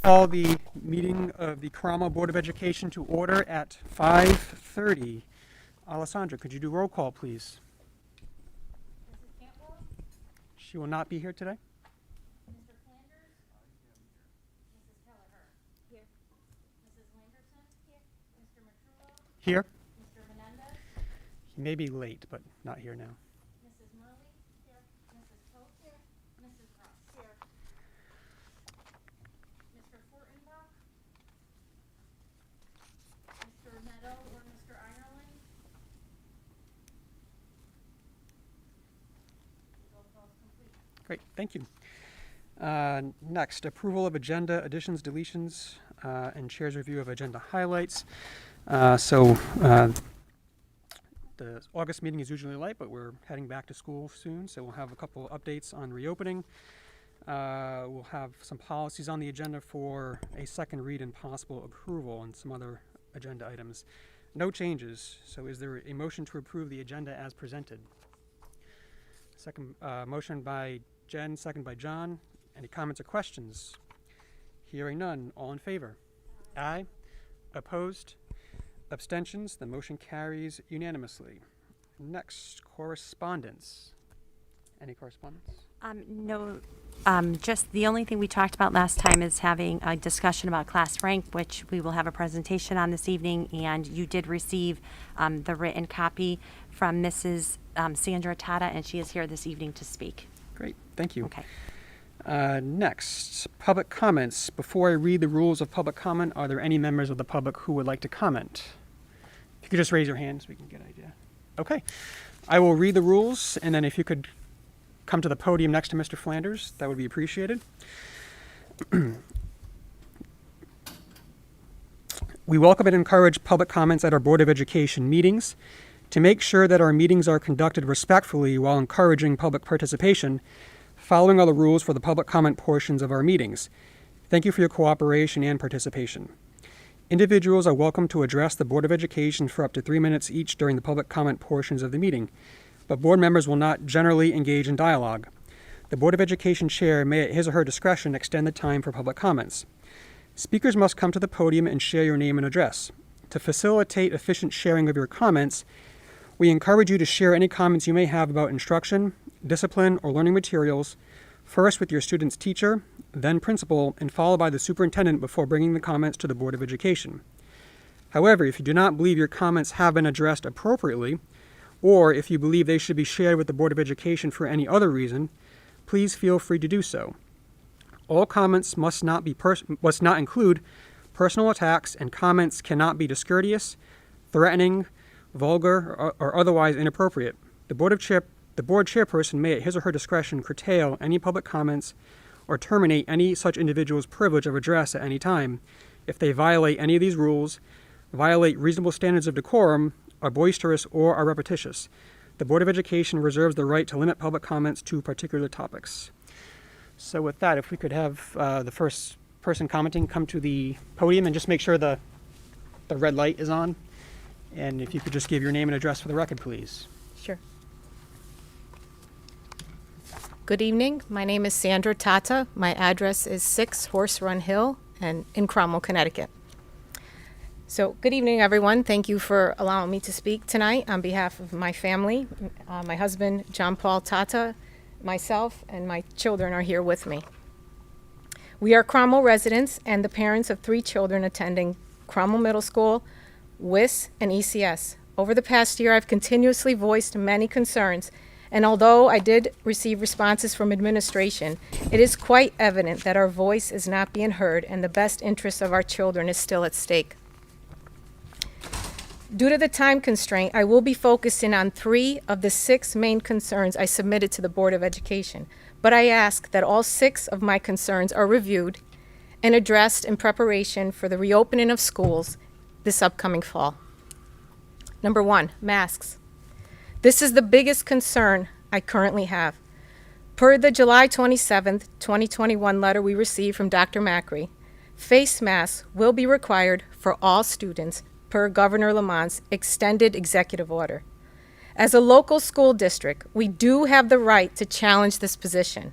Call the meeting of the Cromwell Board of Education to order at 5:30. Alessandra, could you do roll call, please? Mrs. Campbell? She will not be here today. Mr. Flanders? Mrs. Kelleher? Here. Mrs. Landerson? Here. Mr. Matrulo? Here. Mr. Menendez? He may be late, but not here now. Mrs. Murley? Here. Mrs. Pope? Here. Mrs. Ross? Here. Mr. Fortenbach? Mr. Meadow or Mr. Ireland? Roll call is complete. Great, thank you. Next, approval of agenda additions, deletions, and chair's review of agenda highlights. The August meeting is usually light, but we're heading back to school soon, so we'll have a couple updates on reopening. We'll have some policies on the agenda for a second read and possible approval and some other agenda items. No changes, so is there a motion to approve the agenda as presented? Second, motion by Jen, second by John. Any comments or questions? Hearing none, all in favor? Aye. Opposed? Abstentions? The motion carries unanimously. Next, correspondence. Any correspondence? No, just the only thing we talked about last time is having a discussion about class rank, which we will have a presentation on this evening, and you did receive the written copy from Mrs. Sandra Tata, and she is here this evening to speak. Great, thank you. Okay. Next, public comments. Before I read the rules of public comment, are there any members of the public who would like to comment? If you could just raise your hand so we can get an idea. Okay. I will read the rules, and then if you could come to the podium next to Mr. Flanders, that would be appreciated. We welcome and encourage public comments at our Board of Education meetings. To make sure that our meetings are conducted respectfully while encouraging public participation, following are the rules for the public comment portions of our meetings. Thank you for your cooperation and participation. Individuals are welcome to address the Board of Education for up to 3 minutes each during the public comment portions of the meeting, but board members will not generally engage in dialogue. The Board of Education chair may, at his or her discretion, extend the time for public comments. Speakers must come to the podium and share your name and address. To facilitate efficient sharing of your comments, we encourage you to share any comments you may have about instruction, discipline, or learning materials, first with your student's teacher, then principal, and followed by the superintendent before bringing the comments to the Board of Education. However, if you do not believe your comments have been addressed appropriately, or if you believe they should be shared with the Board of Education for any other reason, please feel free to do so. All comments must not include personal attacks, and comments cannot be discourteous, threatening, vulgar, or otherwise inappropriate. The board chairperson may, at his or her discretion, curtail any public comments or terminate any such individual's privilege of address at any time if they violate any of these rules, violate reasonable standards of decorum, are boisterous, or are repetitious. The Board of Education reserves the right to limit public comments to particular topics. So with that, if we could have the first person commenting come to the podium and just make sure the red light is on. And if you could just give your name and address for the record, please. Sure. Good evening. My name is Sandra Tata. My address is 6 Horse Run Hill and in Cromwell, Connecticut. So good evening, everyone. Thank you for allowing me to speak tonight on behalf of my family. My husband, John Paul Tata, myself, and my children are here with me. We are Cromwell residents and the parents of 3 children attending Cromwell Middle School, WIS, and ECS. Over the past year, I've continuously voiced many concerns, and although I did receive responses from administration, it is quite evident that our voice is not being heard and the best interests of our children is still at stake. Due to the time constraint, I will be focusing on 3 of the 6 main concerns I submitted to the Board of Education, but I ask that all 6 of my concerns are reviewed and addressed in preparation for the reopening of schools this upcoming fall. Number 1, masks. This is the biggest concern I currently have. Per the July 27th, 2021 letter we received from Dr. Macri, face masks will be required for all students per Governor Lamont's extended executive order. As a local school district, we do have the right to challenge this position.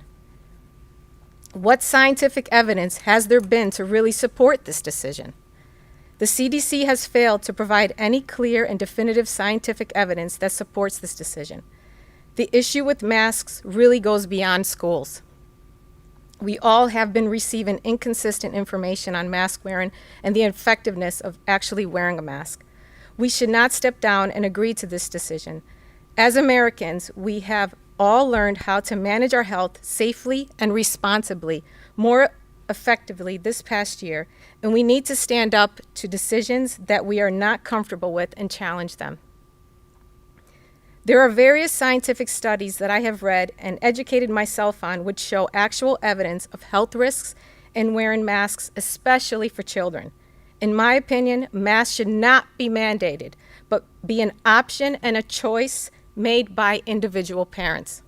What scientific evidence has there been to really support this decision? The CDC has failed to provide any clear and definitive scientific evidence that supports this decision. The issue with masks really goes beyond schools. We all have been receiving inconsistent information on mask wearing and the effectiveness of actually wearing a mask. We should not step down and agree to this decision. As Americans, we have all learned how to manage our health safely and responsibly more effectively this past year, and we need to stand up to decisions that we are not comfortable with and challenge them. There are various scientific studies that I have read and educated myself on which show actual evidence of health risks in wearing masks, especially for children. In my opinion, masks should not be mandated, but be an option and a choice made by individual parents.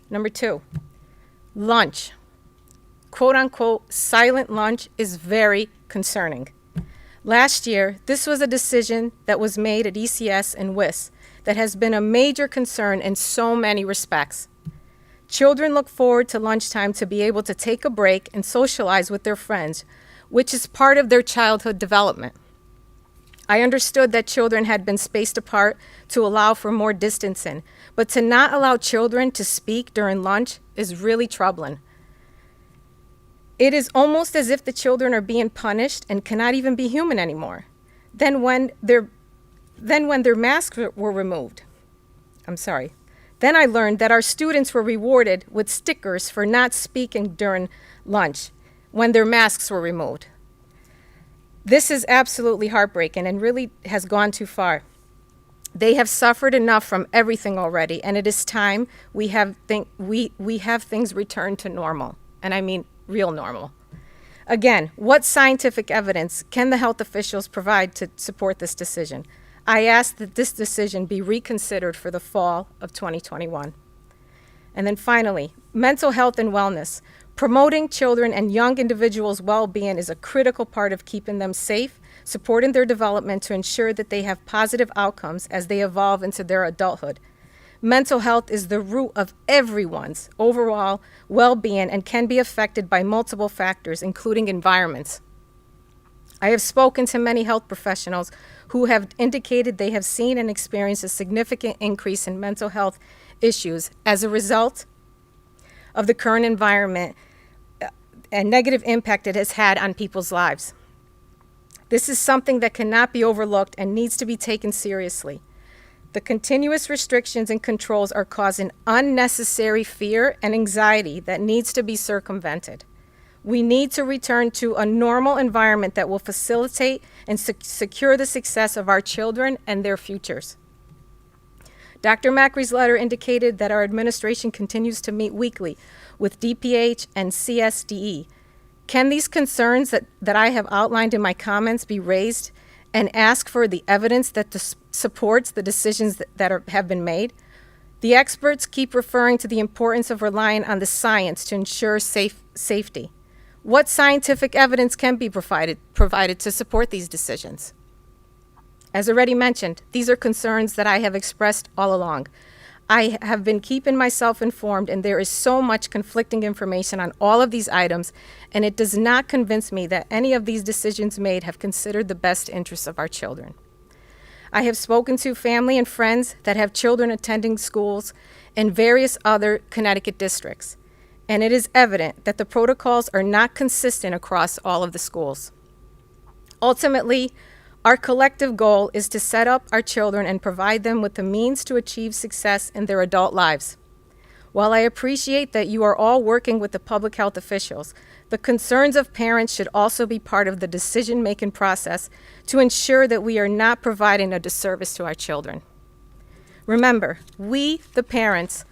Number 2, lunch. Quote unquote, silent lunch is very concerning. Last year, this was a decision that was made at ECS and WIS that has been a major concern in so many respects. Children look forward to lunchtime to be able to take a break and socialize with their friends, which is part of their childhood development. I understood that children had been spaced apart to allow for more distancing, but to not allow children to speak during lunch is really troubling. It is almost as if the children are being punished and cannot even be human anymore. Then when their masks were removed, Then I learned that our students were rewarded with stickers for not speaking during lunch when their masks were removed. This is absolutely heartbreaking and really has gone too far. They have suffered enough from everything already, and it is time we have things returned to normal, and I mean real normal. Again, what scientific evidence can the health officials provide to support this decision? I ask that this decision be reconsidered for the fall of 2021. And then finally, mental health and wellness. Promoting children and young individuals' well-being is a critical part of keeping them safe, supporting their development to ensure that they have positive outcomes as they evolve into their adulthood. Mental health is the root of everyone's overall well-being and can be affected by multiple factors, including environments. I have spoken to many health professionals who have indicated they have seen and experienced a significant increase in mental health issues as a result of the current environment and negative impact it has had on people's lives. This is something that cannot be overlooked and needs to be taken seriously. The continuous restrictions and controls are causing unnecessary fear and anxiety that needs to be circumvented. We need to return to a normal environment that will facilitate and secure the success of our children and their futures. Dr. Macri's letter indicated that our administration continues to meet weekly with DPH and CSDE. Can these concerns that I have outlined in my comments be raised and ask for the evidence that supports the decisions that have been made? The experts keep referring to the importance of relying on the science to ensure safety. What scientific evidence can be provided to support these decisions? As already mentioned, these are concerns that I have expressed all along. I have been keeping myself informed, and there is so much conflicting information on all of these items, and it does not convince me that any of these decisions made have considered the best interests of our children. I have spoken to family and friends that have children attending schools in various other Connecticut districts, and it is evident that the protocols are not consistent across all of the schools. Ultimately, our collective goal is to set up our children and provide them with the means to achieve success in their adult lives. While I appreciate that you are all working with the public health officials, the concerns of parents should also be part of the decision-making process to ensure that we are not providing a disservice to our children. Remember, we, the parents,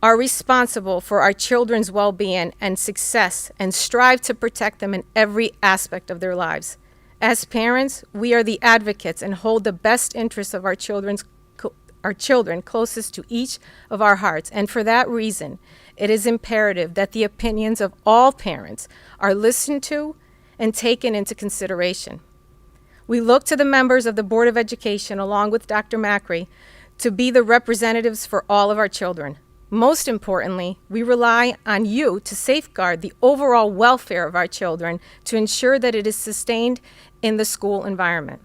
are responsible for our children's well-being and success and strive to protect them in every aspect of their lives. As parents, we are the advocates and hold the best interests of our children closest to each of our hearts. And for that reason, it is imperative that the opinions of all parents are listened to and taken into consideration. We look to the members of the Board of Education, along with Dr. Macri, to be the representatives for all of our children. Most importantly, we rely on you to safeguard the overall welfare of our children to ensure that it is sustained in the school environment.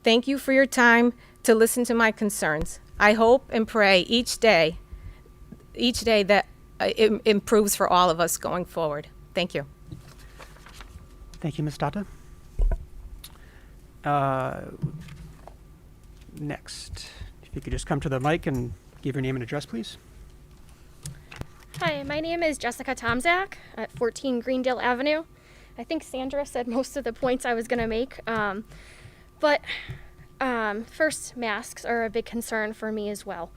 Thank you for your time to listen to my concerns. I hope and pray each day that it improves for all of us going forward. Thank you. Thank you, Ms. Tata. Next, if you could just come to the mic and give your name and address, please. Hi, my name is Jessica Tomzak at 14 Greendale Avenue. I think Sandra said most of the points I was going to make. First, masks are a big concern for me as well,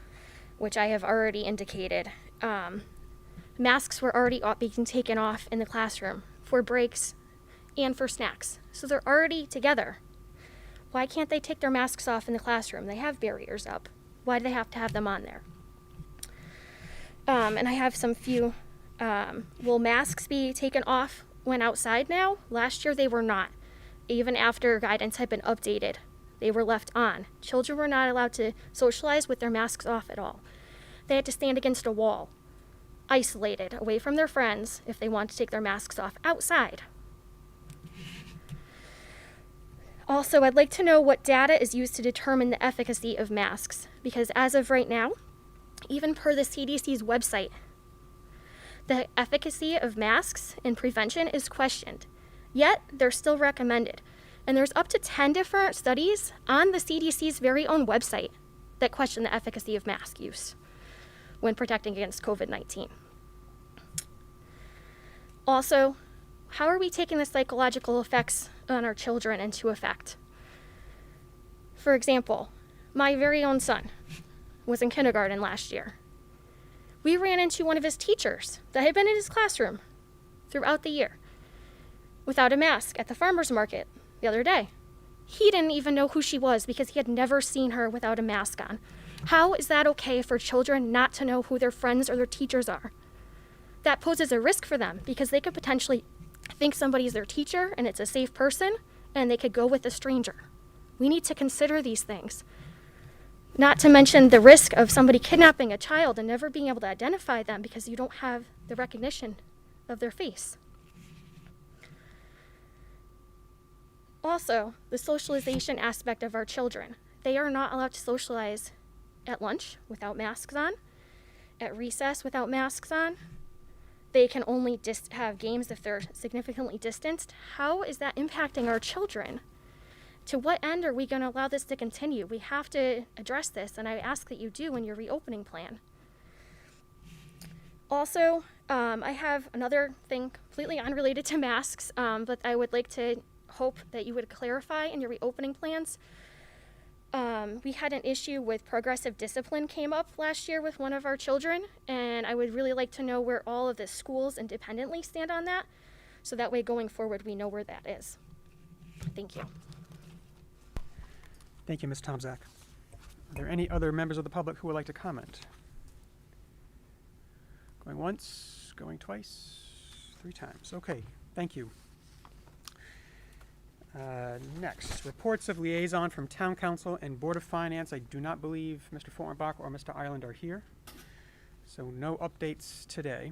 which I have already indicated. Masks were already being taken off in the classroom for breaks and for snacks. So they're already together. Why can't they take their masks off in the classroom? They have barriers up. Why do they have to have them on there? And I have some few, will masks be taken off when outside now? Last year they were not. Even after guidance had been updated, they were left on. Children were not allowed to socialize with their masks off at all. They had to stand against a wall, isolated, away from their friends if they wanted to take their masks off outside. Also, I'd like to know what data is used to determine the efficacy of masks, because as of right now, even per the CDC's website, the efficacy of masks in prevention is questioned, yet they're still recommended. And there's up to 10 different studies on the CDC's very own website that question the efficacy of mask use when protecting against COVID-19. Also, how are we taking the psychological effects on our children into effect? For example, my very own son was in kindergarten last year. We ran into one of his teachers that had been in his classroom throughout the year without a mask at the farmer's market the other day. He didn't even know who she was because he had never seen her without a mask on. How is that okay for children not to know who their friends or their teachers are? That poses a risk for them because they could potentially think somebody's their teacher and it's a safe person and they could go with a stranger. We need to consider these things. Not to mention the risk of somebody kidnapping a child and never being able to identify them because you don't have the recognition of their face. Also, the socialization aspect of our children. They are not allowed to socialize at lunch without masks on, at recess without masks on. They can only have games if they're significantly distanced. How is that impacting our children? To what end are we going to allow this to continue? We have to address this, and I ask that you do in your reopening plan. Also, I have another thing completely unrelated to masks, but I would like to hope that you would clarify in your reopening plans. We had an issue with progressive discipline came up last year with one of our children, and I would really like to know where all of the schools independently stand on that, so that way going forward we know where that is. Thank you. Thank you, Ms. Tomzak. Are there any other members of the public who would like to comment? Going once, going twice, 3 times. Okay, thank you. Next, reports of liaison from Town Council and Board of Finance. I do not believe Mr. Fortenbach or Mr. Ireland are here, so no updates today.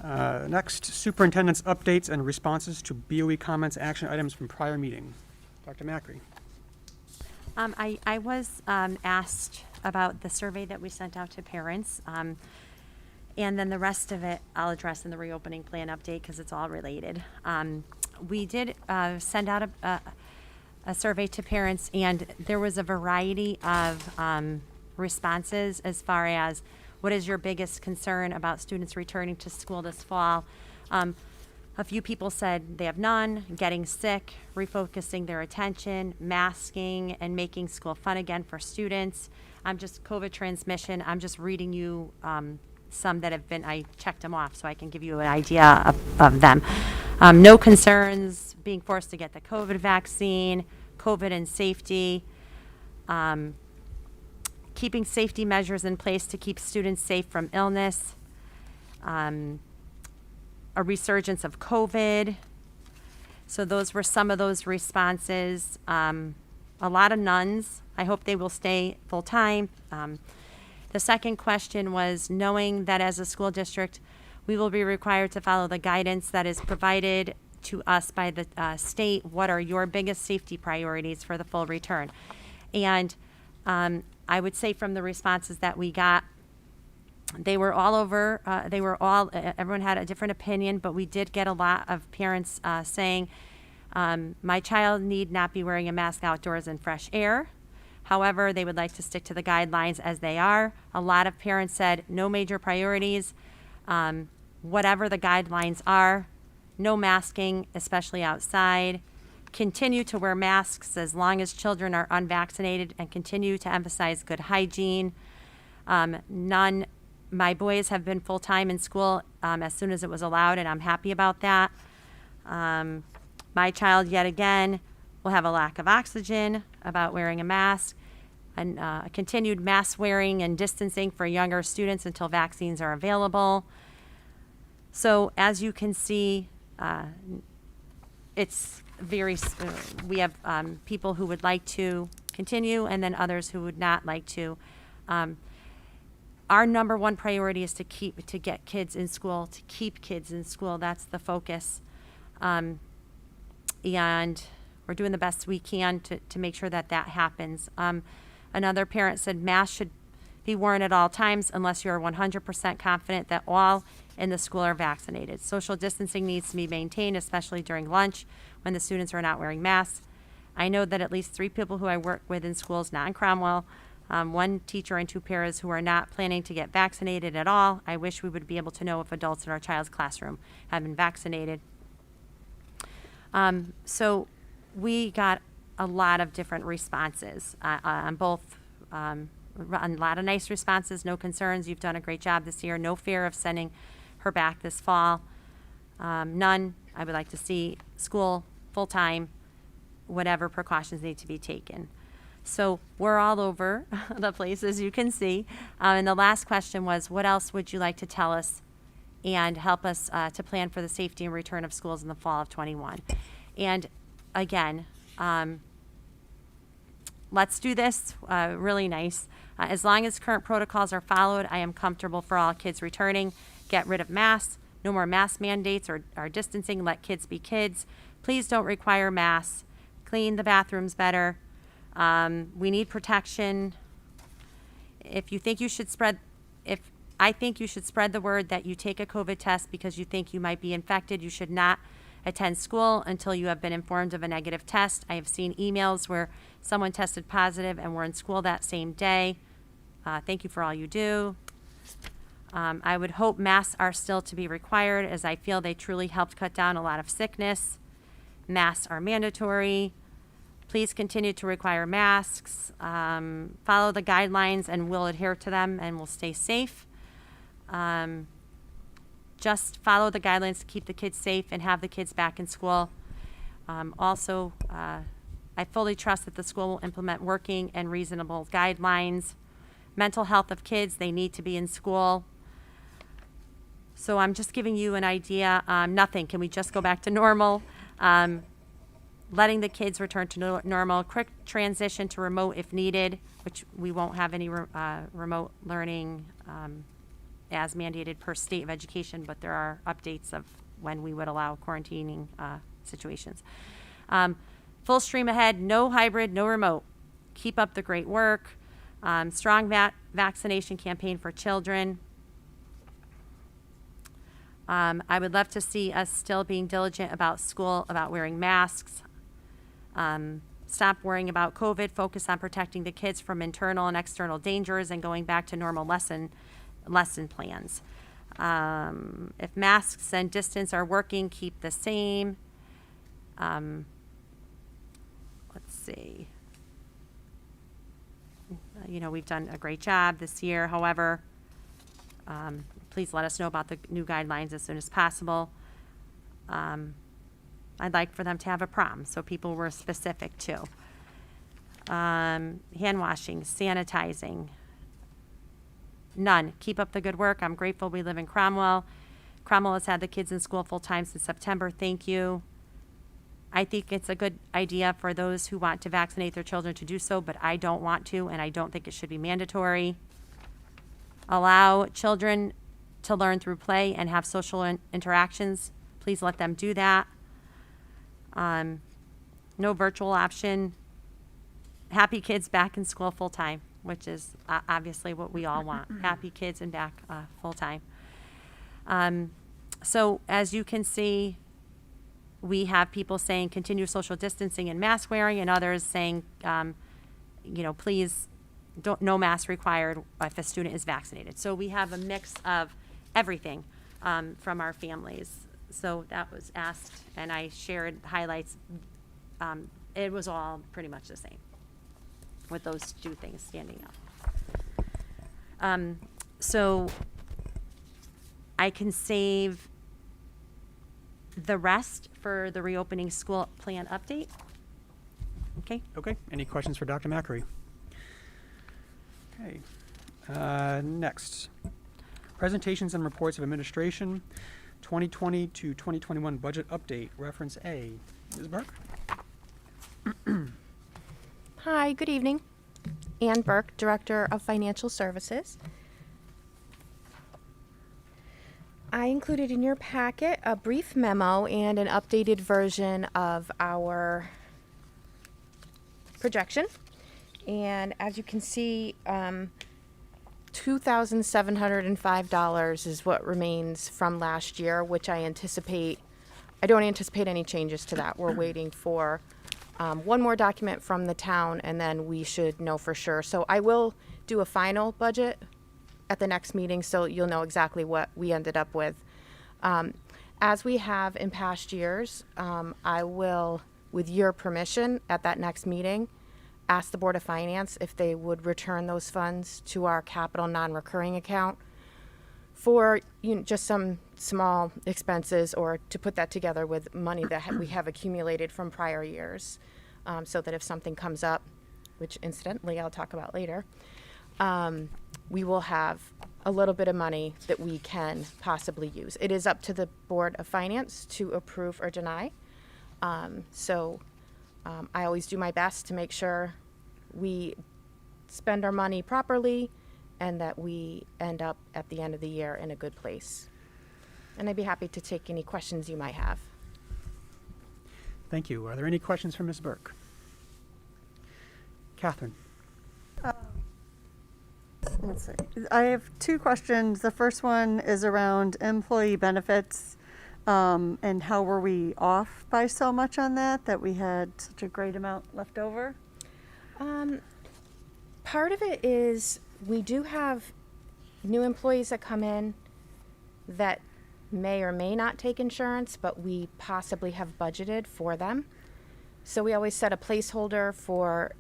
Next, Superintendent's updates and responses to BOE comments, action items from prior meeting. Dr. Macri. I was asked about the survey that we sent out to parents, and then the rest of it I'll address in the reopening plan update because it's all related. We did send out a survey to parents, and there was a variety of responses as far as what is your biggest concern about students returning to school this fall. A few people said they have none, getting sick, refocusing their attention, masking, and making school fun again for students. Just COVID transmission. I'm just reading you some that have been, I checked them off so I can give you an idea of them. No concerns being forced to get the COVID vaccine, COVID and safety, keeping safety measures in place to keep students safe from illness, a resurgence of COVID. So those were some of those responses. A lot of nones. I hope they will stay full time. The second question was, knowing that as a school district, we will be required to follow the guidance that is provided to us by the state, what are your biggest safety priorities for the full return? And I would say from the responses that we got, they were all over, everyone had a different opinion, but we did get a lot of parents saying, my child need not be wearing a mask outdoors in fresh air. However, they would like to stick to the guidelines as they are. A lot of parents said no major priorities, whatever the guidelines are, no masking, especially outside. Continue to wear masks as long as children are unvaccinated and continue to emphasize good hygiene. My boys have been full-time in school as soon as it was allowed, and I'm happy about that. My child, yet again, will have a lack of oxygen about wearing a mask, and continued mask wearing and distancing for younger students until vaccines are available. So as you can see, it's very, we have people who would like to continue and then others who would not like to. Our number one priority is to get kids in school, to keep kids in school. That's the focus. And we're doing the best we can to make sure that that happens. Another parent said masks should be worn at all times unless you're 100% confident that all in the school are vaccinated. Social distancing needs to be maintained, especially during lunch when the students are not wearing masks. I know that at least 3 people who I work with in schools, not in Cromwell, 1 teacher and 2 paras who are not planning to get vaccinated at all. I wish we would be able to know if adults in our child's classroom have been vaccinated. So we got a lot of different responses on both, a lot of nice responses, no concerns, you've done a great job this year, no fear of sending her back this fall. None, I would like to see school full-time, whatever precautions need to be taken. So we're all over the place, as you can see. And the last question was, what else would you like to tell us and help us to plan for the safety and return of schools in the fall of 21? And again, let's do this really nice. As long as current protocols are followed, I am comfortable for all kids returning. Get rid of masks. No more mask mandates or distancing. Let kids be kids. Please don't require masks. Clean the bathrooms better. We need protection. I think you should spread the word that you take a COVID test because you think you might be infected, you should not attend school until you have been informed of a negative test. I have seen emails where someone tested positive and were in school that same day. Thank you for all you do. I would hope masks are still to be required, as I feel they truly helped cut down a lot of sickness. Masks are mandatory. Please continue to require masks. Follow the guidelines and we'll adhere to them and we'll stay safe. Just follow the guidelines to keep the kids safe and have the kids back in school. Also, I fully trust that the school will implement working and reasonable guidelines. Mental health of kids, they need to be in school. So I'm just giving you an idea. Nothing, can we just go back to normal? Letting the kids return to normal, quick transition to remote if needed, which we won't have any remote learning as mandated per state of education, but there are updates of when we would allow quarantining situations. Full stream ahead, no hybrid, no remote. Keep up the great work. Strong vaccination campaign for children. I would love to see us still being diligent about school, about wearing masks. Stop worrying about COVID, focus on protecting the kids from internal and external dangers and going back to normal lesson plans. If masks and distance are working, keep the same. Let's see. We've done a great job this year. However, please let us know about the new guidelines as soon as possible. I'd like for them to have a prom, so people were specific too. Hand washing, sanitizing, none. Keep up the good work. I'm grateful we live in Cromwell. Cromwell has had the kids in school full time since September. Thank you. I think it's a good idea for those who want to vaccinate their children to do so, but I don't want to, and I don't think it should be mandatory. Allow children to learn through play and have social interactions. Please let them do that. No virtual option. Happy kids back in school full time, which is obviously what we all want. Happy kids and back full time. So as you can see, we have people saying continue social distancing and mask wearing, and others saying, please no mask required if a student is vaccinated. So we have a mix of everything from our families. So that was asked, and I shared highlights. It was all pretty much the same with those two things standing out. So I can save the rest for the reopening school plan update. Okay. Okay, any questions for Dr. Macri? Okay, next. Presentations and reports of administration, 2020 to 2021 budget update, reference A. Ms. Burke? Hi, good evening. Ann Burke, Director of Financial Services. I included in your packet a brief memo and an updated version of our projection. And as you can see, $2,705 is what remains from last year, which I don't anticipate any changes to that. We're waiting for one more document from the town, and then we should know for sure. So I will do a final budget at the next meeting, so you'll know exactly what we ended up with. As we have in past years, I will, with your permission, at that next meeting, ask the Board of Finance if they would return those funds to our capital non-recurring account for just some small expenses, or to put that together with money that we have accumulated from prior years, so that if something comes up, which incidentally I'll talk about later, we will have a little bit of money that we can possibly use. It is up to the Board of Finance to approve or deny. I always do my best to make sure we spend our money properly and that we end up at the end of the year in a good place. And I'd be happy to take any questions you might have. Thank you. Are there any questions for Ms. Burke? Catherine? Let's see. I have two questions. The first one is around employee benefits, and how were we off by so much on that we had such a great amount left over? Part of it is we do have new employees that come in that may or may not take insurance, but we possibly have budgeted for them. So we always set a placeholder for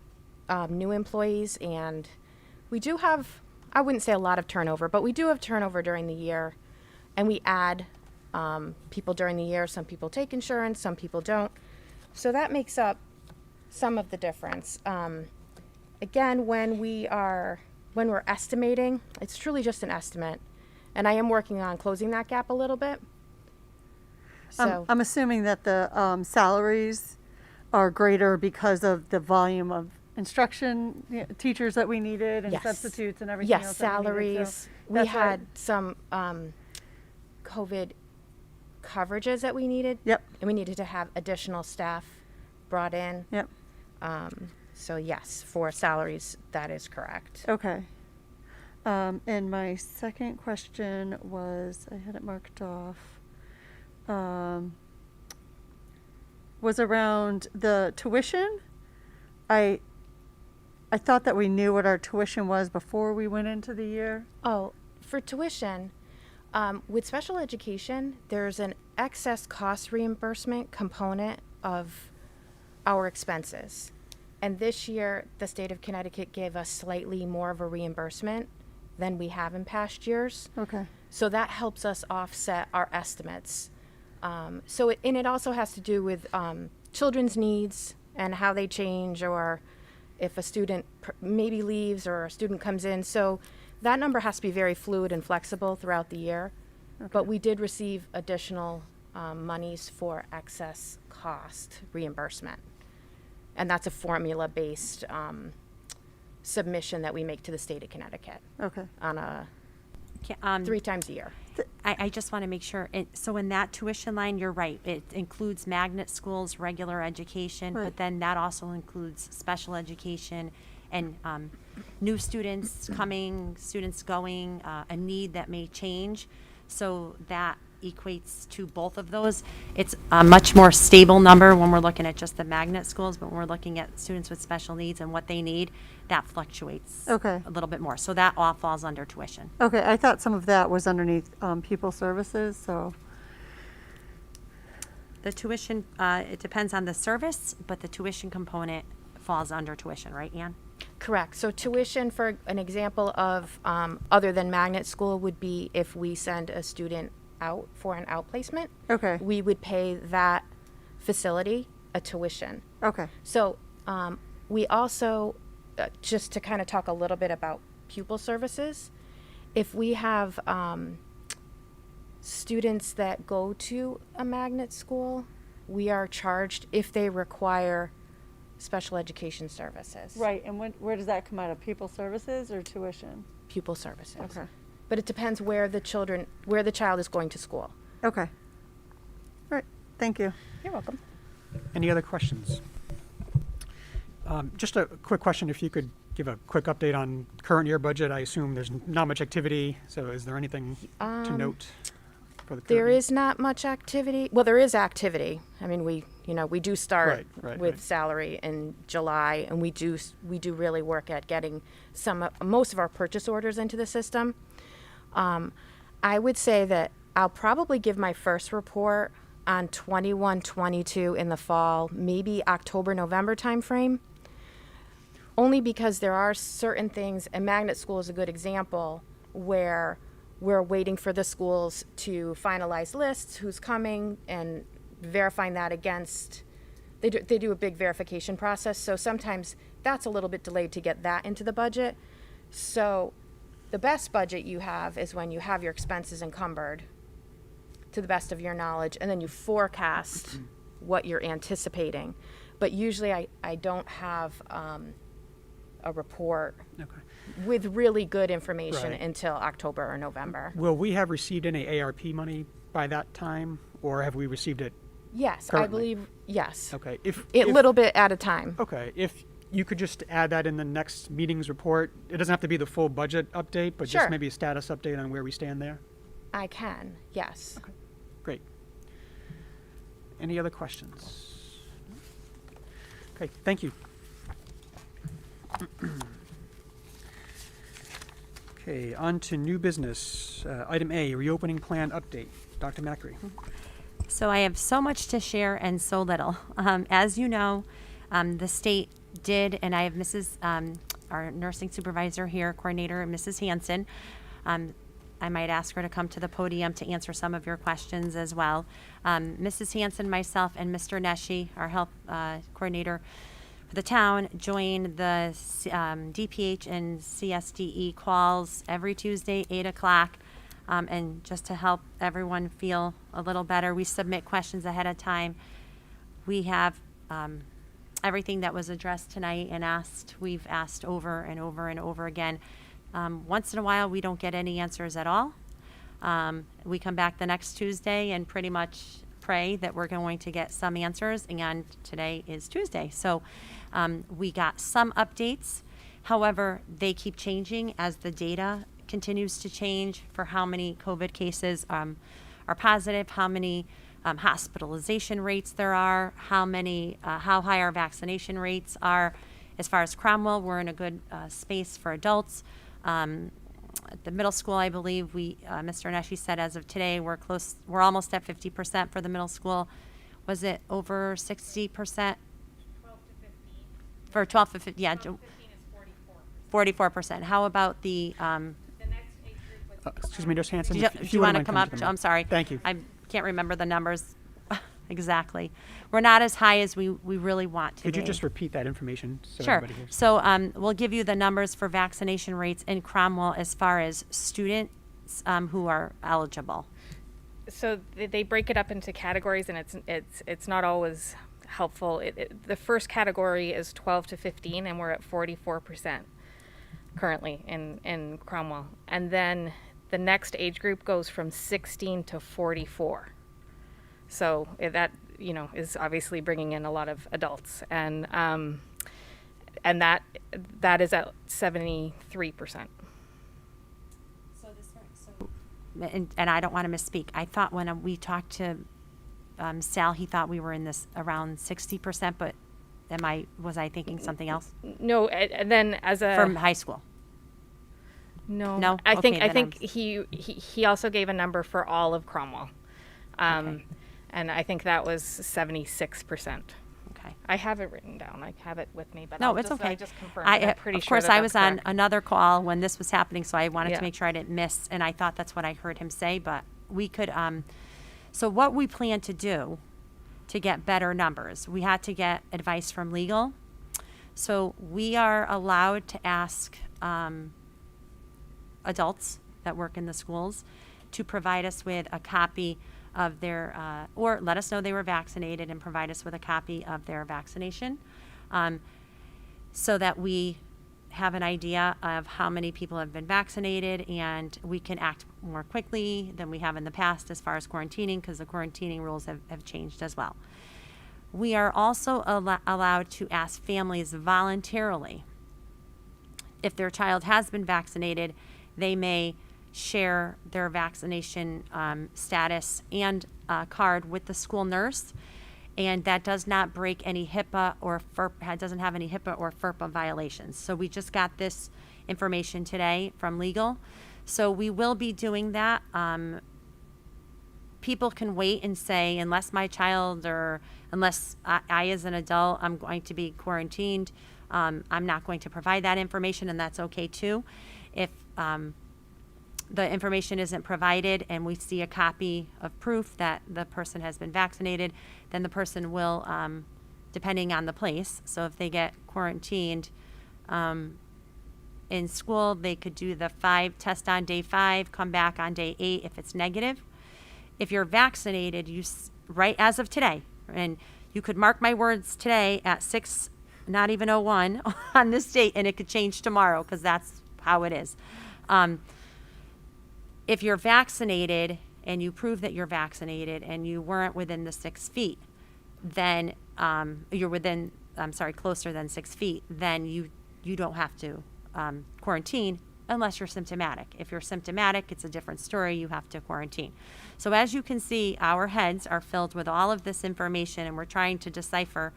new employees, and we do have, I wouldn't say a lot of turnover, but we do have turnover during the year, and we add people during the year. Some people take insurance, some people don't. So that makes up some of the difference. Again, when we're estimating, it's truly just an estimate, and I am working on closing that gap a little bit. So I'm assuming that the salaries are greater because of the volume of instruction, teachers that we needed, and Yes. substitutes and everything yes, else that we needed. salaries. So We that's why- had some COVID coverages that we needed. Yep. And we needed to have additional staff brought in. Yep. So yes, for salaries, that is correct. Okay. And my second question was, I had it marked off, was around the tuition. I thought that we knew what our tuition was before we went into the year. Oh, for tuition, with special education, there's an excess cost reimbursement component of our expenses. And this year, the state of Connecticut gave us slightly more of a reimbursement than we have in past years. Okay. So that helps us offset our estimates. And it also has to do with children's needs and how they change, or if a student maybe leaves or a student comes in. So that number has to be very fluid and flexible throughout the year. Okay. But we did receive additional monies for excess cost reimbursement. And that's a formula-based submission that we make to the state of Connecticut Okay. on a 3 times a year. I just want to make sure, so in that tuition line, you're right, it includes magnet schools, regular education, but Right. then that also includes special education and new students coming, students going, a need that may change. So that equates to both of those. It's a much more stable number when we're looking at just the magnet schools, but when we're looking at students with special needs and what they need, that fluctuates Okay. a little bit more. So that all falls under tuition. Okay, I thought some of that was underneath pupil services, so, The tuition, it depends on the service, but the tuition component falls under tuition, right, Ann? Correct. So tuition, for an example of other than magnet school, would be if we send a student out for an outplacement. okay, We would pay that facility a tuition. okay, So we also, just to kind of talk a little bit about pupil services, if we have students that go to a magnet school, we are charged if they require special education services. right, and where does that come out of, pupil services or tuition? Pupil services. Okay. But it depends where the child is going to school. Okay. All right, thank you. You're welcome. Any other questions? Just a quick question, if you could give a quick update on current year budget. I assume there's not much activity, so is there anything to note for the current There year? is not much activity. Well, there is activity. I mean, we do start Right, with right. salary in July, and we do really work at getting most of our purchase orders into the system. I would say that I'll probably give my first report on 21-22 in the fall, maybe October, November timeframe. Only because there are certain things, and magnet school is a good example, where we're waiting for the schools to finalize lists, who's coming, and verifying that against, they do a big verification process, so sometimes that's a little bit delayed to get that into the budget. So the best budget you have is when you have your expenses encumbered to the best of your knowledge, and then you forecast what you're anticipating. But usually I don't have a report Okay. with really good information Right. until October or November. Will we have received any ARP money by that time, or have we received it? Yes, I Currently. believe, yes. Okay, if A little bit at a time. Okay, if you could just add that in the next meeting's report, it doesn't have to be the full budget update, but Sure. just maybe a status update on where we stand there. I can, yes. Great. Any other questions? Okay, thank you. Okay, on to new business. Item A, reopening plan update. Dr. Macri. So I have so much to share and so little. As you know, the state did, and I have our nursing supervisor here, coordinator, Mrs. Hanson. I might ask her to come to the podium to answer some of your questions as well. Mrs. Hanson, myself, and Mr. Neshi, our health coordinator for the town, joined the DPH and CSDE calls every Tuesday, 8 o'clock. And just to help everyone feel a little better, we submit questions ahead of time. We have everything that was addressed tonight and we've asked over and over and over again. Once in a while, we don't get any answers at all. We come back the next Tuesday and pretty much pray that we're going to get some answers, and today is Tuesday. So we got some updates. However, they keep changing as the data continues to change for how many COVID cases are positive, how many hospitalization rates there are, how high our vaccination rates are. As far as Cromwell, we're in a good space for adults. At the middle school, I believe Mr. Neshi said as of today, we're almost at 50% for the middle school. Was it over 60%? 12 to 15. For 12 to 15, yeah. 12 to 15 is 44%. 44%. How about the, The next age group was. Excuse me, Nurse Hanson. do if you wouldn't want to mind come up? to I'm sorry. Thank you. I can't remember the numbers exactly. We're not as high as we really want to be. Could you just repeat that information so Sure. everybody hears? So we'll give you the numbers for vaccination rates in Cromwell as far as students who are eligible. So they break it up into categories, and it's not always helpful. The first category is 12 to 15, and we're at 44% currently in Cromwell. And then The next age group goes from 16 to 44. So that, is obviously bringing in a lot of adults, and that is at 73%. And I don't want to misspeak. I thought when we talked to Sal, he thought we were in this around 60%, but was I thinking something else? No, and then as a From high school? no, No? I think Okay, then he also gave a number for all of Cromwell, Okay. and I think that was 76%. Okay. I have it written down. I have it with me, but No, I'll it's just, okay. I just confirmed. I'm pretty Of sure course, that I that's was on correct. another call when this was happening, so I wanted Yeah. to make sure I didn't miss, and I thought that's what I heard him say, but we could, so what we plan to do to get better numbers, we had to get advice from legal. So we are allowed to ask adults that work in the schools to provide us with a copy of their, or let us know they were vaccinated and provide us with a copy of their vaccination, so that we have an idea of how many people have been vaccinated, and we can act more quickly than we have in the past as far as quarantining, because the quarantining rules have changed as well. We are also allowed to ask families voluntarily if their child has been vaccinated. They may share their vaccination status and card with the school nurse, and that does not break any HIPAA or FERPA, doesn't have any HIPAA or FERPA violations. So we just got this information today from legal. So we will be doing that. People can wait and say, unless my child or unless I as an adult, I'm going to be quarantined, I'm not going to provide that information, and that's okay too. If the information isn't provided and we see a copy of proof that the person has been vaccinated, then the person will, depending on the place, so if they get quarantined in school, they could do the 5 test on day 5, come back on day 8 if it's negative. If you're vaccinated, right as of today, and you could mark my words today at 6, not even 01 on this date, and it could change tomorrow because that's how it is. If you're vaccinated and you prove that you're vaccinated and you weren't within the 6 feet, then you're within, closer than 6 feet, then you don't have to quarantine unless you're symptomatic. If you're symptomatic, it's a different story. You have to quarantine. So as you can see, our heads are filled with all of this information, and we're trying to decipher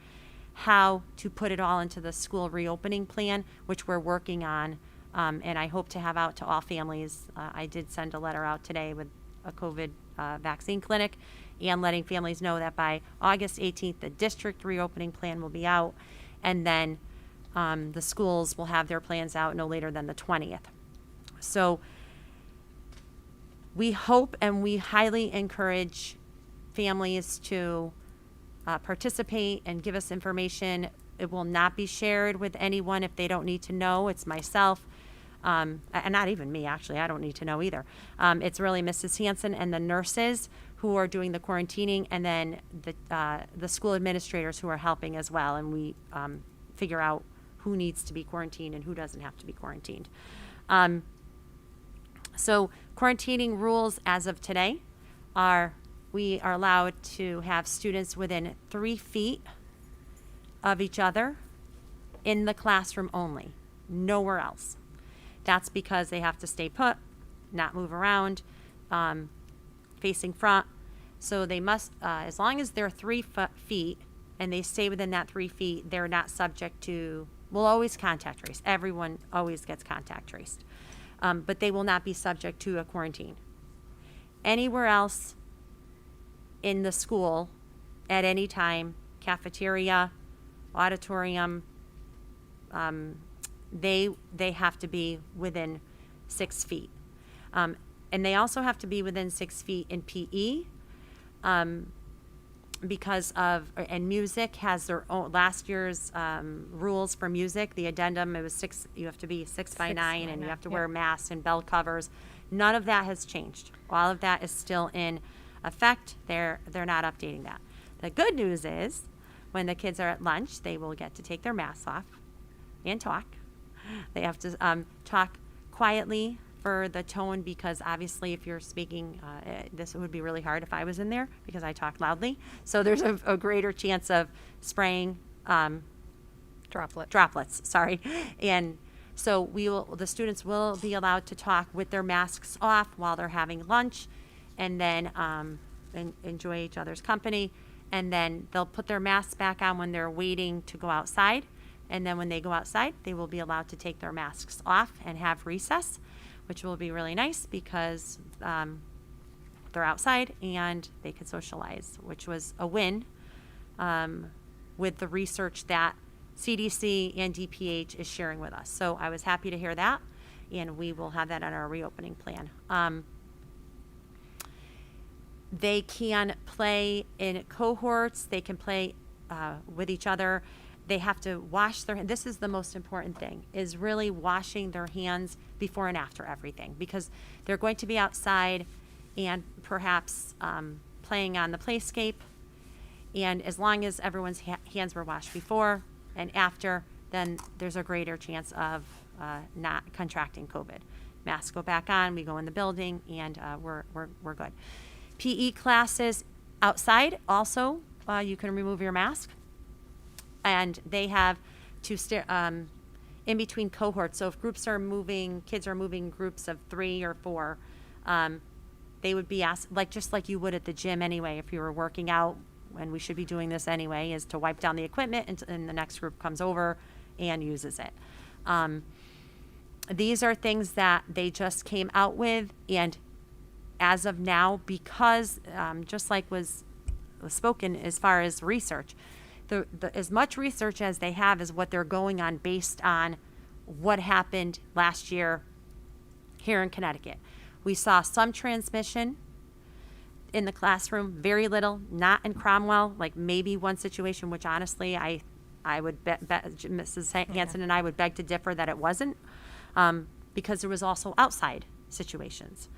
how to put it all into the school reopening plan, which we're working on. And I hope to have out to all families. I did send a letter out today with a COVID vaccine clinic and letting families know that by August 18th, the district reopening plan will be out. And then the schools will have their plans out no later than the 20th. So we hope and we highly encourage families to participate and give us information. It will not be shared with anyone if they don't need to know. It's myself, and not even me, actually. I don't need to know either. It's really Mrs. Hansen and the nurses who are doing the quarantining, and then the school administrators who are helping as well. And we figure out who needs to be quarantined and who doesn't have to be quarantined. So quarantining rules as of today are we are allowed to have students within 3 feet of each other in the classroom only, nowhere else. That's because they have to stay put, not move around, facing front. So they must, as long as they're 3 feet and they stay within that 3 feet, they're not subject to, we'll always contact trace. Everyone always gets contact traced. But they will not be subject to a quarantine. Anywhere else in the school at any time, cafeteria, auditorium, they have to be within 6 feet. And they also have to be within 6 feet in PE, because of, and music has their own, last year's rules for music, the addendum, it was 6, you have to be 6 by 9, and you have to wear masks and bell covers. None of that has changed. All of that is still in effect. They're not updating that. The good news is, when the kids are at lunch, they will get to take their masks off and talk. They have to talk quietly for the tone, because obviously if you're speaking, this would be really hard if I was in there because I talk loudly. So there's a greater chance of spraying droplets, sorry. And so the students will be allowed to talk with their masks off while they're having lunch, and then enjoy each other's company. And then they'll put their masks back on when they're waiting to go outside. And then when they go outside, they will be allowed to take their masks off and have recess, which will be really nice because they're outside and they can socialize, which was a win with the research that CDC and DPH is sharing with us. So I was happy to hear that, and we will have that on our reopening plan. They can play in cohorts. They can play with each other. They have to wash their hands. This is the most important thing, is really washing their hands before and after everything, because they're going to be outside and perhaps playing on the playscape. And as long as everyone's hands were washed before and after, then there's a greater chance of not contracting COVID. Masks go back on, we go in the building, and we're good. PE classes outside also, you can remove your mask. And they have to in between cohorts. So if kids are moving groups of 3 or 4, they would be asked, just like you would at the gym anyway, if you were working out, and we should be doing this anyway, is to wipe down the equipment and the next group comes over and uses it. These are things that they just came out with, and as of now, because just like was spoken as far as research, as much research as they have is what they're going on based on what happened last year here in Connecticut. We saw some transmission in the classroom, very little, not in Cromwell, like maybe one situation, which honestly I would bet Mrs. Hanson and I would beg to differ that it wasn't, because there was also outside situations.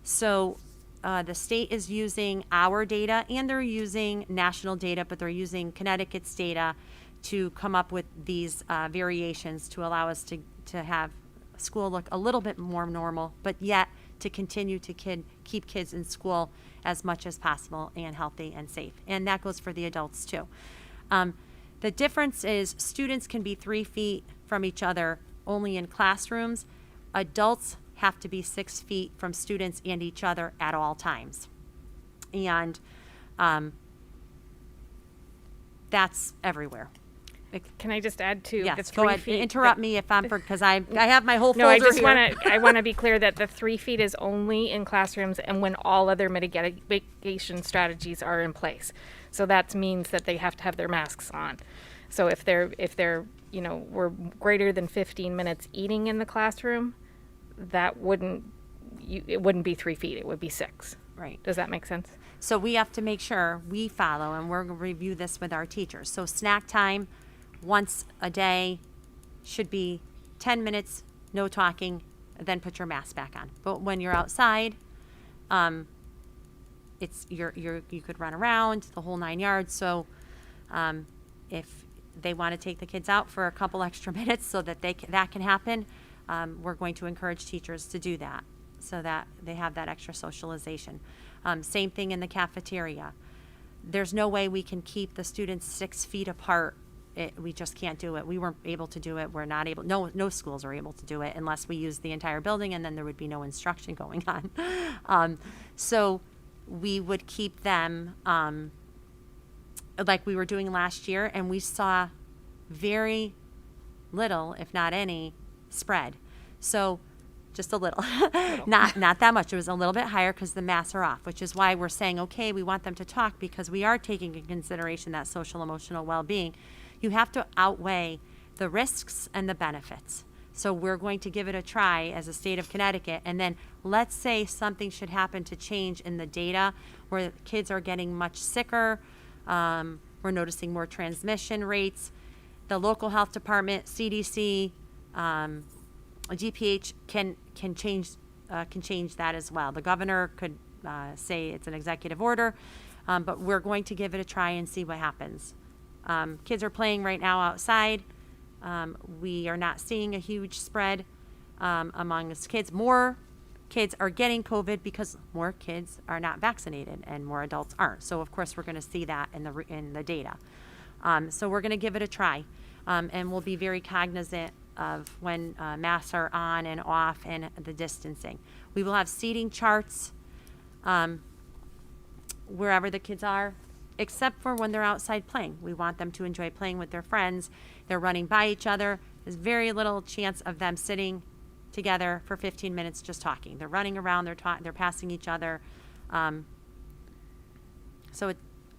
So the state is using our data, and they're using national data, but they're using Connecticut's data to come up with these variations to allow us to have school look a little bit more normal, but yet to continue to keep kids in school as much as possible and healthy and safe. And that goes for the adults too. The difference is students can be 3 feet from each other only in classrooms. Adults have to be 6 feet from students and each other at all times. And that's everywhere. Can I just add to the Yes, 3 go ahead. feet? Interrupt me if I'm, because I have my whole folder No, I just here. I want to be clear that the 3 feet is only in classrooms and when all other mitigation strategies are in place. So that means that they have to have their masks on. So if they're we're greater than 15 minutes eating in the classroom, it wouldn't be 3 feet. It would be 6. Right. Does that make sense? So we have to make sure we follow, and we're going to review this with our teachers. So snack time once a day should be 10 minutes, no talking, then put your mask back on. But when you're outside, it's you could run around the whole 9 yards. So if they want to take the kids out for a couple extra minutes so that that can happen, we're going to encourage teachers to do that so that they have that extra socialization. Same thing in the cafeteria. There's no way we can keep the students 6 feet apart. We just can't do it. We weren't able to do it. We're not able. No schools are able to do it unless we use the entire building, and then there would be no instruction going on. So we would keep them like we were doing last year, and we saw very little, if not any, spread. So just a little, not that much. It was a little bit higher because the masks are off, which is why we're saying, okay, we want them to talk because we are taking into consideration that social emotional well-being. You have to outweigh the risks and the benefits. So we're going to give it a try as a state of Connecticut, and then let's say something should happen to change in the data where kids are getting much sicker, we're noticing more transmission rates. The local health department, CDC, GPH can change that as well. The governor could say it's an executive order, but we're going to give it a try and see what happens. Kids are playing right now outside. We are not seeing a huge spread. among us kids. More kids are getting COVID because more kids are not vaccinated and more adults aren't. So of course we're going to see that in the data. So we're going to give it a try, and we'll be very cognizant of when masks are on and off and the distancing. We will have seating charts wherever the kids are, except for when they're outside playing. We want them to enjoy playing with their friends. They're running by each other. There's very little chance of them sitting together for 15 minutes just talking. They're running around, they're passing each other.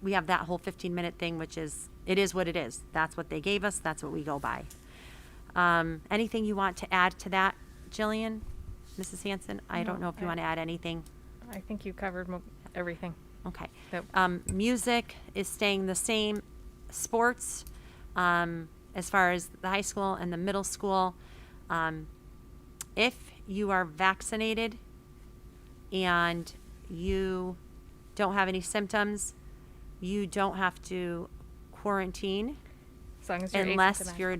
We have that whole 15-minute thing, which is, it is what it is. That's what they gave us. That's what we go by. Anything you want to add to that, Jillian? Mrs. Hanson? I don't know if you want to add anything. I think you covered everything. Okay. Yep. Music is staying the same. Sports, as far as the high school and the middle school, if you are vaccinated and you don't have any symptoms, you don't have to quarantine As long as you're unless asymptomatic. you're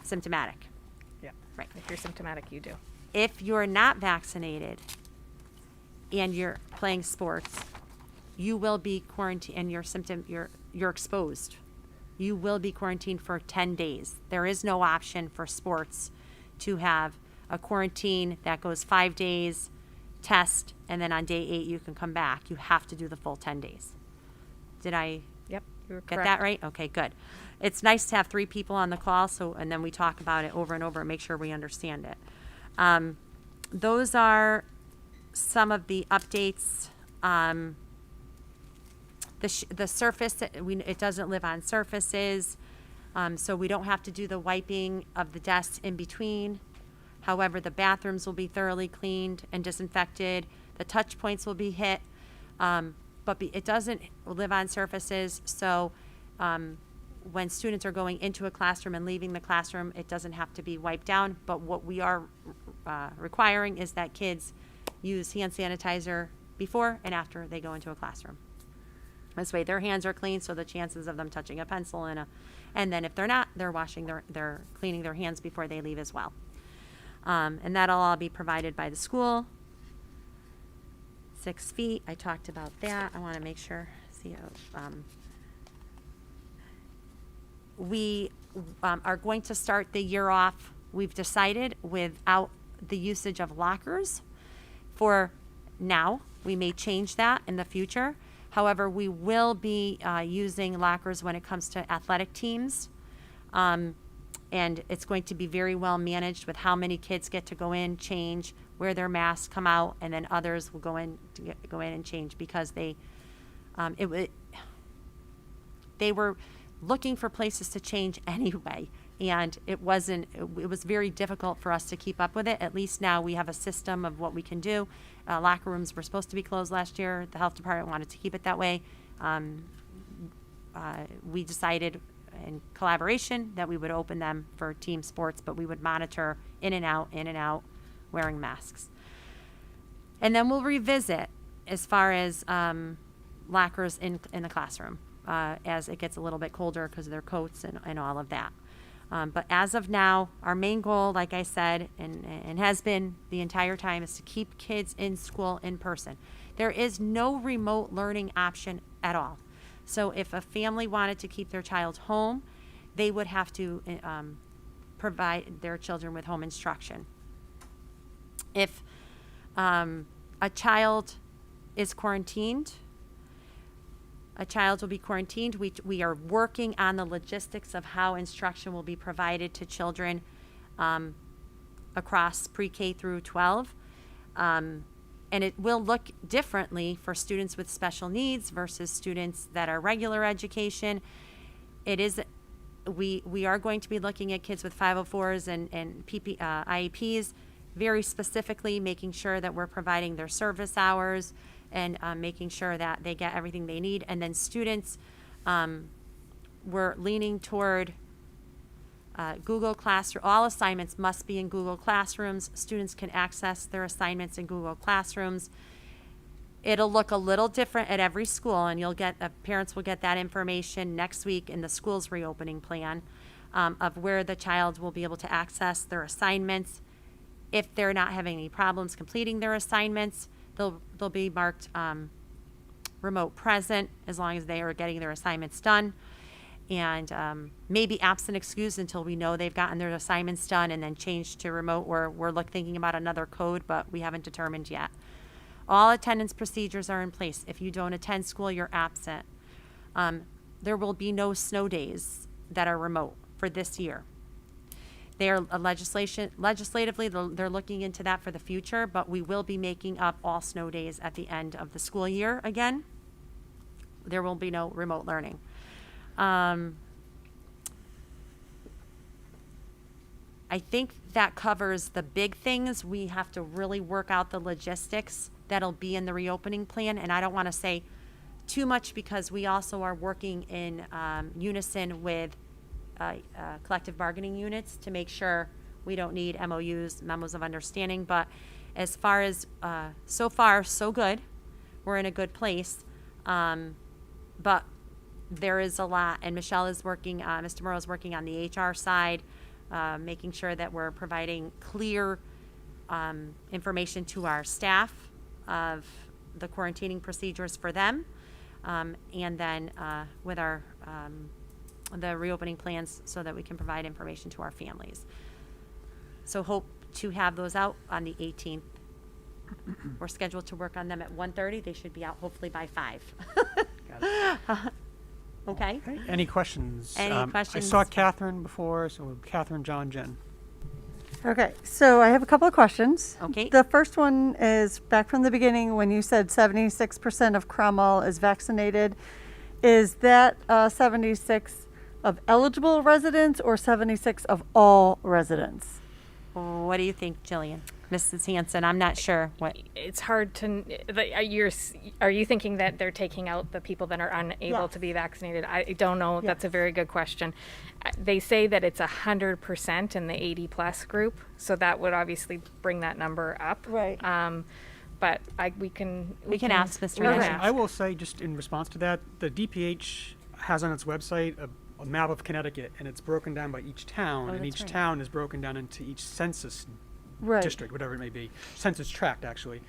symptomatic. Yeah. Right. If you're symptomatic, you do. If you're not vaccinated and you're playing sports, you will be quarantined, and you're exposed. You will be quarantined for 10 days. There is no option for sports to have a quarantine that goes 5 days, test, and then on day 8 you can come back. You have to do the full 10 days. Did I Yep. You were get correct. that right? Okay, good. It's nice to have 3 people on the call, and then we talk about it over and over and make sure we understand it. Those are some of the updates. The surface, it doesn't live on surfaces, so we don't have to do the wiping of the desks in between. However, the bathrooms will be thoroughly cleaned and disinfected. The touch points will be hit, but it doesn't live on surfaces, so when students are going into a classroom and leaving the classroom, it doesn't have to be wiped down. But what we are requiring is that kids use hand sanitizer before and after they go into a classroom. This way their hands are clean, so the chances of them touching a pencil and then if they're not, they're they're cleaning their hands before they leave as well. And that'll all be provided by the school. 6 feet, I talked about that. I want to make sure, we are going to start the year off, we've decided, without the usage of lockers for now. We may change that in the future. However, we will be using lockers when it comes to athletic teams. And it's going to be very well managed with how many kids get to go in, change, wear their masks, come out, and then others will go in and change because they were looking for places to change anyway. And it was very difficult for us to keep up with it. At least now we have a system of what we can do. Locker rooms were supposed to be closed last year. The health department wanted to keep it that way. We decided in collaboration that we would open them for team sports, but we would monitor in and out, wearing masks. And then we'll revisit as far as lockers in the classroom as it gets a little bit colder because of their coats and all of that. But as of now, our main goal, like I said, and has been the entire time, is to keep kids in school in person. There is no remote learning option at all. So if a family wanted to keep their child home, they would have to provide their children with home instruction. If a child is quarantined, a child will be quarantined. We are working on the logistics of how instruction will be provided to children across pre-K through 12. And it will look differently for students with special needs versus students that are regular education. We are going to be looking at kids with 504s and IEPs, very specifically making sure that we're providing their service hours and making sure that they get everything they need. And then students, we're leaning toward Google Classroom. All assignments must be in Google Classrooms. Students can access their assignments in Google Classrooms. It'll look a little different at every school, and parents will get that information next week in the school's reopening plan of where the child will be able to access their assignments. If they're not having any problems completing their assignments, they'll be marked remote present as long as they are getting their assignments done. And maybe absent excused until we know they've gotten their assignments done, and then change to remote. We're thinking about another code, but we haven't determined yet. All attendance procedures are in place. If you don't attend school, you're absent. There will be no snow days that are remote for this year. They are legislatively, they're looking into that for the future, but we will be making up all snow days at the end of the school year again. There will be no remote learning. I think that covers the big things. We have to really work out the logistics that'll be in the reopening plan, and I don't want to say too much because we also are working in unison with collective bargaining units to make sure we don't need MOUs, memos of understanding. But as far as so far, so good. We're in a good place. But there is a lot, and Michelle is working, Mr. Morrow is working on the HR side, making sure that we're providing clear information to our staff of the quarantining procedures for them, and then with our the reopening plans so that we can provide information to our families. So hope to have those out on the 18th. We're scheduled to work on them at 1:30. They should be out hopefully by 5. Okay. Okay. Any questions? Any questions? I saw Catherine before, so Catherine, John, Jen. Okay, so I have a couple of questions. Okay. The first one is back from the beginning when you said 76% of Cromwell is vaccinated. Is that 76 of eligible residents or 76 of all residents? What do you think, Jillian? Mrs. Hanson, I'm not sure what. It's hard to. Are you thinking that they're taking out the people that are unable Yes. to be vaccinated? I don't know. Yes. That's a very good question. They say that it's 100% in the 80+ group, so that would obviously bring that number up. Right. But we can ask Mr. we can Nash. ask. I will say, just in response to that, the DPH has on its website a map of Connecticut, and it's broken down by each town, and that's each right. town is broken down into each census Right. district, whatever it may be, census tract actually.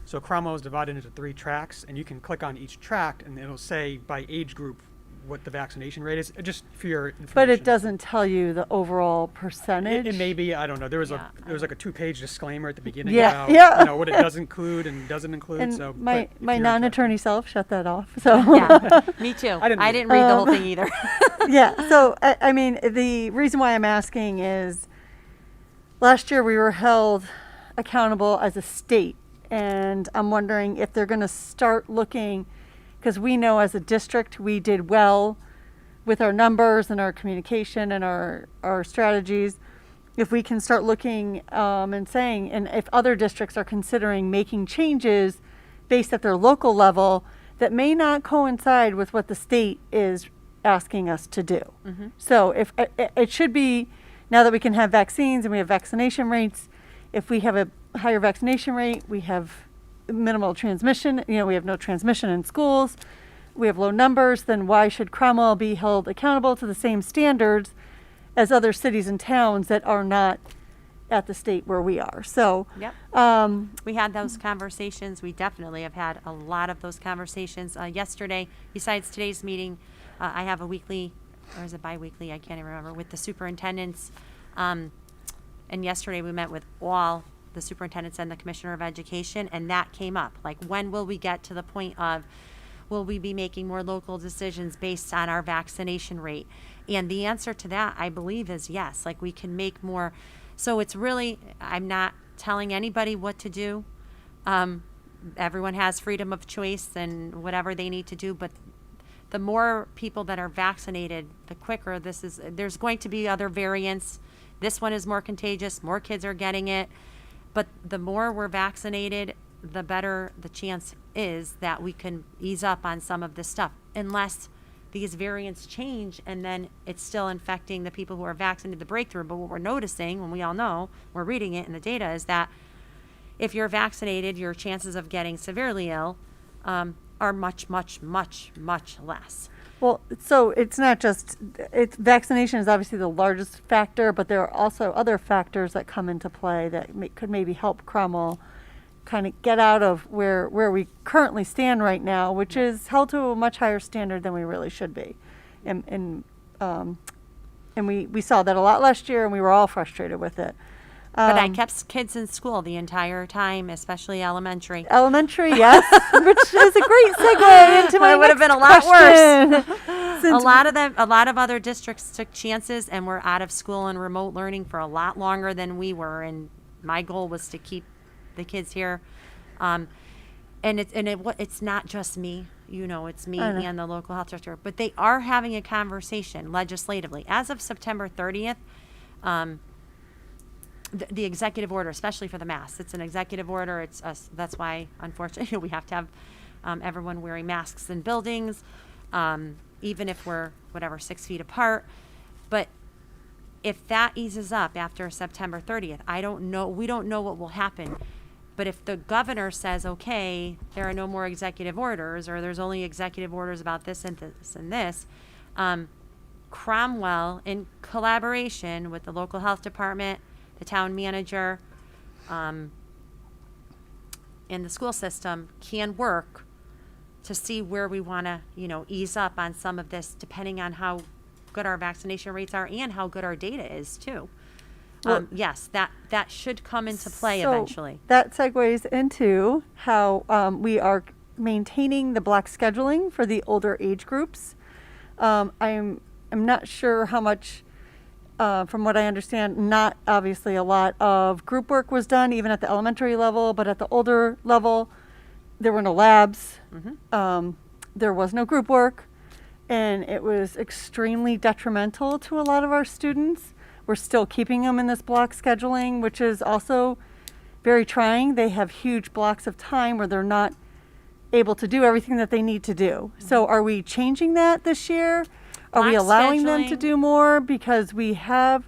So Cromwell is divided into 3 tracts, and you can click on each tract, and it'll say by age group what the vaccination rate is, just for your information. But it doesn't tell you the overall percentage? It may be, I don't know. There was Yeah, like a 2-page disclaimer at the beginning Yeah, about yeah. what it does include and doesn't include. And So my but if my you're non-attorney self shut that off, so. Yeah, me too. I didn't read it. read the whole thing either. Yeah, so I mean, the reason why I'm asking is last year we were held accountable as a state, and I'm wondering if they're going to start looking, because we know as a district we did well with our numbers and our communication and our strategies. If we can start looking and saying, and if other districts are considering making changes based at their local level that may not coincide with what the state is asking us to do. So if it should be, now that we can have vaccines and we have vaccination rates, if we have a higher vaccination rate, we have minimal transmission, we have no transmission in schools, we have low numbers, then why should Cromwell be held accountable to the same standards as other cities and towns that are not at the state where we are? So, Yep. We had those conversations. We definitely have had a lot of those conversations. Yesterday, besides today's meeting, I have a weekly, or is it bi-weekly? I can't even remember, with the superintendents. And yesterday we met with all the superintendents and the commissioner of education, and that came up. Like, when will we get to the point of, will we be making more local decisions based on our vaccination rate? And the answer to that, I believe, is yes. Like, we can make more. So it's really, I'm not telling anybody what to do. Everyone has freedom of choice and whatever they need to do, but the more people that are vaccinated, the quicker this is. There's going to be other variants. This one is more contagious. More kids are getting it. But the more we're vaccinated, the better the chance is that we can ease up on some of this stuff, unless these variants change and then it's still infecting the people who are vaccinated, the breakthrough. But what we're noticing, when we all know, we're reading it in the data, is that if you're vaccinated, your chances of getting severely ill are much, much, much, much less. Well, so it's not just, vaccination is obviously the largest factor, but there are also other factors that come into play that could maybe help Cromwell kind of get out of where we currently stand right now, which is held to a much higher standard than we really should be. And we saw that a lot last year, and we were all frustrated with it. But I kept kids in school the entire time, especially elementary. Elementary, yes, which is a great segue into my It would have been a lot worse. A lot of other districts took chances and were out of school and remote learning for a lot longer than we were. And my goal was to keep the kids here. And it's not just me. It's me and the local health director. But they are having a conversation legislatively. As of September 30th, the executive order, especially for the masks, it's an executive order. It's us. That's why, unfortunately, we have to have everyone wearing masks in buildings, even if we're 6 feet apart. But if that eases up after September 30th, I don't know. We don't know what will happen. But if the governor says, okay, there are no more executive orders, or there's only executive orders about this and this and this, Cromwell, in collaboration with the local health department, the town manager, and the school system, can work to see where we want to, ease up on some of this, depending on how good our vaccination rates are and how good our data is too. Yes, that should come into play eventually. That segues into how we are maintaining the block scheduling for the older age groups. I'm not sure how much. From what I understand, not obviously a lot of group work was done, even at the elementary level, but at the older level, there were no labs. There was no group work, and it was extremely detrimental to a lot of our students. We're still keeping them in this block scheduling, which is also very trying. They have huge blocks of time where they're not able to do everything that they need to do. So are we changing that this year? Are we Block allowing them to scheduling. do more because we have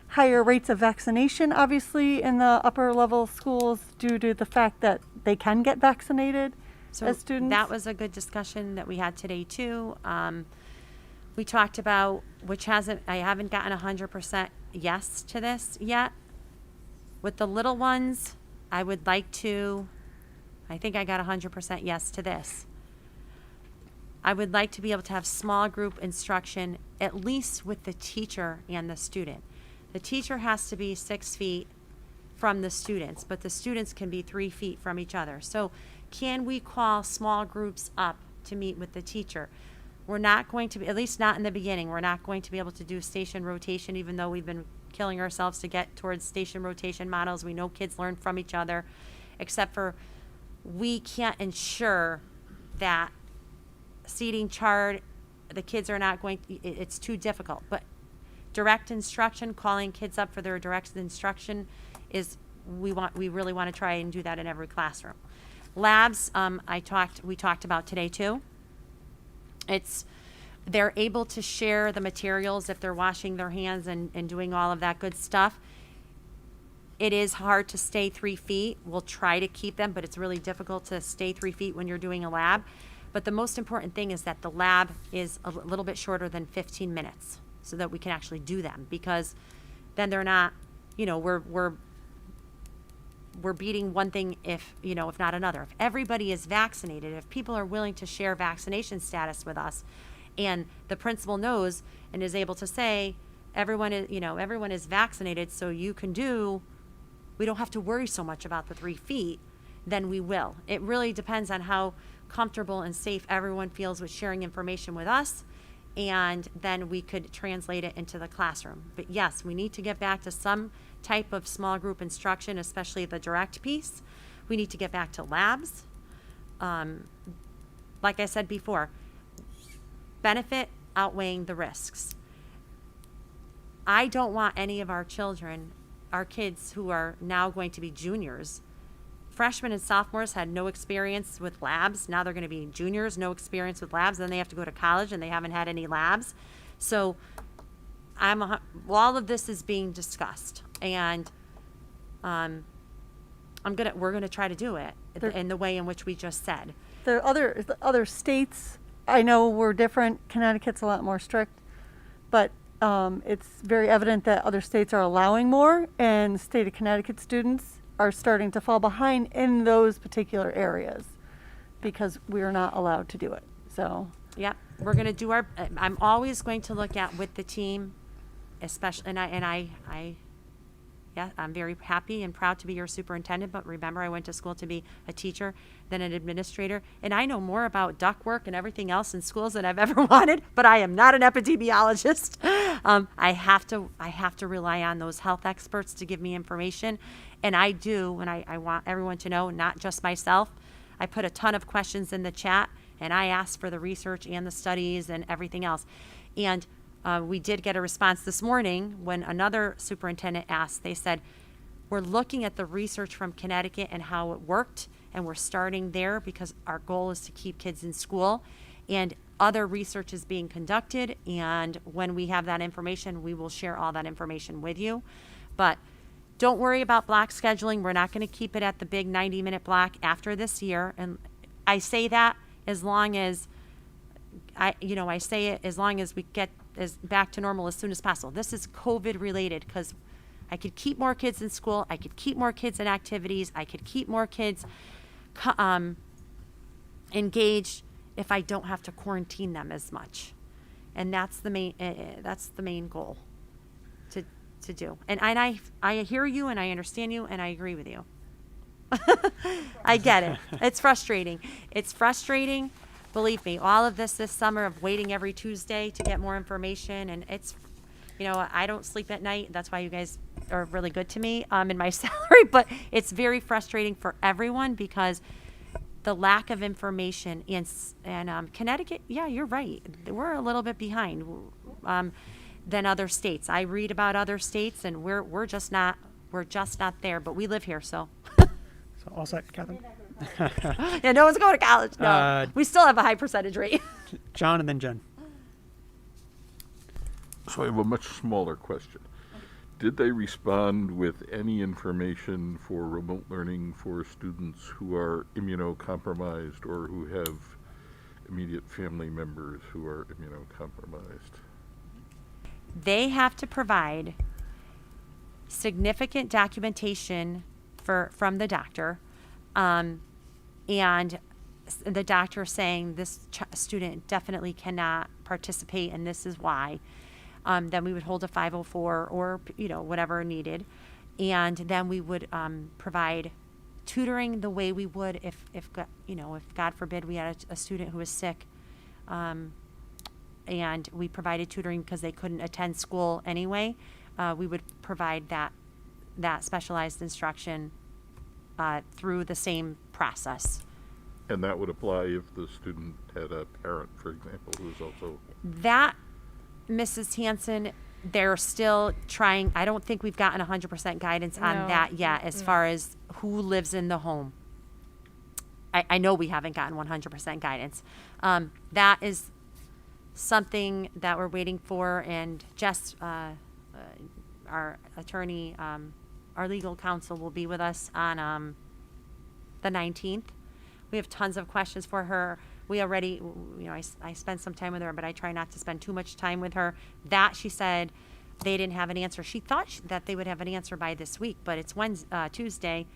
higher rates of vaccination, obviously, in the upper level schools due to the fact that they can get vaccinated as students? That was a good discussion that we had today too. We talked about, I haven't gotten 100% yes to this yet. With the little ones, I think I got 100% yes to this. I would like to be able to have small group instruction, at least with the teacher and the student. The teacher has to be 6 feet from the students, but the students can be 3 feet from each other. So can we call small groups up to meet with the teacher? We're not going to be, at least not in the beginning, we're not going to be able to do station rotation, even though we've been killing ourselves to get towards station rotation models. We know kids learn from each other, except for we can't ensure that seating chart, the kids are not going, it's too difficult. But direct instruction, calling kids up for their direct instruction is, we really want to try and do that in every classroom. Labs, we talked about today too. They're able to share the materials if they're washing their hands and doing all of that good stuff. It is hard to stay 3 feet. We'll try to keep them, but it's really difficult to stay 3 feet when you're doing a lab. But the most important thing is that the lab is a little bit shorter than 15 minutes so that we can actually do them, because then they're not, we're beating one thing if not another. If everybody is vaccinated, if people are willing to share vaccination status with us, and the principal knows and is able to say, everyone is vaccinated, so we don't have to worry so much about the 3 feet, then we will. It really depends on how comfortable and safe everyone feels with sharing information with us, and then we could translate it into the classroom. But yes, we need to get back to some type of small group instruction, especially the direct piece. We need to get back to labs. Like I said before, benefit outweighing the risks. I don't want any of our kids who are now going to be juniors. Freshmen and sophomores had no experience with labs. Now they're going to be juniors, no experience with labs. Then they have to go to college and they haven't had any labs. So all of this is being discussed, and we're gonna try to do it in the way in which we just said. The other states I know we're different. Connecticut's a lot more strict, but it's very evident that other states are allowing more, and the state of Connecticut students are starting to fall behind in those particular areas because we are not allowed to do it. So, Yep, we're gonna do our, I'm always going to look at with the team, especially, yeah, I'm very happy and proud to be your superintendent, but remember, I went to school to be a teacher, then an administrator, and I know more about ductwork and everything else in schools than I've ever wanted, but I am not an epidemiologist. I have to rely on those health experts to give me information, and I do, and I want everyone to know, not just myself. I put a ton of questions in the chat, and I asked for the research and the studies and everything else. And we did get a response this morning when another superintendent asked. They said, we're looking at the research from Connecticut and how it worked, and we're starting there because our goal is to keep kids in school. And other research is being conducted, and when we have that information, we will share all that information with you. But don't worry about block scheduling. We're not going to keep it at the big 90-minute block after this year. And I say that as long as I say it as long as we get as back to normal as soon as possible. This is COVID related because I could keep more kids in school. I could keep more kids in activities. I could keep more kids engaged if I don't have to quarantine them as much. And that's the main goal to do. And I hear you and I understand you and I agree with you. I get it. It's frustrating. It's frustrating. Believe me, all of this summer of waiting every Tuesday to get more information, and it's, I don't sleep at night. That's why you guys are really good to me in my salary, but it's very frustrating for everyone because the lack of information and Connecticut, yeah, you're right. We're a little bit behind than other states. I read about other states, and we're just not there, but we live here, so. So all set, Catherine? Yeah, no one's going to college. No, we still have a high percentage rate. John and then Jen. So I have a much smaller question. Did they respond with any information for remote learning for students who are immunocompromised or who have immediate family members who are immunocompromised? They have to provide significant documentation from the doctor, and the doctor saying this student definitely cannot participate and this is why. Then we would hold a 504 or whatever needed, and then we would provide tutoring the way we would if God forbid we had a student who was sick, and we provided tutoring because they couldn't attend school anyway. We would provide that specialized instruction through the same process. And that would apply if the student had a parent, for example, who is also... That, Mrs. Hanson, they're still trying. I don't think we've gotten 100% guidance on that yet as far as who lives in the home. I know we haven't gotten 100% guidance. That is something that we're waiting for, and Jess, our attorney, our legal counsel will be with us on the 19th. We have tons of questions for her. We already, I spent some time with her, but I try not to spend too much time with her. That, she said, they didn't have an answer. She thought that they would have an answer by this week, but it's Tuesday,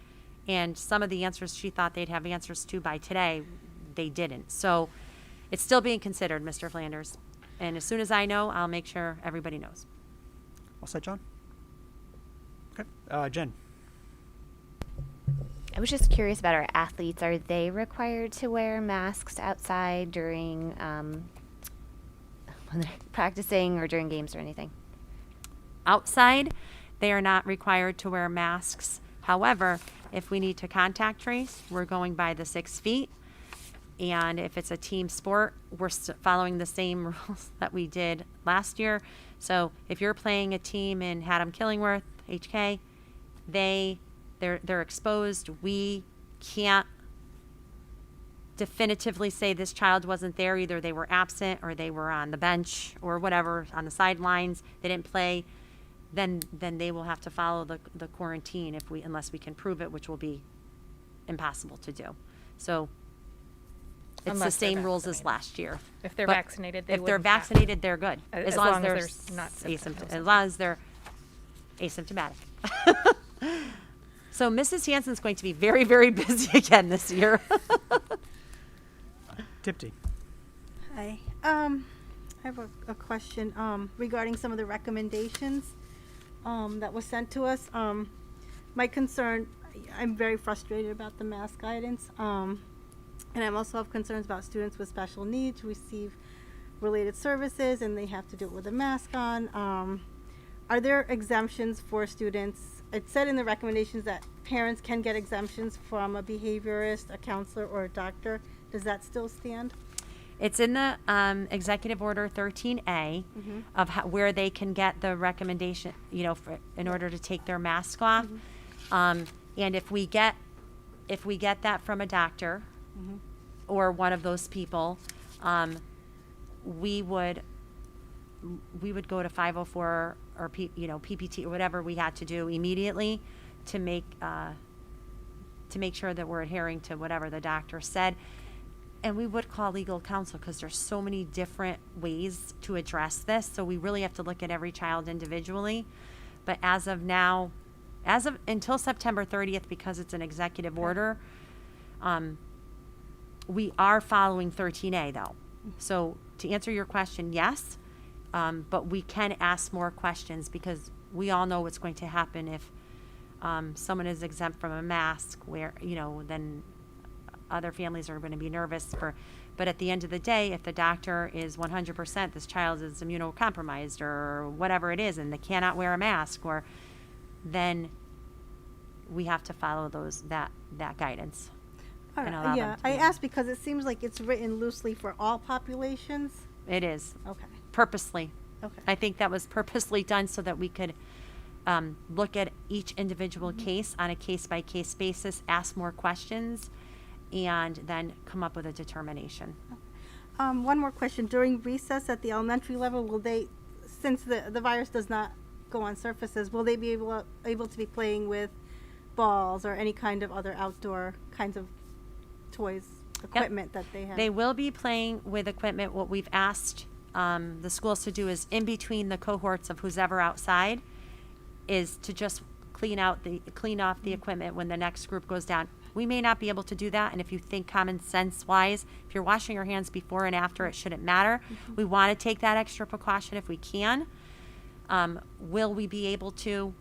and some of the answers she thought they'd have answers to by today, they didn't. So it's still being considered, Mr. Flanders. And as soon as I know, I'll make sure everybody knows. All set, John? Okay. Jen. I was just curious about our athletes. Are they required to wear masks outside during when they're practicing or during games or anything? Outside, they are not required to wear masks. However, if we need to contact trace, we're going by the 6 feet. And if it's a team sport, we're following the same rules that we did last year. So if you're playing a team in Haddam-Killingworth, HK, they're exposed. We can't definitively say this child wasn't there. Either they were absent or they were on the bench or whatever, on the sidelines. They didn't play. Then they will have to follow the quarantine unless we can prove it, which will be impossible to do. So the Unless they're same rules as vaccinated. last year. If they're But vaccinated, they if they're wouldn't have- vaccinated, they're good. As long long as they're as they're not asymptomatic. symptomatic. As long as they're asymptomatic. So Mrs. Hanson's going to be very, very busy again this year. Dipti. Hi. I have a question regarding some of the recommendations that was sent to us. My concern, I'm very frustrated about the mask guidance. And I also have concerns about students with special needs who receive related services and they have to do it with a mask on. Are there exemptions for students? It said in the recommendations that parents can get exemptions from a behaviorist, a counselor, or a doctor. Does that still stand? It's in the Executive Order 13A of where they can get the recommendation, in order to take their mask off. And if we get that from a doctor or one of those people, we would go to 504 or PPT or whatever we had to do immediately to make sure that we're adhering to whatever the doctor said. And we would call legal counsel because there's so many different ways to address this. So we really have to look at every child individually. But as of now, until September 30th, because it's an executive order, we are following 13A though. So to answer your question, yes, but we can ask more questions because we all know what's going to happen if someone is exempt from a mask, where then other families are going to be nervous but at the end of the day, if the doctor is 100% this child is immunocompromised or whatever it is and they cannot wear a mask, then we have to follow that guidance. All and right, allow yeah, them to I do asked because it seems like it's written loosely for all populations. it is Okay. purposely. Okay. I think that was purposely done so that we could look at each individual Mm-hmm. case on a case-by-case basis, ask more questions, and then come up with a determination. One more question. During recess at the elementary level, will they, since the virus does not go on surfaces, will they be able to be playing with balls or any kind of other outdoor kinds of toys, equipment that they have? They will be playing with equipment. What we've asked the schools to do is in between the cohorts of who's ever outside is to just clean off the equipment when the next group goes down. We may not be able to do that, and if you think common sense wise, if you're washing your hands before and after, it shouldn't matter. We want to take that extra precaution if we can. Will we be able to?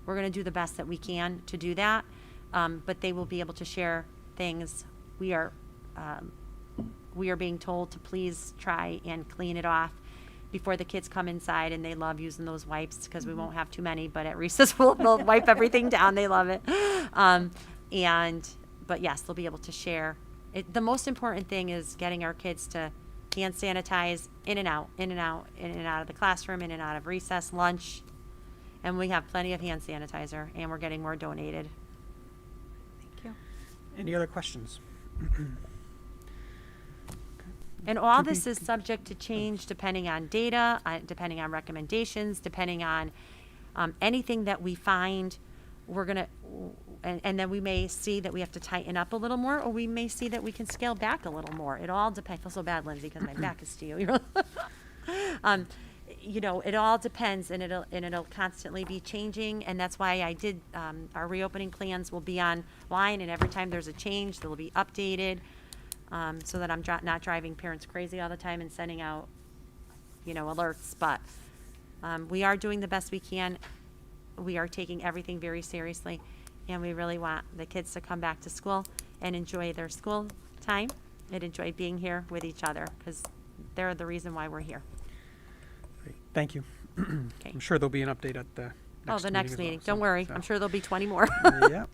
We're going to do the best that we can to do that, but they will be able to share things. We are being told to please try and clean it off before the kids come inside, and they love using those wipes because we won't have too many, but at recess we'll wipe everything down. They love it. But yes, they'll be able to share. The most important thing is getting our kids to hand sanitize in and out of the classroom, in and out of recess, lunch. And we have plenty of hand sanitizer, and we're getting more donated. Thank you. Any other questions? And all this is subject to change depending on data, depending on recommendations, depending on anything that we find. We're going to, and then we may see that we have to tighten up a little more, or we may see that we can scale back a little more. It all depends. I feel so bad, Lindsay, because my back is to you. It all depends, and it'll constantly be changing, and that's why I did our reopening plans will be online, and every time there's a change, they'll be updated, so that I'm not driving parents crazy all the time and sending out, alerts. But we are doing the best we can. We are taking everything very seriously, and we really want the kids to come back to school and enjoy their school time and enjoy being here with each other, because they're the reason why we're here. Great. Thank you. Okay. I'm sure there'll be an update at the next The next as well, meeting. so- Don't worry. so- I'm sure there'll be 20 more. Yeah.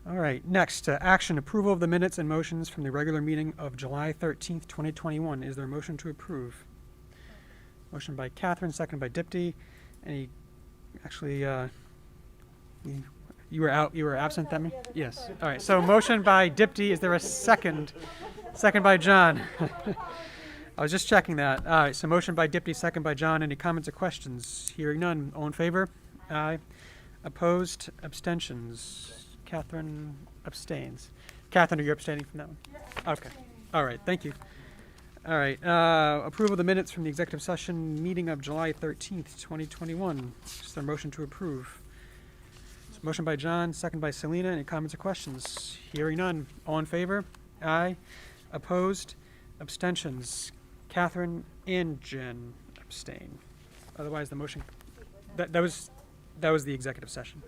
All right. Next, action approval of the minutes and motions from the regular meeting of July 13th, 2021. Is there a motion to approve? Motion by Catherine, second by Dipti. You were absent that meeting? Yes. All right. So motion by Dipti. Is there a second? Second by John. I was just checking that. All right. So motion by Dipti, second by John. Any comments or questions? Hearing none. All in favor? Aye. Opposed? Abstentions? Catherine abstains. Catherine, are you abstaining from that one? Okay. All right, thank you. All right, approval of the minutes from the executive session meeting of July 13th, 2021. Is there a motion to approve? Motion by John, second by Selena. Any comments or questions? Hearing none. All in favor? Aye. Opposed? Abstentions? Catherine and Jen abstain. Otherwise, the motion, that was the executive session.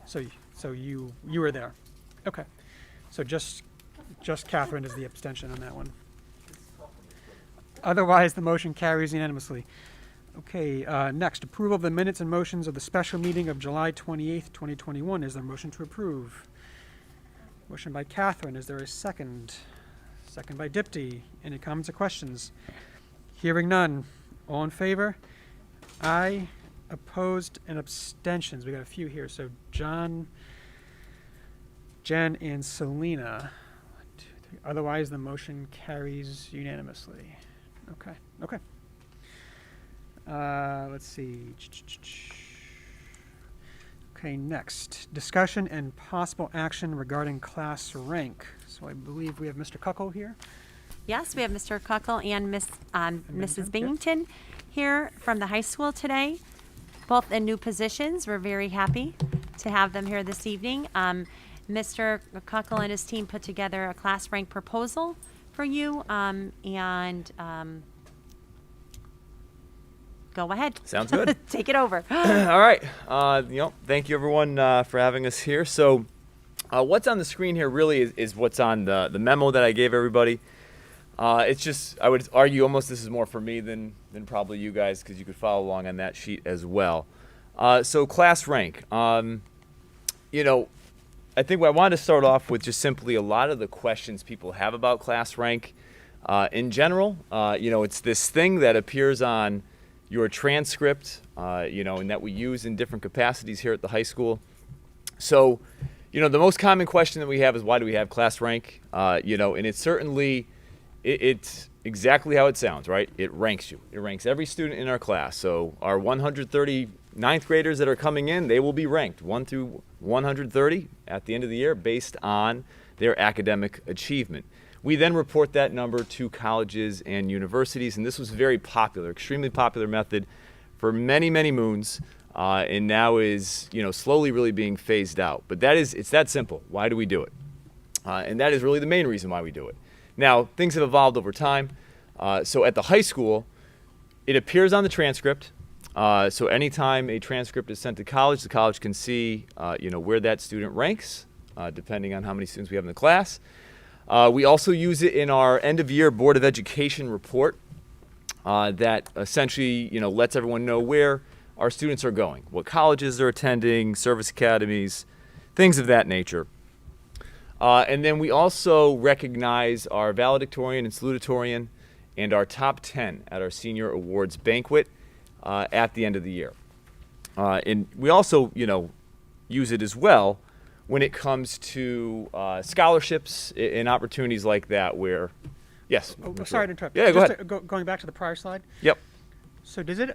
So you were there. Okay. So just Catherine is the abstention on that one. Otherwise, the motion carries unanimously. Okay, next, approval of the minutes and motions of the special meeting of July 28th, 2021. Is there a motion to approve? Motion by Catherine. Is there a second? Second by Dipty. Any comments or questions? Hearing none. All in favor? Aye. Opposed and abstentions. We got a few here. So John, Jen, and Selena. 1, 2, 3. Otherwise, the motion carries unanimously. Okay. Let's see. Okay, next. Discussion and possible action regarding class rank. So I believe we have Mr. Cuckle here. Yes, we have Mr. Cuckle and Mrs. Binghamton here from the high school today, both in new positions. We're very happy to have them here this evening. Mr. Cuckle and his team put together a class rank proposal for you, go ahead. Sounds good. Take it over. All right. Thank you everyone for having us here. So what's on the screen here really is what's on the memo that I gave everybody. It's just, I would argue almost this is more for me than probably you guys, because you could follow along on that sheet as well. So class rank. I think I wanted to start off with just simply a lot of the questions people have about class rank in general. It's this thing that appears on your transcript, and that we use in different capacities here at the high school. So, the most common question that we have is, why do we have class rank? And it's certainly, it's exactly how it sounds, right? It ranks you. It ranks every student in our class. So our 130 ninth graders that are coming in, they will be ranked 1 through 130 at the end of the year based on their academic achievement. We then report that number to colleges and universities, and this was a very popular, extremely popular method for many, many moons, and now is, slowly really being phased out. But it's that simple. Why do we do it? And that is really the main reason why we do it. Now, things have evolved over time. So at the high school, it appears on the transcript. So anytime a transcript is sent to college, the college can see, where that student ranks, depending on how many students we have in the class. We also use it in our end-of-year Board of Education report that essentially, lets everyone know where our students are going, what colleges they're attending, service academies, things of that nature. And then we also recognize our valedictorian and salutatorian and our top 10 at our senior awards banquet at the end of the year. And we also, use it as well when it comes to scholarships and opportunities like that where, yes. Oh, sorry to interrupt. Yeah, go Just ahead. Going back to the prior slide. Yep. So does it,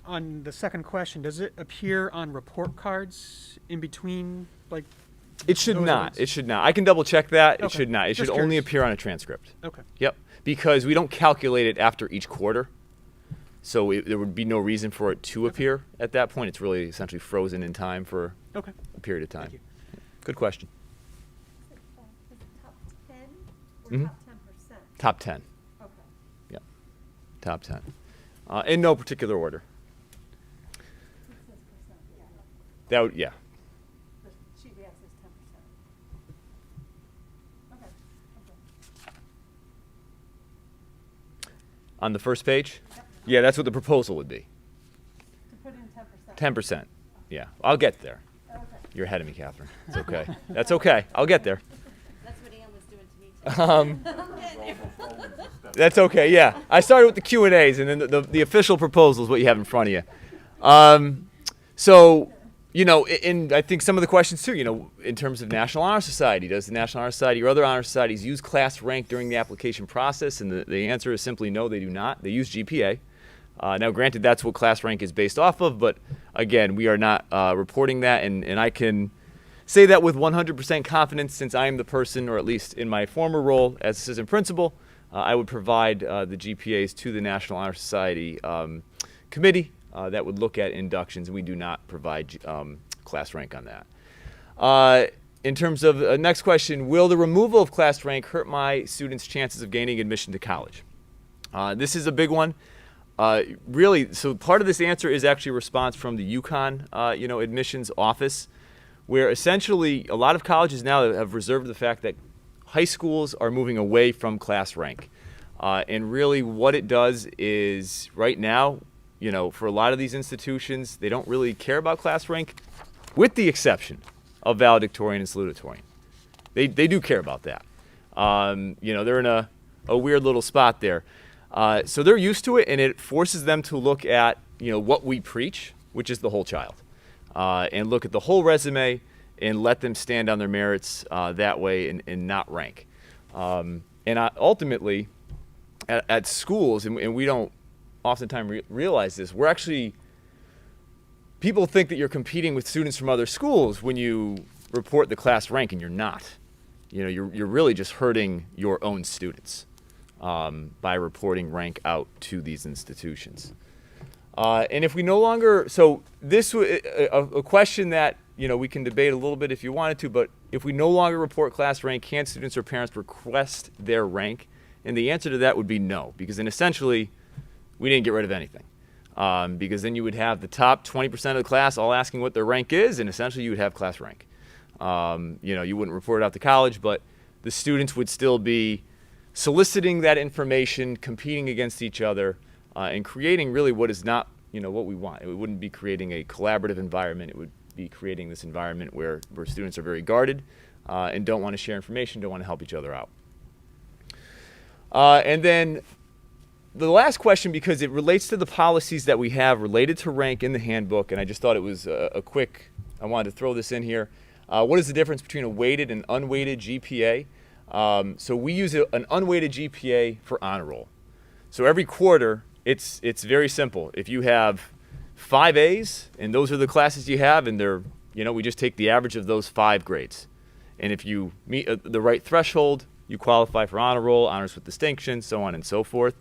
on the second question, does it appear on report cards in between, like? It should those not. events? It should not. I can double check that. It Okay. should not. It Just should only curious. appear on a transcript. Okay. Yep. Because we don't calculate it after each quarter. So there would be no reason for it to appear at that point. It's really essentially frozen in time for Okay. a period of time. Thank you. Good question. Is it top 10 or Mhm. top 10%? Top 10. Okay. Yep. Top 10. In no particular order. It says percent, yeah. That would, yeah. The sheet we have says 10%. Okay. On the first page? Yeah, that's what the proposal would be. To put in 10%. 10%. Yeah. I'll get there. Okay. You're ahead of me, Catherine. It's okay. That's okay. I'll get there. That's what Ann was doing to me too. That's okay, yeah. I started with the Q&As, and then the official proposal is what you have in front of you. So, and I think some of the questions too, in terms of National Honor Society, does the National Honor Society or other honor societies use class rank during the application process? And the answer is simply no, they do not. They use GPA. Now, granted, that's what class rank is based off of, but again, we are not reporting that, and I can say that with 100% confidence, since I am the person, or at least in my former role as assistant principal, I would provide the GPAs to the National Honor Society committee that would look at inductions, and we do not provide class rank on that. In terms of next question, will the removal of class rank hurt my students' chances of gaining admission to college? This is a big one. Really, so part of this answer is actually a response from the UConn, admissions office, where essentially a lot of colleges now have reserved the fact that high schools are moving away from class rank. And really what it does is right now, for a lot of these institutions, they don't really care about class rank, with the exception of valedictorian and salutatorian. They do care about that. They're in a weird little spot there. So they're used to it, and it forces them to look at, what we preach, which is the whole child, and look at the whole resume and let them stand on their merits that way and not rank. Ultimately, at schools, and we don't oftentimes realize this, we're actually, people think that you're competing with students from other schools when you report the class rank, and you're not. You're really just hurting your own students by reporting rank out to these institutions. And if we no longer, so this a question that we can debate a little bit if you wanted to, but if we no longer report class rank, can students or parents request their rank? And the answer to that would be no, because then essentially we didn't get rid of anything. Because then you would have the top 20% of the class all asking what their rank is, and essentially you would have class rank. You wouldn't report it out to college, but the students would still be soliciting that information, competing against each other, and creating really what is not, what we want. It wouldn't be creating a collaborative environment. It would be creating this environment where students are very guarded and don't want to share information, don't want to help each other out. And then the last question, because it relates to the policies that we have related to rank in the handbook, and I just thought it was I wanted to throw this in here. What is the difference between a weighted and unweighted GPA? So we use an unweighted GPA for honor roll. So every quarter, it's very simple. If you have 5 A's, and those are the classes you have, and they're, we just take the average of those 5 grades. And if you meet the right threshold, you qualify for honor roll, honors with distinction, so on and so forth.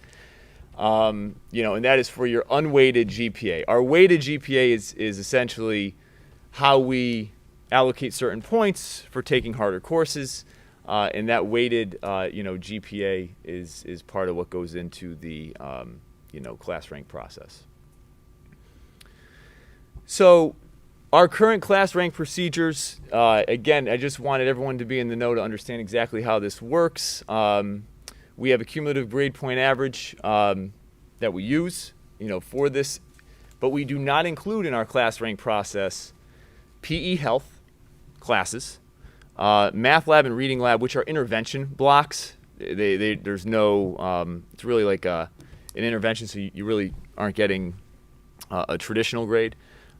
And that is for your unweighted GPA. Our weighted GPA is essentially how we allocate certain points for taking harder courses. And that weighted, GPA is part of what goes into the, class rank process. So our current class rank procedures, again, I just wanted everyone to be in the know to understand exactly how this works. We have a cumulative grade point average that we use, for this, but we do not include in our class rank process PE health classes, math lab and reading lab, which are intervention blocks. There's no, it's really like an intervention, so you really aren't getting a traditional grade.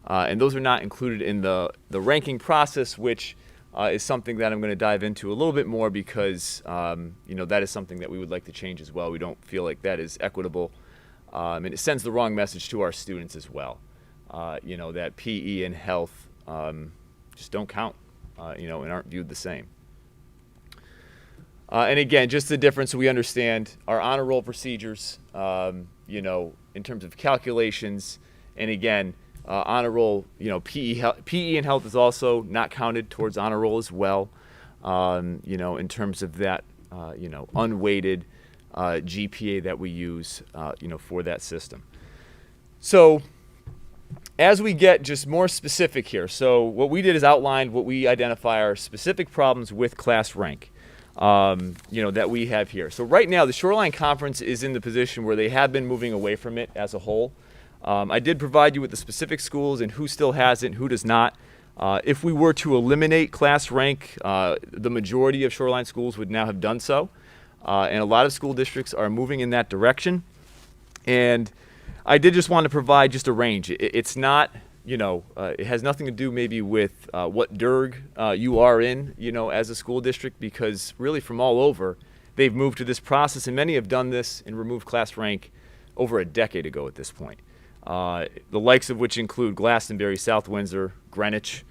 And those are not included in the ranking process, which is something that I'm going to dive into a little bit more because, that is something that we would like to change as well. We don't feel like that is equitable. And it sends the wrong message to our students as well. That PE and health just don't count, and aren't viewed the same. And again, just the difference so we understand our honor roll procedures, in terms of calculations. And again, honor roll, PE and health is also not counted towards honor roll as well, in terms of that, unweighted GPA that we use, for that system. So as we get just more specific here, so what we did is outlined what we identify are specific problems with class rank, that we have here. So right now, the Shoreline Conference is in the position where they have been moving away from it as a whole. I did provide you with the specific schools and who still has it and who does not. If we were to eliminate class rank, the majority of Shoreline schools would now have done so. And a lot of school districts are moving in that direction. And I did just want to provide just a range. It's not, it has nothing to do maybe with what DIRG you are in, as a school district, because really from all over, they've moved to this process, and many have done this and removed class rank over a decade ago at this point. The likes of which include Glastonbury, South Windsor, Greenwich,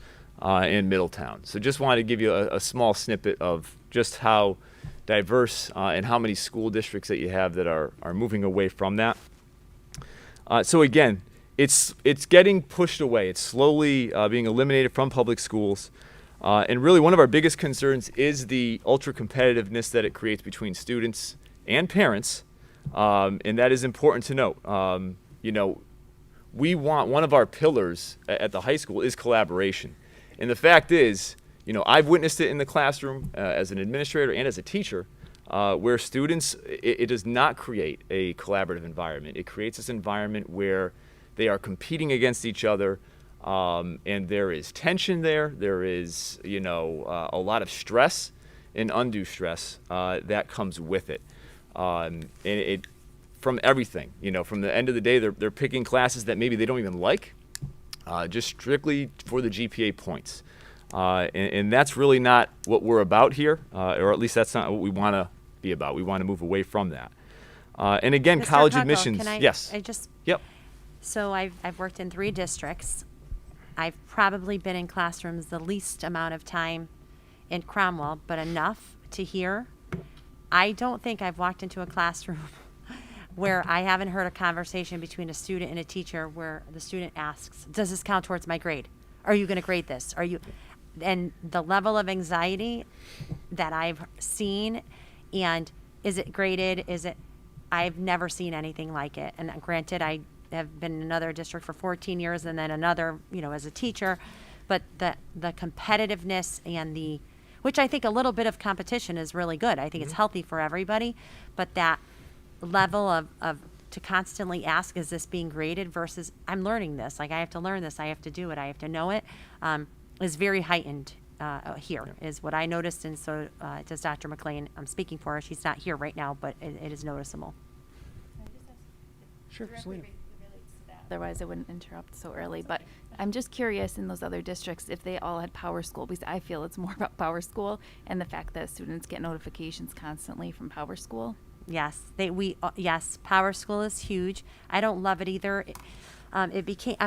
in Middletown. So just wanted to give you a small snippet of just how diverse and how many school districts that you have that are moving away from that. So again, it's getting pushed away. It's slowly being eliminated from public schools. And really one of our biggest concerns is the ultra competitiveness that it creates between students and parents. And that is important to note. You know, we want, one of our pillars at the high school is collaboration. And the fact is, you know, I've witnessed it in the classroom as an administrator and as a teacher, where students, it does not create a collaborative environment. It creates this environment where they are competing against each other, and there is tension there. There is, you know, a lot of stress and undue stress that comes with it. And it from everything, you know, from the end of the day, they're picking classes that maybe they don't even like, just strictly for the GPA points. And that's really not what we're about here, or at least that's not what we want to be about. We want to move away from that. And again, Mr. college Huckle, admissions, can I, yes. Yep. So I've worked in 3 districts. I've probably been in classrooms the least amount of time in Cromwell, but enough to hear. I don't think I've walked into a classroom where I haven't heard a conversation between a student and a teacher where the student asks, does this count towards my grade? Are you going to grade this? Are you? And the level of anxiety that I've seen, and is it graded? I've never seen anything like it. And granted, I have been in another district for 14 years and then another, you know, as a teacher, but the competitiveness and which I think a little bit of competition is really good. I think it's healthy for everybody, but that level of to constantly ask, is this being graded versus I'm learning this, like I have to learn this, I have to do it, I have to know it, is very heightened here, is what I noticed. And so does Dr. McLean. I'm speaking for her. She's not here right now, but it is noticeable. Sure, Selena. Otherwise, I wouldn't interrupt so early. But I'm just curious in those other districts if they all had Power School, because I feel it's more about Power School and the fact that students get notifications constantly from Power School. Yes, yes, Power School is huge. I don't love it either. It became.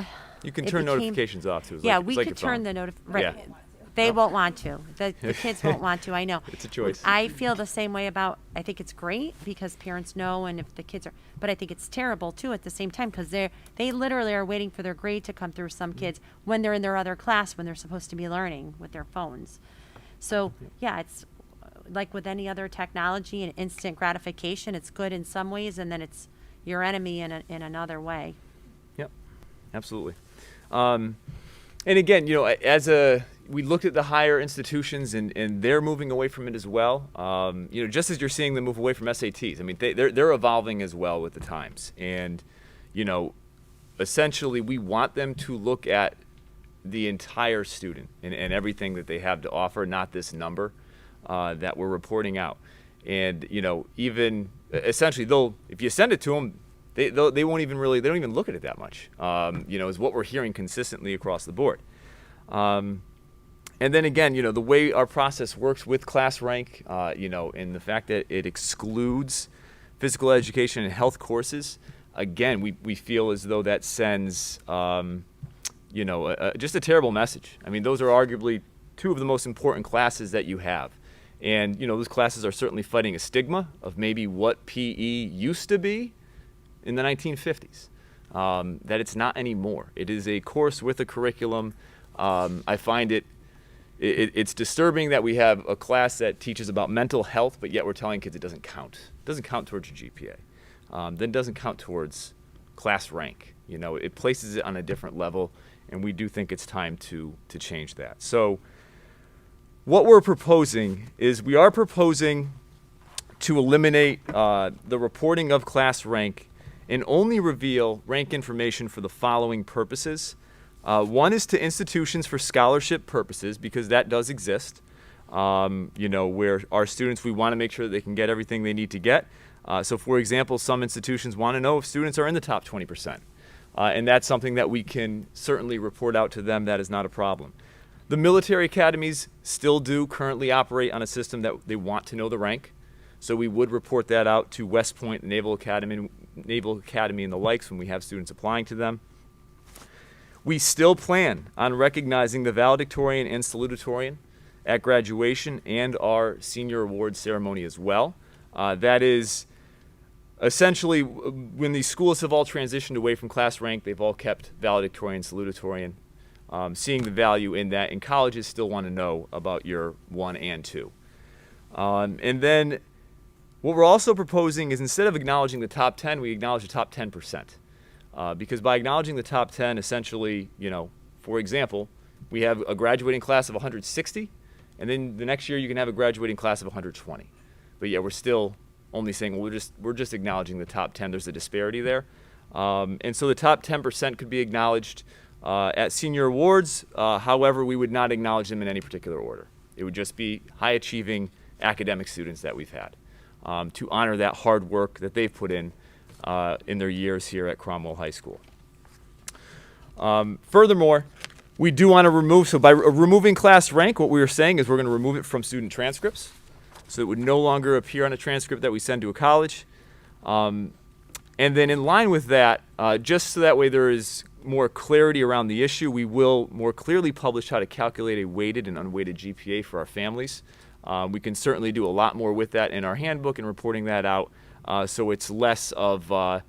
You can turn notifications off too. Yeah, we could turn the right. Yeah. They won't want to. The kids won't want to. I know. It's a choice. I feel the same way about. I think it's great because parents know, and if the kids are. But I think it's terrible too at the same time because they literally are waiting for their grade to come through. Some kids when they're in their other class when they're supposed to be learning with their phones. So yeah, it's like with any other technology and instant gratification. It's good in some ways, and then it's your enemy in another way. Yep, absolutely. And again, you know, we looked at the higher institutions and they're moving away from it as well. You know, just as you're seeing them move away from SATs, I mean, they're evolving as well with the times. And, you know, essentially we want them to look at the entire student and everything that they have to offer, not this number that we're reporting out. And, you know, even essentially if you send it to them, they don't even look at it that much, you know, is what we're hearing consistently across the board. And then again, you know, the way our process works with class rank, you know, and the fact that it excludes physical education and health courses, again, we feel as though that sends, you know, just a terrible message. I mean, those are arguably 2 of the most important classes that you have. And, you know, those classes are certainly fighting a stigma of maybe what PE used to be in the 1950s, that it's not anymore. It is a course with a curriculum. I find it's disturbing that we have a class that teaches about mental health, but yet we're telling kids it doesn't count. It doesn't count towards your GPA. Then it doesn't count towards class rank. You know, it places it on a different level, and we do think it's time to change that. So what we're proposing is we are proposing to eliminate the reporting of class rank and only reveal rank information for the following purposes. One is to institutions for scholarship purposes, because that does exist. You know, where our students, we want to make sure that they can get everything they need to get. So for example, some institutions want to know if students are in the top 20%. And that's something that we can certainly report out to them. That is not a problem. The military academies still do currently operate on a system that they want to know the rank. So we would report that out to West Point, Naval Academy and the likes when we have students applying to them. We still plan on recognizing the valedictorian and salutatorian at graduation and our senior awards ceremony as well. That is essentially, when these schools have all transitioned away from class rank, they've all kept valedictorian, salutatorian, seeing the value in that, and colleges still want to know about your 1 and 2. And then what we're also proposing is, instead of acknowledging the top 10, we acknowledge the top 10%. Because by acknowledging the top 10, essentially, for example, we have a graduating class of 160, and then the next year you can have a graduating class of 120. But yeah, we're still only saying, well, we're just acknowledging the top 10. There's a disparity there. And so the top 10% could be acknowledged at senior awards. However, we would not acknowledge them in any particular order. It would just be high-achieving academic students that we've had, to honor that hard work that they've put in their years here at Cromwell High School. Furthermore, we do want to remove, so by removing class rank, what we were saying is we're going to remove it from student transcripts. So it would no longer appear on a transcript that we send to a college. And then in line with that, just so that way there is more clarity around the issue, we will more clearly publish how to calculate a weighted and unweighted GPA for our families. We can certainly do a lot more with that in our handbook and reporting that out. So it's less of, I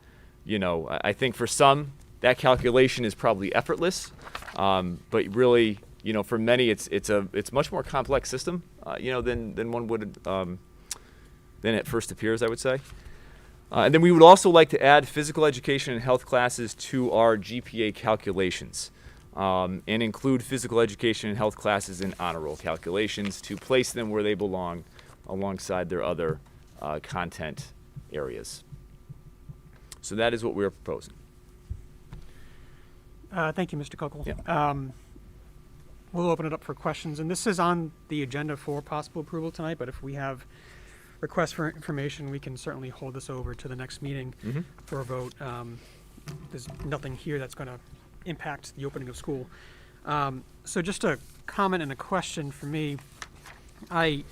think for some, that calculation is probably effortless. But really, for many, it's much more complex system, than one would, than it first appears, I would say. And then we would also like to add physical education and health classes to our GPA calculations, and include physical education and health classes in honor roll calculations to place them where they belong alongside their other content areas. So that is what we're proposing. Thank you, Mr. Kuckel. Yeah. We'll open it up for questions, and this is on the agenda for possible approval tonight, but if we have requests for information, we can certainly hold this over to the next meeting for a vote. There's nothing here that's going to impact the opening of school. So just a comment and a question for me. I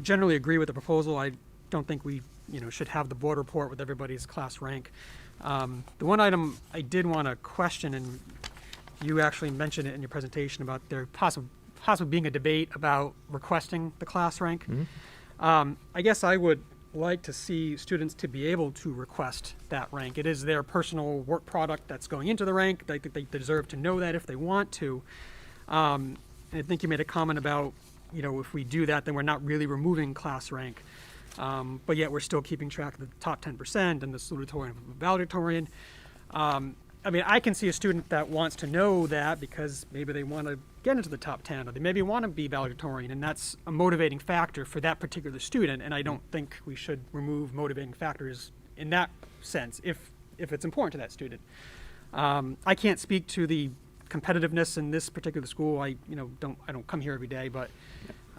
generally agree with the proposal. I don't think we should have the board report with everybody's class rank. The one item I did want to question, and you actually mentioned it in your presentation, about there possibly being a debate about requesting the class rank. I guess I would like to see students to be able to request that rank. It is their personal work product that's going into the rank. They deserve to know that if they want to. And I think you made a comment about, if we do that, then we're not really removing class rank. But yet we're still keeping track of the top 10% and the salutatorian and valedictorian. I can see a student that wants to know that because maybe they want to get into the top 10, or they maybe want to be valedictorian, and that's a motivating factor for that particular student, and I don't think we should remove motivating factors in that sense if it's important to that student. I can't speak to the competitiveness in this particular school. I don't come here every day, but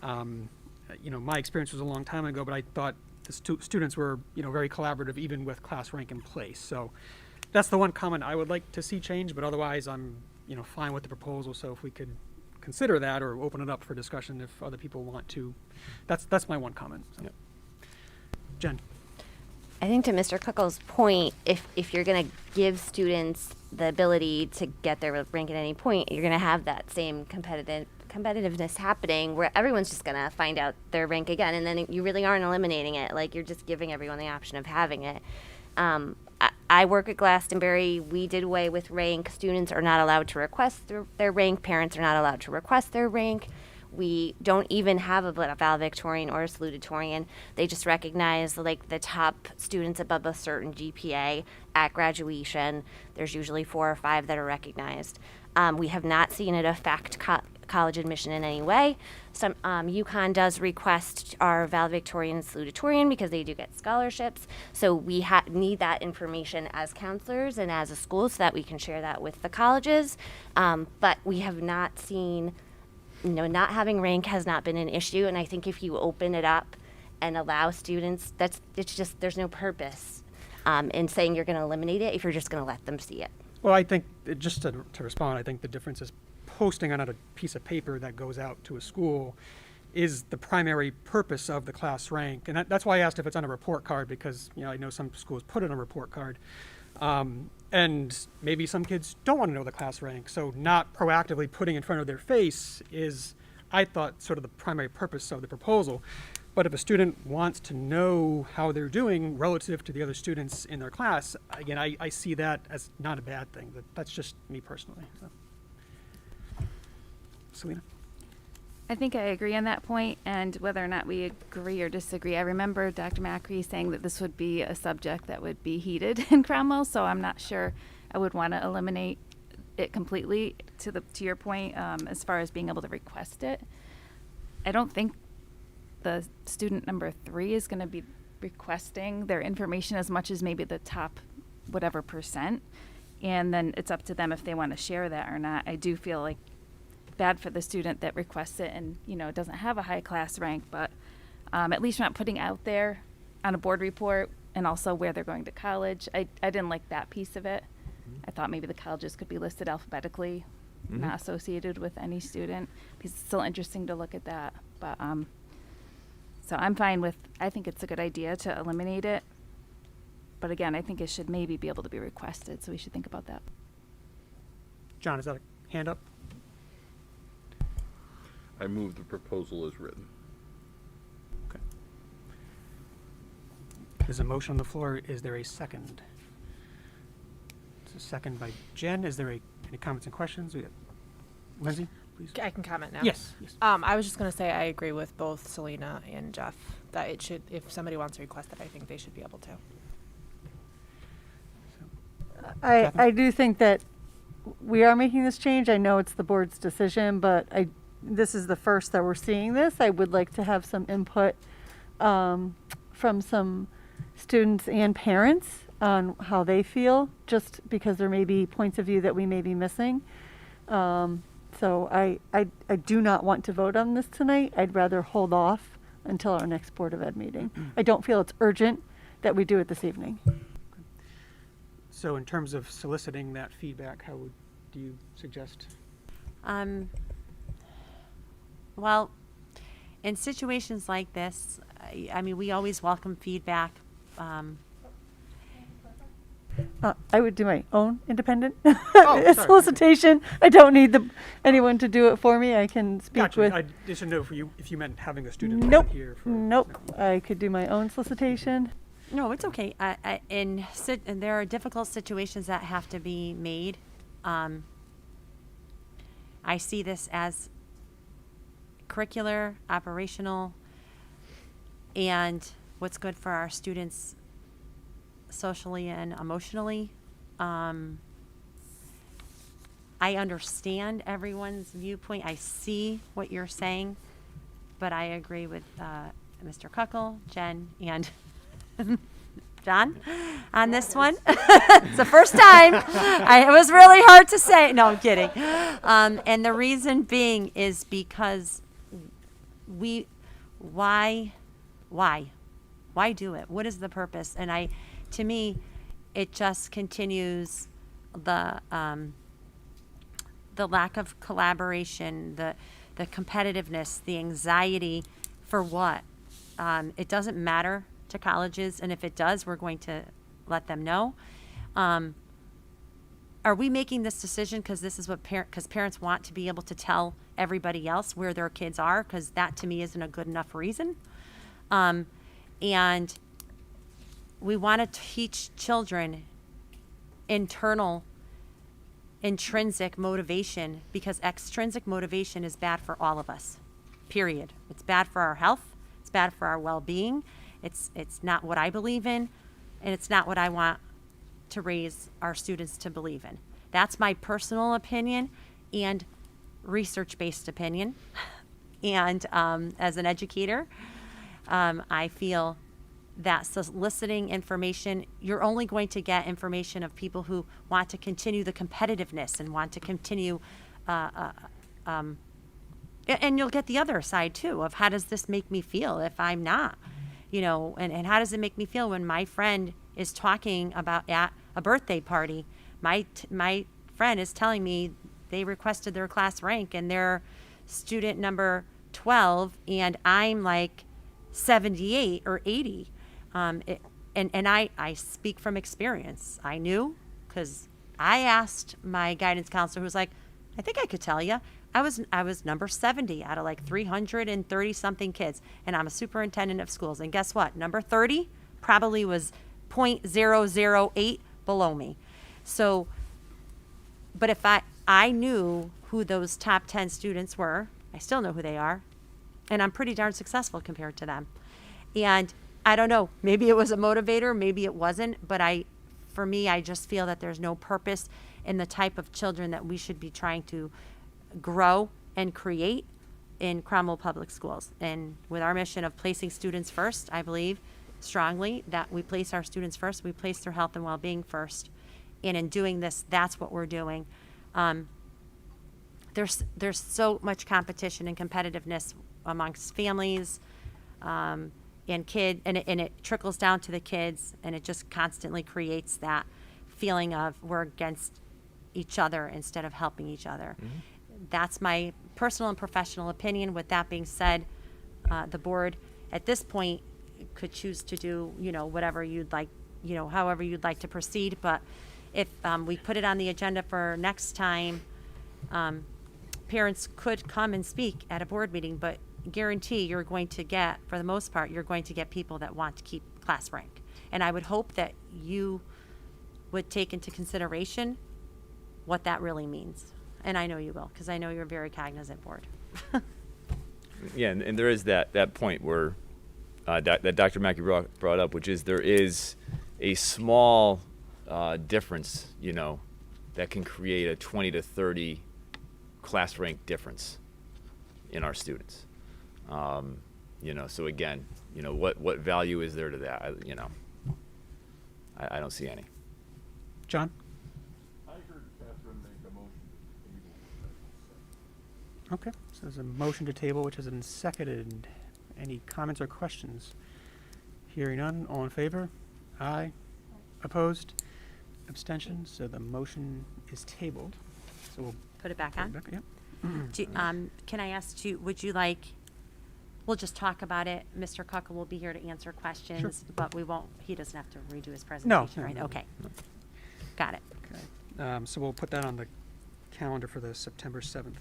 my experience was a long time ago, but I thought the students were very collaborative even with class rank in place. So that's the one comment I would like to see change, but otherwise I'm fine with the proposal. So if we could consider that or open it up for discussion if other people want to, that's my one comment. So. Yep. Jen. I think to Mr. Kuckel's point, if you're going to give students the ability to get their rank at any point, you're going to have that same competitiveness happening where everyone's just going to find out their rank again, and then you really aren't eliminating it. Like, you're just giving everyone the option of having it. I work at Glastonbury. We did away with rank. Students are not allowed to request their rank. Parents are not allowed to request their rank. We don't even have a valedictorian or a salutatorian. They just recognize the top students above a certain GPA at graduation. There's usually 4 or 5 that are recognized. We have not seen it affect college admission in any way. Some UConn does request our valedictorian and salutatorian because they do get scholarships. So we need that information as counselors and as a school so that we can share that with the colleges. But we have not seen, not having rank has not been an issue. And I think if you open it up and allow students, there's no purpose in saying you're going to eliminate it if you're just going to let them see it. Well, I think, just to respond, I think the difference is posting on a piece of paper that goes out to a school is the primary purpose of the class rank. And that's why I asked if it's on a report card, because I know some schools put it on a report card. And maybe some kids don't want to know the class rank, so not proactively putting in front of their face is, I thought, sort of the primary purpose of the proposal. But if a student wants to know how they're doing relative to the other students in their class, again, I see that as not a bad thing. That's just me personally. So. Selena? I think I agree on that point, and whether or not we agree or disagree, I remember Dr. Macri saying that this would be a subject that would be heated in Cromwell, so I'm not sure I would want to eliminate it completely. To your point, as far as being able to request it, I don't think the student number 3 is going to be requesting their information as much as maybe the top whatever percent, and then it's up to them if they want to share that or not. I do feel like bad for the student that requests it and doesn't have a high class rank, but at least we're not putting out there on a board report and also where they're going to college. I didn't like that piece of it. I thought maybe the colleges could be listed alphabetically, not associated with any student, because it's still interesting to look at that. But so I'm fine with, I think it's a good idea to eliminate it, but again, I think it should maybe be able to be requested, so we should think about that. John, is that a hand up? I move the proposal as written. Okay. There's a motion on the floor. Is there a second? It's a second by Jen. Is there any comments and questions? Lindsay, please. I can comment now. Yes. I was just going to say I agree with both Selena and Jeff that it should, if somebody wants to request it, I think they should be able to. I do think that we are making this change. I know it's the board's decision, but this is the first that we're seeing this. I would like to have some input from some students and parents on how they feel, just because there may be points of view that we may be missing. So I do not want to vote on this tonight. I'd rather hold off until our next Board of Ed meeting. I don't feel it's urgent that we do it this evening. So in terms of soliciting that feedback, how do you suggest? Well, in situations like this, I mean, we always welcome feedback. I would do my own independent sorry. solicitation. I don't need anyone to do it for me. I can speak Gotcha. with. I just didn't know if you meant having a student Nope. here. Nope. I could do my own solicitation. No, it's okay. And there are difficult situations that have to be made. I see this as curricular, operational, and what's good for our students socially and emotionally. I understand everyone's viewpoint. I see what you're saying, but I agree with Mr. Kuckel, Jen, and John on this one. It's the first time. It was really hard to say. No, I'm kidding. And the reason being is because why do it? What is the purpose? And to me, it just continues the lack of collaboration, the competitiveness, the anxiety for what? It doesn't matter to colleges, and if it does, we're going to let them know. Are we making this decision because this is what parents want to be able to tell everybody else where their kids are? Because that to me isn't a good enough reason. And we want to teach children intrinsic motivation, because extrinsic motivation is bad for all of us, period. It's bad for our health. It's bad for our well-being. It's not what I believe in, and it's not what I want to raise our students to believe in. That's my personal opinion and research-based opinion. And as an educator, I feel that soliciting information, you're only going to get information of people who want to continue the competitiveness and want to continue, and you'll get the other side too of how does this make me feel if I'm not, and how does it make me feel when my friend is talking about at a birthday party, my friend is telling me they requested their class rank and they're student number 12 and I'm like 78 or 80. and I speak from experience. I knew because I asked my guidance counselor, who's like, I think I could tell you. I was number 70 out of like 330 something kids, and I'm a superintendent of schools. And guess what? Number 30 probably was 0.008 below me. So, but if I knew who those top 10 students were, I still know who they are, and I'm pretty darn successful compared to them. And I don't know, maybe it was a motivator, maybe it wasn't, but for me, I just feel that there's no purpose in the type of children that we should be trying to grow and create in Cromwell Public Schools. And with our mission of placing students first, I believe strongly that we place our students first, we place their health and well-being first. And in doing this, that's what we're doing. There's so much competition and competitiveness amongst families, and it trickles down to the kids, and it just constantly creates that feeling of we're against each other instead of helping each other. That's my personal and professional opinion. With that being said, the board at this point could choose to do, whatever you'd like, however you'd like to proceed. But if we put it on the agenda for next time, parents could come and speak at a board meeting, but guarantee you're going to get, for the most part, you're going to get people that want to keep class rank. And I would hope that you would take into consideration what that really means. And I know you will, because I know you're a very cognizant board. Yeah, and there is that point where that Dr. Mackey brought up, which is there is a small difference, that can create a 20 to 30 class rank difference in our students. So again, what value is there to that? I don't see any. John? I heard Catherine make a motion to table. Okay, so there's a motion to table, which has been seconded. Any comments or questions? Hearing none, all in favor? Aye. Opposed? Abstentions? So the motion is tabled. So we'll Put it back on? Rebecca, yep. Can I ask you, we'll just talk about it. Mr. Kuckel will be here to answer questions, but he doesn't have to redo his presentation, right? no. Okay. Got it. Okay. So we'll put that on the calendar for the September 7th.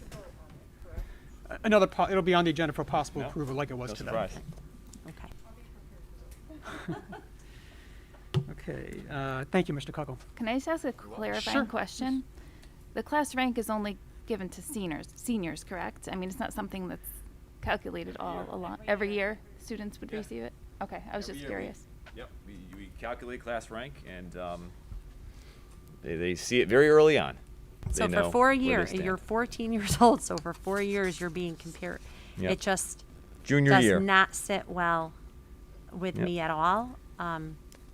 It'll be on the agenda for possible approval like it was No today. surprise. Okay. Okay, thank you, Mr. Kuckel. Can I just ask a clarifying question? The class rank is only given to seniors, correct? I mean, it's not something that's calculated all along. Every year, students would receive it? Okay, I was just curious. We calculate class rank, and they see it very early on. So They for know 4 where they years, stand. you're 14 years old, so for 4 years you're being compared. Yep. It just Junior does year. not sit well with Yep. me at all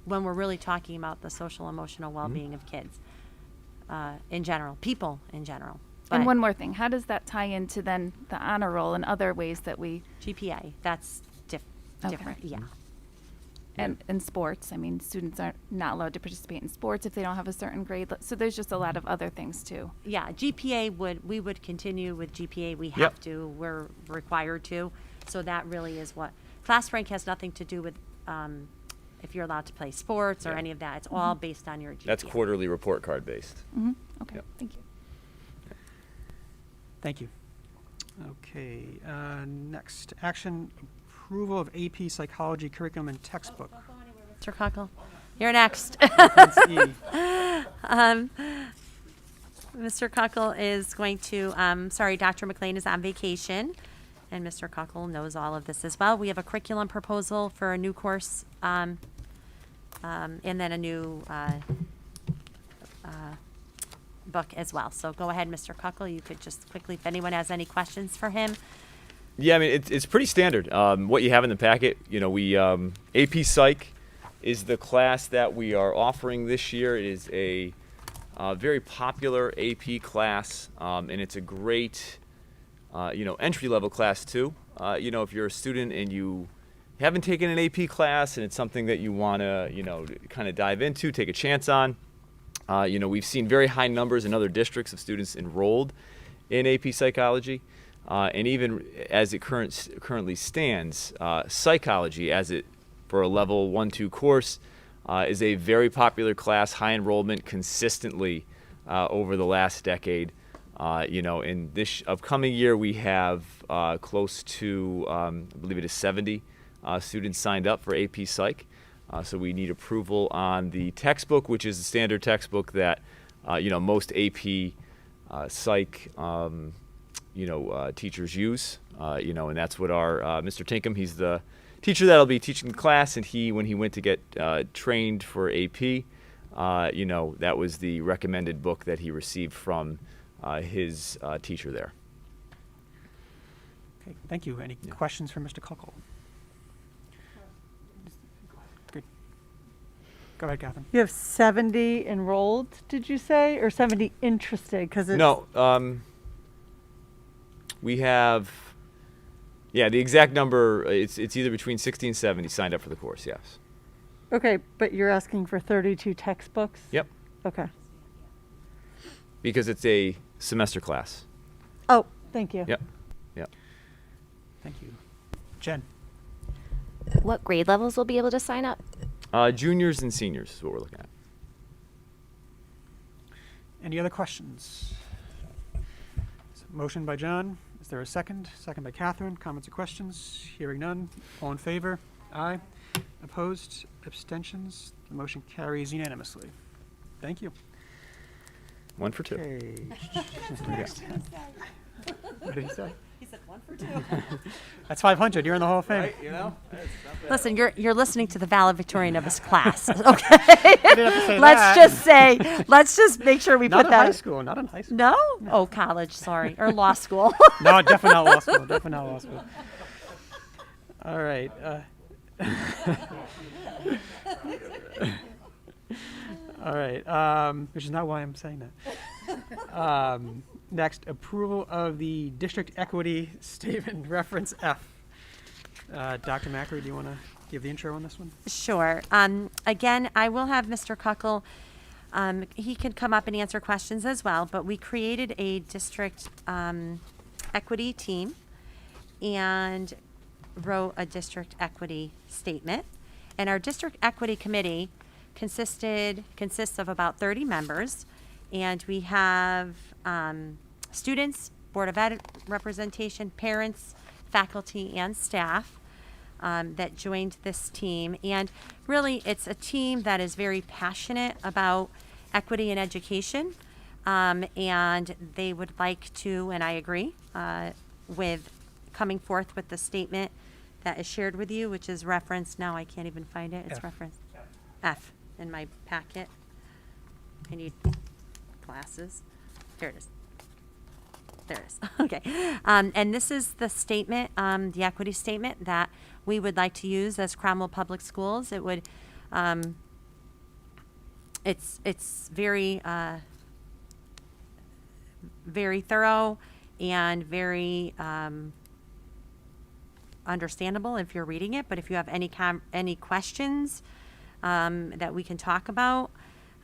when we're really talking about the social emotional well-being of kids in general, people in general. And But one more thing, how does that tie into then the honor roll and other ways that we, GPA, that's different, yeah. and in sports, I mean, students are not allowed to participate in sports if they don't have a certain grade. So there's just a lot of other things too. Yeah, we would continue with GPA. We have Yep. to. We're required to. So that really is what class rank has nothing to do with if you're allowed to play sports or Yeah. any of that. It's all based on your GPA. That's quarterly report card based. Okay, Yep. thank you. Thank you. Okay, next, action approval of AP Psychology curriculum and textbook. Mr. Kuckel, you're next. Reference E. Mr. Kuckel is going to, Dr. McLean is on vacation, and Mr. Kuckel knows all of this as well. We have a curriculum proposal for a new course, and then a new book as well. So go ahead, Mr. Kuckel. You could just quickly, if anyone has any questions for him. Yeah, I mean, it's pretty standard. What you have in the packet, we AP Psych is the class that we are offering this year. It is a very popular AP class, and it's a great, entry-level class too. If you're a student and you haven't taken an AP class and it's something that you want to, kind of dive into, take a chance on. We've seen very high numbers in other districts of students enrolled in AP Psychology. And even as it currently stands, psychology for a level 1-2 course is a very popular class, high enrollment consistently over the last decade. In this upcoming year, we have close to, I believe it is 70 students signed up for AP Psych. So we need approval on the textbook, which is the standard textbook that, most AP Psych, teachers use. And that's what our Mr. Tinkham, he's the teacher that'll be teaching the class, and when he went to get trained for AP, that was the recommended book that he received from his teacher there. Okay, thank you. Any questions for Mr. Kuckel? Good. Go ahead, Catherine. You have 70 enrolled, did you say, or 70 interested? Because No, we have, the exact number, it's either between 60 and 70 signed up for the course, yes. Okay, but you're asking for 32 textbooks? Yep, Okay. because it's a semester class. Oh, thank you. Yep. Thank you. Jen? What grade levels will be able to sign up? Juniors and seniors is what we're looking at. Any other questions? Motion by John. Is there a second? Second by Catherine. Comments or questions? Hearing none. All in favor? Aye. Opposed? Abstentions? The motion carries unanimously. Thank you. 1 for 2. Okay. What did he say? He said 1 for 2. That's 500. You're in the Hall of Fame. Listen, you're listening to the valedictorian of his class, okay? didn't have to say that. Let's just make sure we Not put in that. high school. Not in high school. No? Oh, college, sorry, or law school. No, definitely not law school. Definitely not law school. All right. All right. Which is not why I'm saying that. Next, approval of the district equity statement reference F. Dr. Macri, do you want to give the intro on this one? Sure. Again, I will have Mr. Kuckel. He can come up and answer questions as well, but we created a district equity team and wrote a district equity statement. And our district equity committee consists of about 30 members, and we have students, Board of Ed representation, parents, faculty, and staff that joined this team. And really, it's a team that is very passionate about equity in education, and they would like to, and I agree, with coming forth with the statement that is shared with you, which is referenced, now I can't even find it, it's F. referenced F in my packet. I need glasses. There it is. There it is. Okay. And this is the statement, the equity statement that we would like to use as Cromwell Public Schools. It would, it's very, very thorough and very understandable if you're reading it. But if you have any questions that we can talk about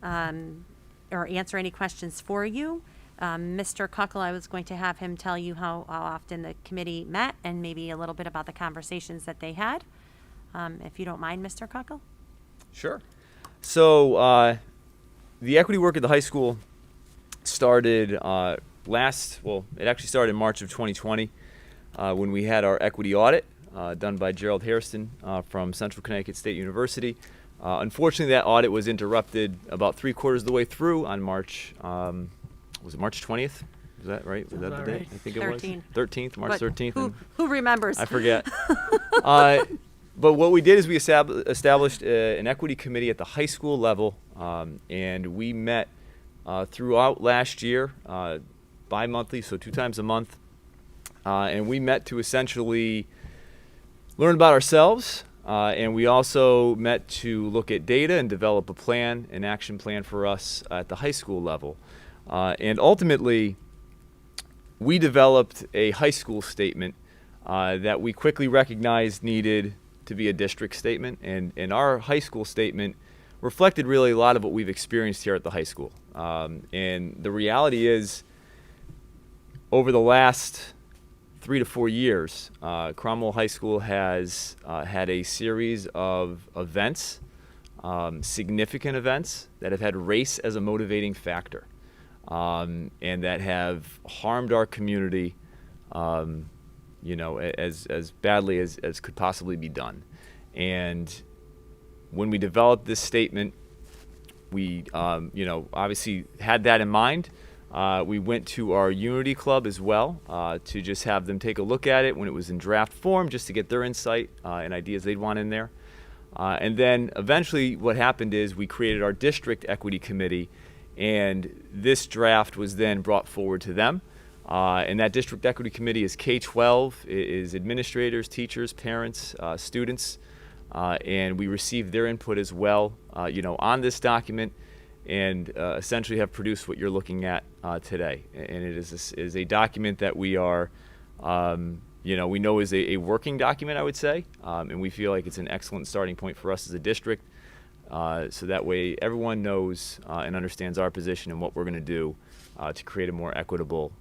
or answer any questions for you, Mr. Kuckel, I was going to have him tell you how often the committee met and maybe a little bit about the conversations that they had. If you don't mind, Mr. Kuckel? Sure. So the equity work at the high school started it actually started in March of 2020 when we had our equity audit done by Gerald Hairston from Central Connecticut State University. Unfortunately, that audit was interrupted about 3/4 of the way through on March, was it March 20th? Is that right? Was that the date? right. I think it 13th. was. 13th, March But 13th. Who remembers? I forget. But what we did is we established an equity committee at the high school level, and we met throughout last year, bi-monthly, so 2 times a month. And we met to essentially learn about ourselves, and we also met to look at data and develop a plan, an action plan for us at the high school level. And ultimately, we developed a high school statement that we quickly recognized needed to be a district statement. And our high school statement reflected really a lot of what we've experienced here at the high school. And the reality is, over the last 3 to 4 years, Cromwell High School has had a series of events significant events that have had race as a motivating factor, and that have harmed our community, as badly as could possibly be done. And when we developed this statement, we, obviously had that in mind. We went to our Unity Club as well to just have them take a look at it when it was in draft form, just to get their insight and ideas they'd want in there. And then eventually what happened is we created our district equity committee, and this draft was then brought forward to them. And that district equity committee is K-12, is administrators, teachers, parents, students, and we received their input as well, on this document, and essentially have produced what you're looking at today. And it is a document that we are, we know is a working document, I would say, and we feel like it's an excellent starting point for us as a district, so that way everyone knows and understands our position and what we're going to do to create a more equitable,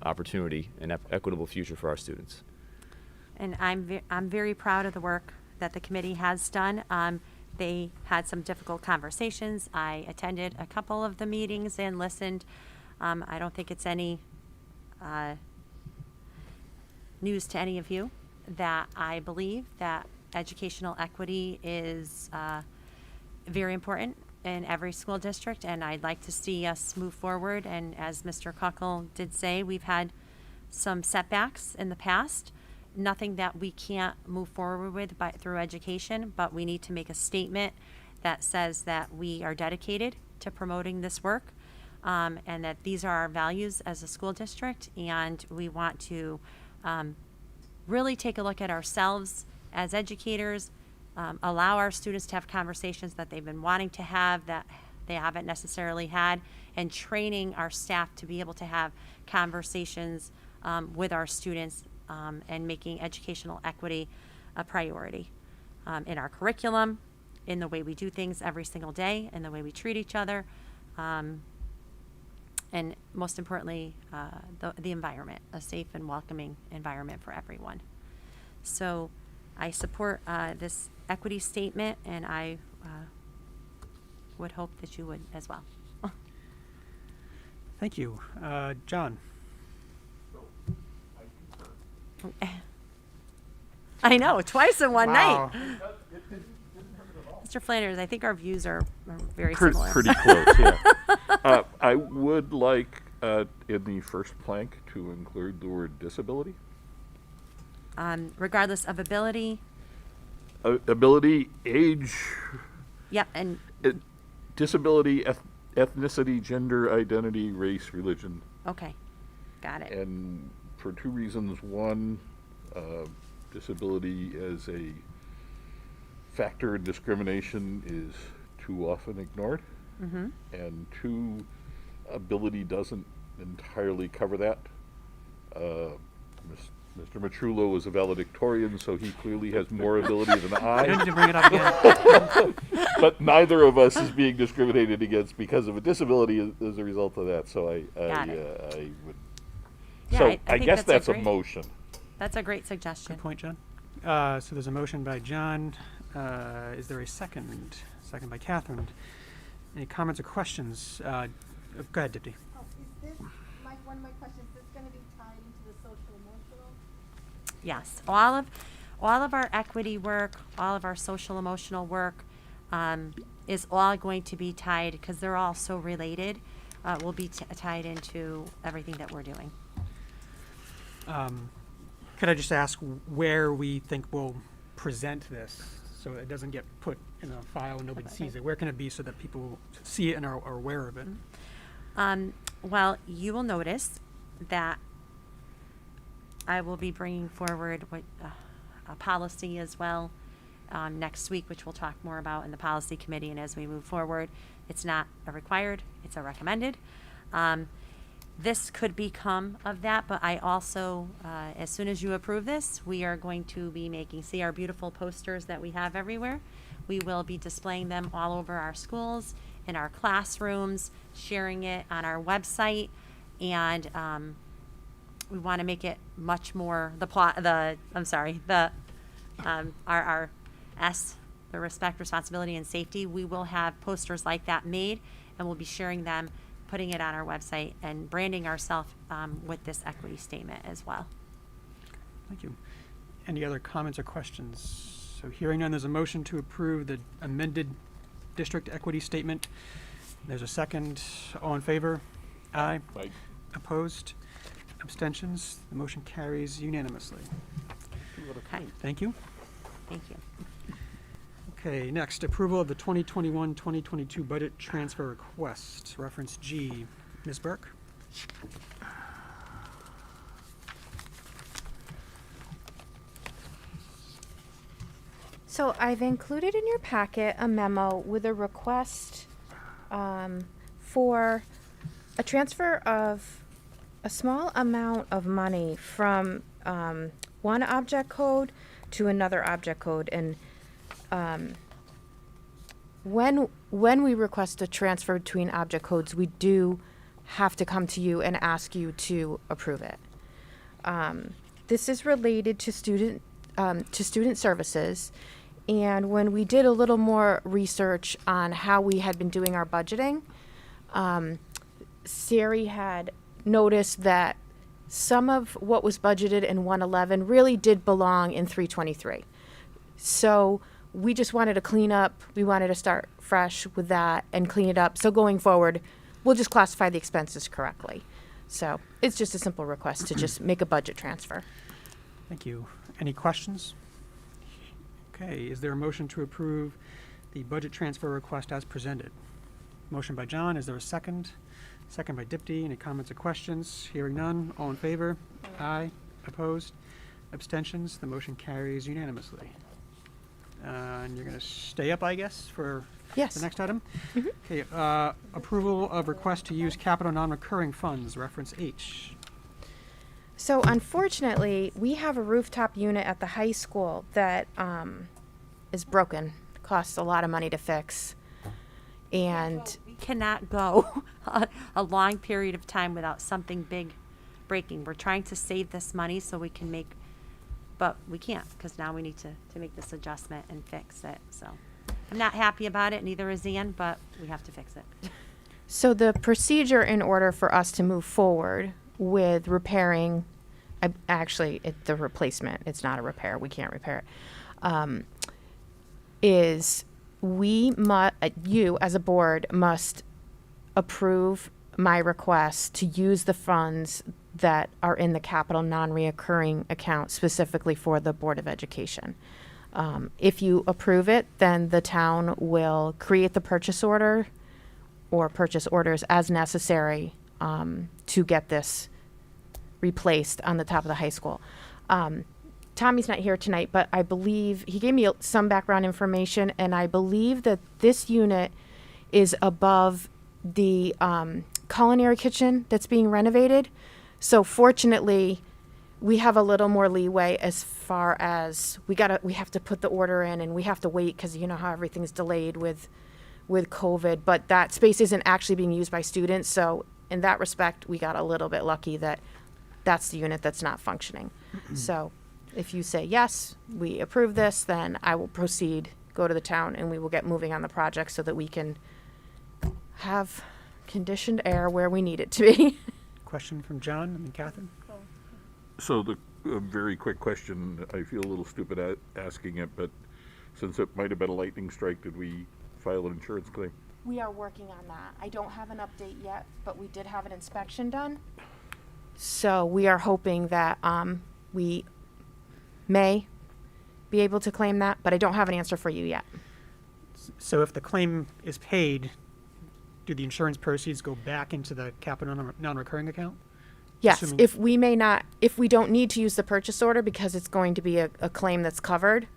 opportunity and equitable future for our students. And I'm very proud of the work that the committee has done. They had some difficult conversations. I attended a couple of the meetings and listened. I don't think it's any news to any of you that I believe that educational equity is very important in every school district, and I'd like to see us move forward. And as Mr. Kuckel did say, we've had some setbacks in the past. Nothing that we can't move forward with through education, but we need to make a statement that says that we are dedicated to promoting this work, and that these are our values as a school district, and we want to really take a look at ourselves as educators, allow our students to have conversations that they've been wanting to have that they haven't necessarily had, and training our staff to be able to have conversations with our students, and making educational equity a priority in our curriculum, in the way we do things every single day, in the way we treat each other, and most importantly, the environment, a safe and welcoming environment for everyone. So I support this equity statement, and I would hope that you would as well. Thank you. John? I know, twice in one Wow. night. Mr. Flanders, I think our views are very Pretty similar. close, yeah. I would like in the first plank to include the word disability. Regardless of ability. Ability, age, Yep, and disability, ethnicity, gender, identity, race, religion. okay, got it. And for two reasons. One, disability as a factor in discrimination is too often ignored. Mm-hmm. And two, ability doesn't entirely cover that. Mr. Matrullo is a valedictorian, so he clearly has more ability than I. You need to bring it up again. But neither of us is being discriminated against because of a disability as a result of that. So I would. Yeah, So I I think guess that's a great- motion. That's a great suggestion. Good point, John. So there's a motion by John. Is there a second? Second by Catherine. Any comments or questions? Go ahead, Dipti. Oh, is this, one of my questions, is this gonna be tied into the social emotional? Yes, all of our equity work, all of our social emotional work, is all going to be tied, because they're all so related, will be tied into everything that we're doing. Could I just ask where we think we'll present this so it doesn't get put in a file and nobody sees it? Where can it be so that people see it and are aware of it? Well, you will notice that I will be bringing forward a policy as well next week, which we'll talk more about in the policy committee. And as we move forward, it's not a required, it's a recommended. This could become of that, but I also, as soon as you approve this, we are going to be see our beautiful posters that we have everywhere. We will be displaying them all over our schools, in our classrooms, sharing it on our website, and we want to make it much more our the respect, responsibility, and safety, we will have posters like that made, and we'll be sharing them, putting it on our website, and branding ourselves with this equity statement as well. Thank you. Any other comments or questions? So hearing none, there's a motion to approve the amended district equity statement. There's a second. All in favor? Aye. Aye. Opposed? Abstentions? The motion carries unanimously. Okay, Thank you. thank you. Okay, next, approval of the 2021-2022 budget transfer request, reference G. Ms. Burke? So I've included in your packet a memo with a request for a transfer of a small amount of money from one object code to another object code. And when we request a transfer between object codes, we do have to come to you and ask you to approve it. This is related to student services. And when we did a little more research on how we had been doing our budgeting, Sari had noticed that some of what was budgeted in 111 really did belong in 323. So we just wanted to clean up. We wanted to start fresh with that and clean it up. So going forward, we'll just classify the expenses correctly. So it's just a simple request to just make a budget transfer. Thank you. Any questions? Okay, is there a motion to approve the budget transfer request as presented? Motion by John, is there a second? Second by Dipti. Any comments or questions? Hearing none, all in favor? Aye. Opposed? Abstentions? The motion carries unanimously. And you're going to stay up, I guess, for Yes. the next item? Okay, approval of request to use capital non-recurring funds, reference H. So unfortunately, we have a rooftop unit at the high school that is broken. Costs a lot of money to fix. And We cannot go a long period of time without something big breaking. We're trying to save this money so we can make, but we can't, because now we need to make this adjustment and fix it. So I'm not happy about it, neither is Ann, but we have to fix it. so the procedure in order for us to move forward with repairing, the replacement, it's not a repair, we can't repair it, is you as a board must approve my request to use the funds that are in the capital non-reoccurring account specifically for the Board of Education. If you approve it, then the town will create the purchase order or purchase orders as necessary to get this replaced on the top of the high school. Tommy's not here tonight, but I believe he gave me some background information, and I believe that this unit is above the culinary kitchen that's being renovated. So fortunately, we have a little more leeway as far as we have to put the order in, and we have to wait because you know how everything's delayed with COVID. But that space isn't actually being used by students, so in that respect, we got a little bit lucky that that's the unit that's not functioning. So if you say yes, we approve this, then I will proceed, go to the town, and we will get moving on the project so that we can have conditioned air where we need it to be. Question from John and then Catherine. So a very quick question, I feel a little stupid asking it, but since it might have been a lightning strike, did we file an insurance claim? We are working on that. I don't have an update yet, but we did have an inspection done. So we are hoping that we may be able to claim that, but I don't have an answer for you yet. So if the claim is paid, do the insurance proceeds go back into the capital non-recurring account? Yes, Assuming- if we don't need to use the purchase order because it's going to be a claim that's covered,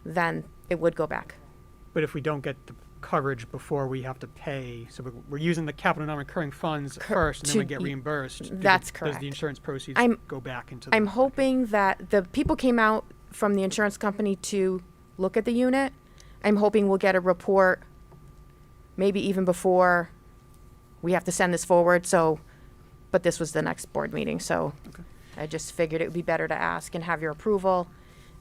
then it would go back. But if we don't get the coverage before we have to pay, so we're using the capital non-recurring funds first, and then we get reimbursed. That's Does correct. the insurance proceeds go back into? I'm hoping that the people came out from the insurance company to look at the unit. I'm hoping we'll get a report, maybe even before we have to send this forward. So, but this was the next board meeting, so I just figured it would be better to ask and have your approval,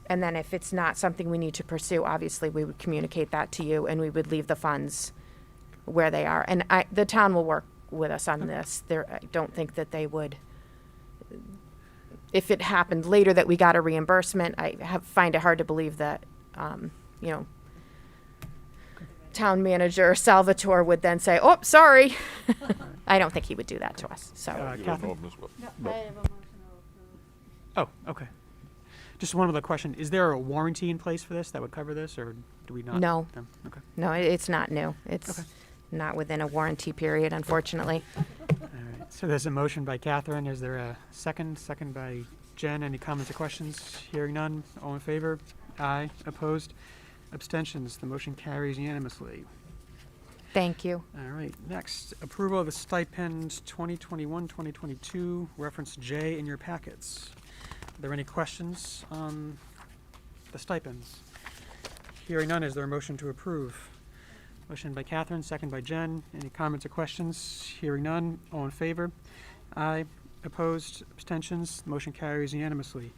And then if it's not something we need to pursue, obviously we would communicate that to you and we would leave the funds where they are. And the town will work with us on this. I don't think that they would, if it happened later that we got a reimbursement, find it hard to believe that, you know, town manager Salvatore would then say, oh, sorry. I don't think he would do that to us, so. Catherine? I have a motion to approve. Oh, okay. Just one other question. Is there a warranty in place for this that would cover this, or do we not? No. Okay. No, it's not new. It's Okay. not within a warranty period, unfortunately. All right. So there's a motion by Catherine. Is there a second? Second by Jen. Any comments or questions? Hearing none. All in favor? Aye. Opposed? Abstentions? The motion carries unanimously. Thank you. All right. Next, approval of the stipend 2021-2022, reference J in your packets. Are there any questions on the stipends? Hearing none, is there a motion to approve? Motion by Catherine, second by Jen. Any comments or questions? Hearing none. All in favor? Aye. Opposed? Abstentions? The motion carries unanimously.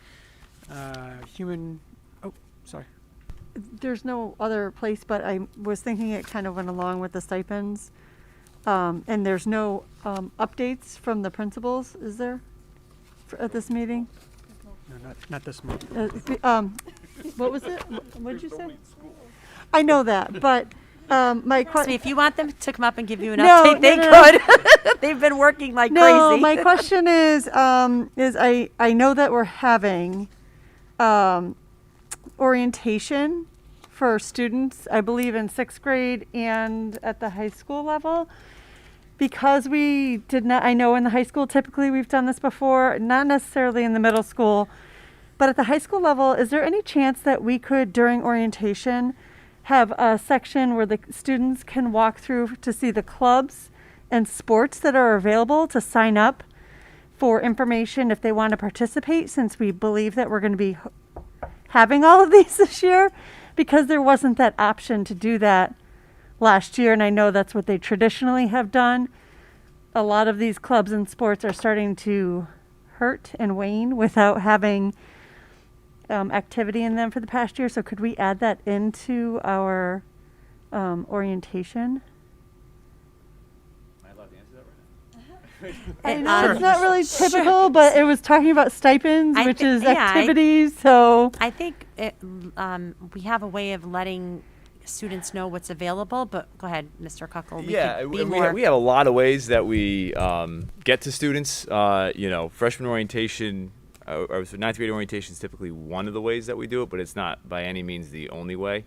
Sorry. There's no other place, but I was thinking it kind of went along with the stipends. And there's no updates from the principals, is there, at this meeting? No, not this month. What was it? What did you say? I know that, but my question. If you want them to come up and give you an No, update, they no, no. could. They've been working like No, crazy. my question is I know that we're having orientation for students, I believe in 6th grade and at the high school level. Because we did not, I know in the high school, typically we've done this before, not necessarily in the middle school, but at the high school level, is there any chance that we could, during orientation, have a section where the students can walk through to see the clubs and sports that are available to sign up for information if they want to participate, since we believe that we're going to be having all of these this year? Because there wasn't that option to do that last year, and I know that's what they traditionally have done. A lot of these clubs and sports are starting to hurt and wane without having activity in them for the past year. So could we add that into our orientation? Am I allowed to answer that right now? I know it's not really typical, but it was talking about stipends, which is activities. So I think we have a way of letting students know what's available, but go ahead, Mr. Kuckel. We have a lot of ways that we get to students. Freshman orientation, or ninth grade orientation is typically one of the ways that we do it, but it's not by any means the only way.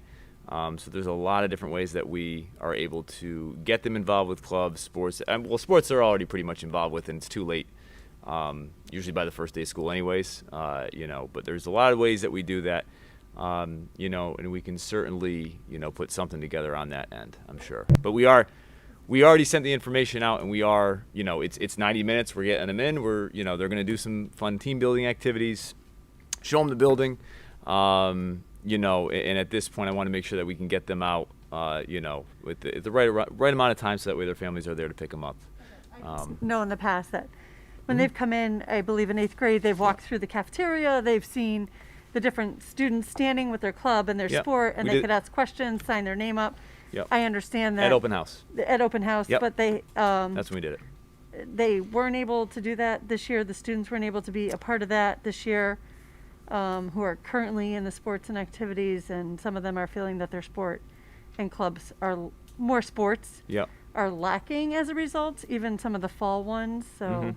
So there's a lot of different ways that we are able to get them involved with clubs, sports. Sports they're already pretty much involved with, and it's too late, usually by the first day of school anyways. But there's a lot of ways that we do that. And we can certainly, put something together on that end, I'm sure. But we already sent the information out, and we are, it's 90 minutes. We're getting them in. They're going to do some fun team building activities, show them the building, and at this point, I want to make sure that we can get them out, with the right amount of time, so that way their families are there to pick them up. know in the past that when they've come in, I believe in 8th grade, they've walked through the cafeteria, they've seen the different students standing with their club and their sport, and they could ask questions, sign their name up. Yep. I understand that. At open house. At open house, but they. That's when we did it. They weren't able to do that this year. The students weren't able to be a part of that this year, who are currently in the sports and activities, and some of them are feeling that their sport and clubs are more sports. Yep. Are lacking as a result, even some of the fall ones. So,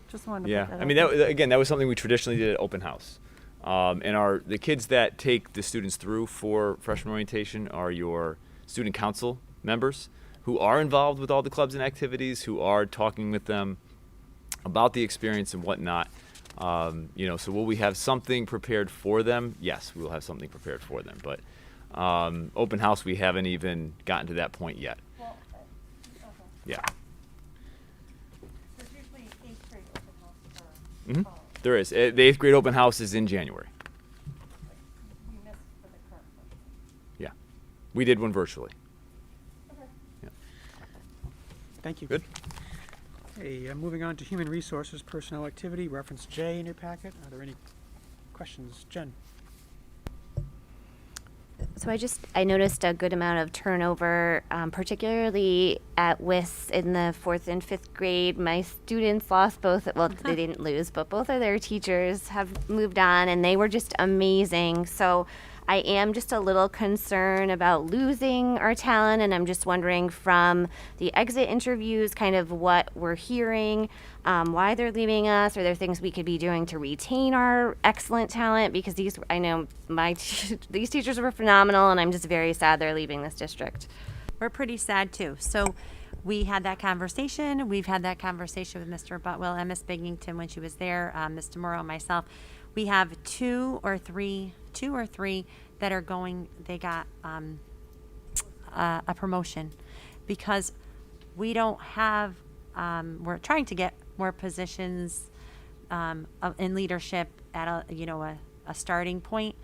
just wanted to. Put that that was something we traditionally did at open house. And the kids that take the students through for freshman orientation are your student council members who are involved with all the clubs and activities, who are talking with them about the experience and whatnot. So will we have something prepared for them? Yes, we will have something prepared for them. But open house, we haven't even gotten to that point yet. Well, okay. Yeah. There's usually 8th grade open house for There is. The 8th grade open house is in January. we missed for the current one. Yeah. We did one virtually. Okay. Yeah. Thank you. Good. Okay, moving on to human resources, personnel activity, reference J in your packet. Are there any questions? Jen? So I noticed a good amount of turnover, particularly at WIS in the 4th and 5th grade. My students lost both, well, they didn't lose, but both of their teachers have moved on, and they were just amazing. So I am just a little concerned about losing our talent, and I'm just wondering from the exit interviews kind of what we're hearing, why they're leaving us. Are there things we could be doing to retain our excellent talent? Because I know these teachers were phenomenal, and I'm just very sad they're leaving this district. We're pretty sad too. So we had that conversation. We've had that conversation with Mr. Butwell and Miss Bingington when she was there, Mr. Morrow and myself. We have two or three that are going, they got a promotion because we don't have, we're trying to get more positions in leadership at a starting point,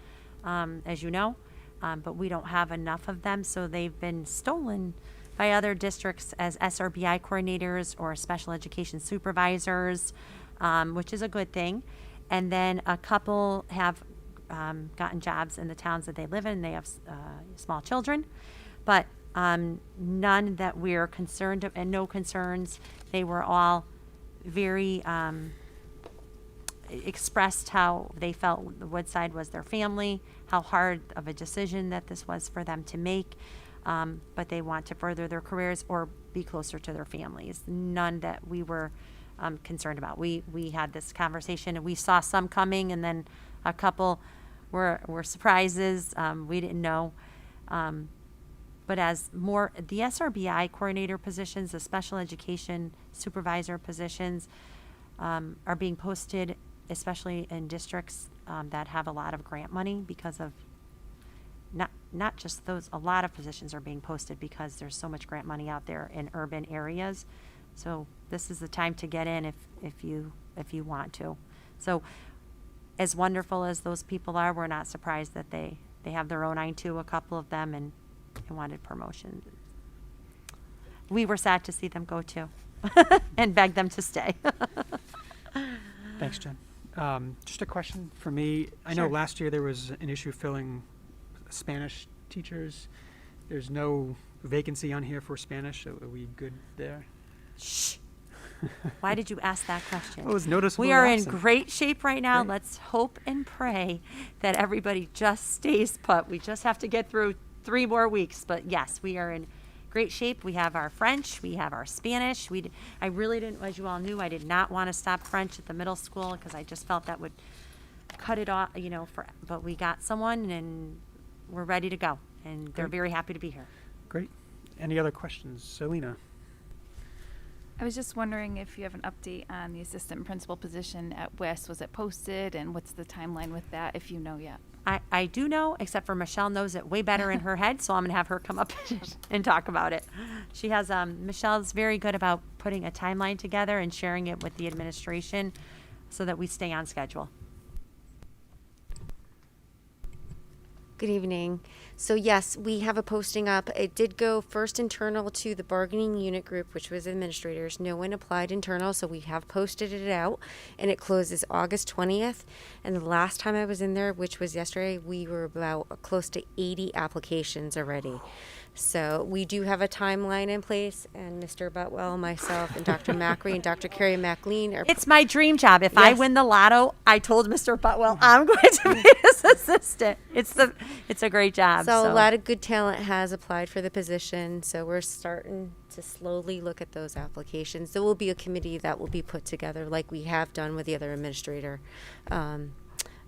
as you know, but we don't have enough of them, so they've been stolen by other districts as SRBI coordinators or special education supervisors, which is a good thing. And then a couple have gotten jobs in the towns that they live in. They have small children, but none that we're concerned of, and no concerns. They were all very expressed how they felt the Woodside was their family, how hard of a decision that this was for them to make, but they want to further their careers or be closer to their families. None that we were concerned about. We had this conversation and we saw some coming, and then a couple were surprises. We didn't know. But as more, the SRBI coordinator positions, the special education supervisor positions are being posted, especially in districts that have a lot of grant money because of not just those, a lot of positions are being posted because there's so much grant money out there in urban areas. So this is the time to get in if you want to. So as wonderful as those people are, we're not surprised that they have their own eye too, a couple of them, and wanted promotion. We were sad to see them go too and beg them to stay. Thanks, Jen. Just a question for me. I know Sure. last year there was an issue filling Spanish teachers. There's no vacancy on here for Spanish. Are we good there? Shh. Why did you ask that question? It was noticeable. We are in absent. great shape right now. Great. Let's hope and pray that everybody just stays put. We just have to get through 3 more weeks. But yes, we are in great shape. We have our French. We have our Spanish. I really didn't, as you all knew, I did not want to stop French at the middle school because I just felt that would cut it off, but we got someone and we're ready to go. And they're Great. very happy to be here. Great. Any other questions? Selena? I was just wondering if you have an update on the assistant principal position at West. Was it posted, and what's the timeline with that, if you know yet? I do know, except for Michelle knows it way better in her head, so I'm going to have her come up and talk about it. She has, Michelle's very good about putting a timeline together and sharing it with the administration so that we stay on schedule. Good evening. So yes, we have a posting up. It did go first internal to the bargaining unit group, which was administrators. No one applied internal, so we have posted it out, and it closes August 20th. And the last time I was in there, which was yesterday, we were about close to 80 applications already. So we do have a timeline in place, and Mr. Butwell, myself, and Dr. Macri and Dr. Carrie McLean are. It's my dream job. If I Yes. win the lotto, I told Mr. Butwell I'm going to be his assistant. It's a great job. So a lot of good talent has applied for the position, so we're starting to slowly look at those applications. There will be a committee that will be put together like we have done with the other administrator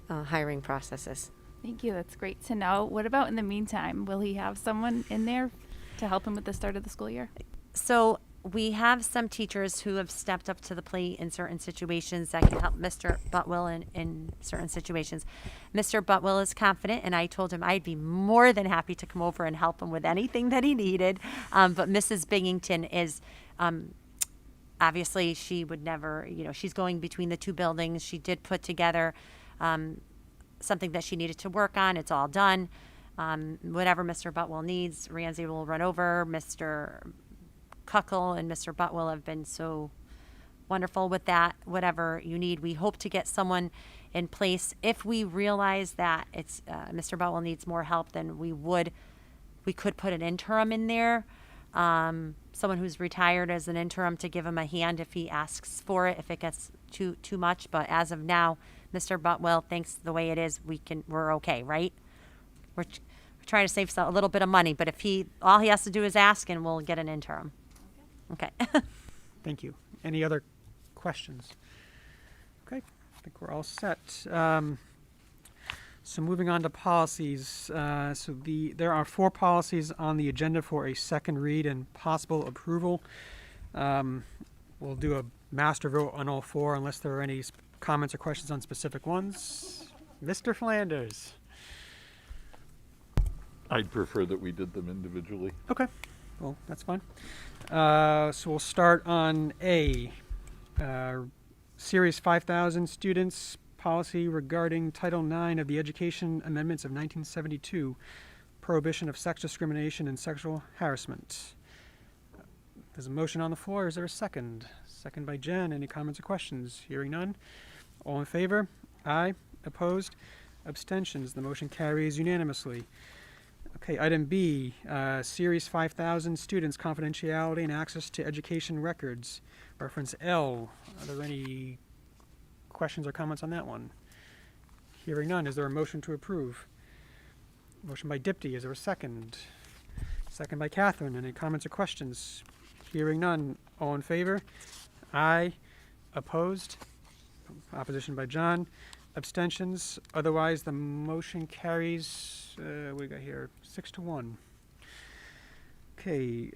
hiring processes. Thank you. That's great to know. What about in the meantime? Will he have someone in there to help him with the start of the school year? So we have some teachers who have stepped up to the plate in certain situations that can help Mr. Butwell in certain situations. Mr. Butwell is confident, and I told him I'd be more than happy to come over and help him with anything that he needed. But Mrs. Bingington is, obviously, she would never, she's going between the 2 buildings. She did put together something that she needed to work on. It's all done. Whatever Mr. Butwell needs, Ramsey will run over. Mr. Kuckel and Mr. Butwell have been so wonderful with that. Whatever you need, we hope to get someone in place. If we realize that it's Mr. Butwell needs more help, then we could put an interim in there, someone who's retired as an interim to give him a hand if he asks for it, if it gets too much. But as of now, Mr. Butwell thinks the way it is, we're okay, right? We're trying to save a little bit of money, but if all he has to do is ask, and we'll get an interim. Okay. Thank you. Any other questions? Okay, I think we're all set. So moving on to policies. There are 4 policies on the agenda for a second read and possible approval. We'll do a master vote on all 4 unless there are any comments or questions on specific ones. Mr. Flanders. I'd prefer that we did them individually. Okay, well, that's fine. So we'll start on A, Series 5000 students policy regarding Title IX of the Education Amendments of 1972, prohibition of sex discrimination and sexual harassment. There's a motion on the floor. Is there a second? Second by Jen. Any comments or questions? Hearing none. All in favor? Aye. Opposed? Abstentions? The motion carries unanimously. Okay, item B, Series 5000 students confidentiality and access to education records. Reference L. Are there any questions or comments on that one? Hearing none. Is there a motion to approve? Motion by Dipty. Is there a second? Second by Catherine. Any comments or questions? Hearing none. All in favor? Aye. Opposed? Opposition by John. Abstentions? Otherwise, the motion carries, what do we got here? 6-1. Okay,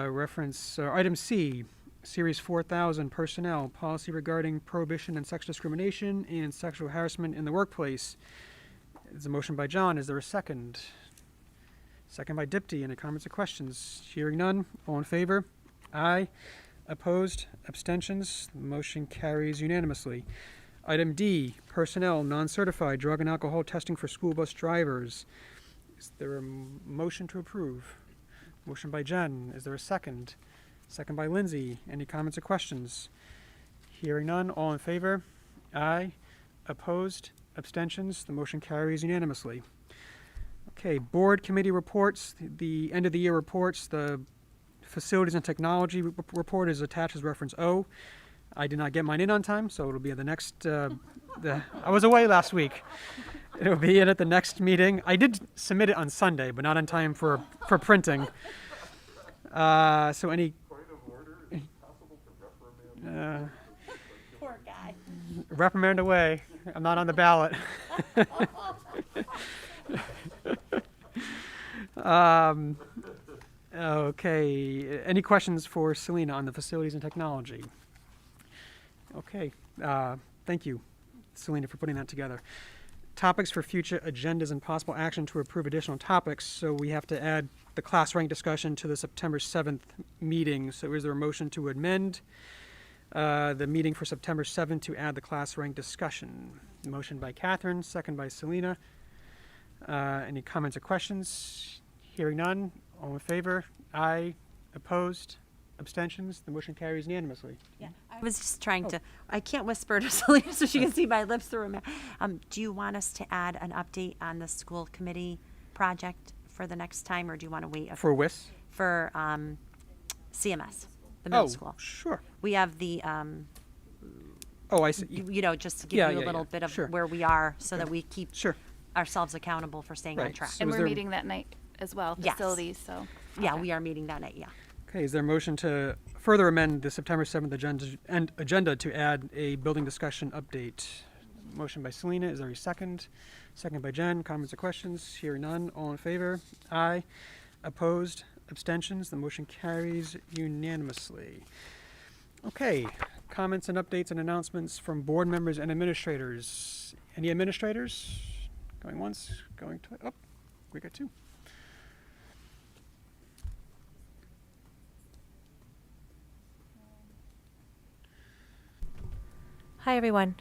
reference, item C, Series 4000 personnel, policy regarding prohibition and sex discrimination and sexual harassment in the workplace. There's a motion by John. Is there a second? Second by Dipty. Any comments or questions? Hearing none. All in favor? Aye. Opposed? Abstentions? The motion carries unanimously. Item D, personnel, non-certified drug and alcohol testing for school bus drivers. Is there a motion to approve? Motion by Jen. Is there a second? Second by Lindsay. Any comments or questions? Hearing none. All in favor? Aye. Opposed? Abstentions? The motion carries unanimously. Okay, board committee reports. The end of the year reports. The facilities and technology report is attached as reference O. I did not get mine in on time, so it'll be at the next, I was away last week. It'll be in at the next meeting. I did submit it on Sunday, but not in time for printing. So any... Poor guy. Reprimand away. I'm not on the ballot. Okay, any questions for Selena on the facilities and technology? Okay, thank you, Selena, for putting that together. Topics for future agendas and possible action to approve additional topics. So we have to add the class rank discussion to the September 7th meeting. So is there a motion to amend the meeting for September 7th to add the class rank discussion? Motion by Catherine, second by Selena. Any comments or questions? Hearing none. All in favor? Aye. Opposed? Abstentions? The motion carries unanimously. Yeah, I was just trying to, I can't whisper to Selena so she can see my lips through a mask. Do you want us to add an update on the school committee project for the next time, or do you want to wait? For WIS? For CMS, the middle school. Sure. We have the, Oh, I see. you know, just to give you a little bit of Sure. where we are so that we keep Sure. ourselves accountable for staying on Right. track. So And is we're there- meeting that night as well, Yes. facilities, so. Yeah, okay. we are meeting that night, yeah. Okay, is there a motion to further amend the September 7th agenda to add a building discussion update? Motion by Selena. Is there a second? Second by Jen. Comments or questions? Hearing none. All in favor? Aye. Opposed? Abstentions? The motion carries unanimously. Okay, comments and updates and announcements from board members and administrators. Any administrators? Going once, going twice. Oh, we got two. Hi, everyone.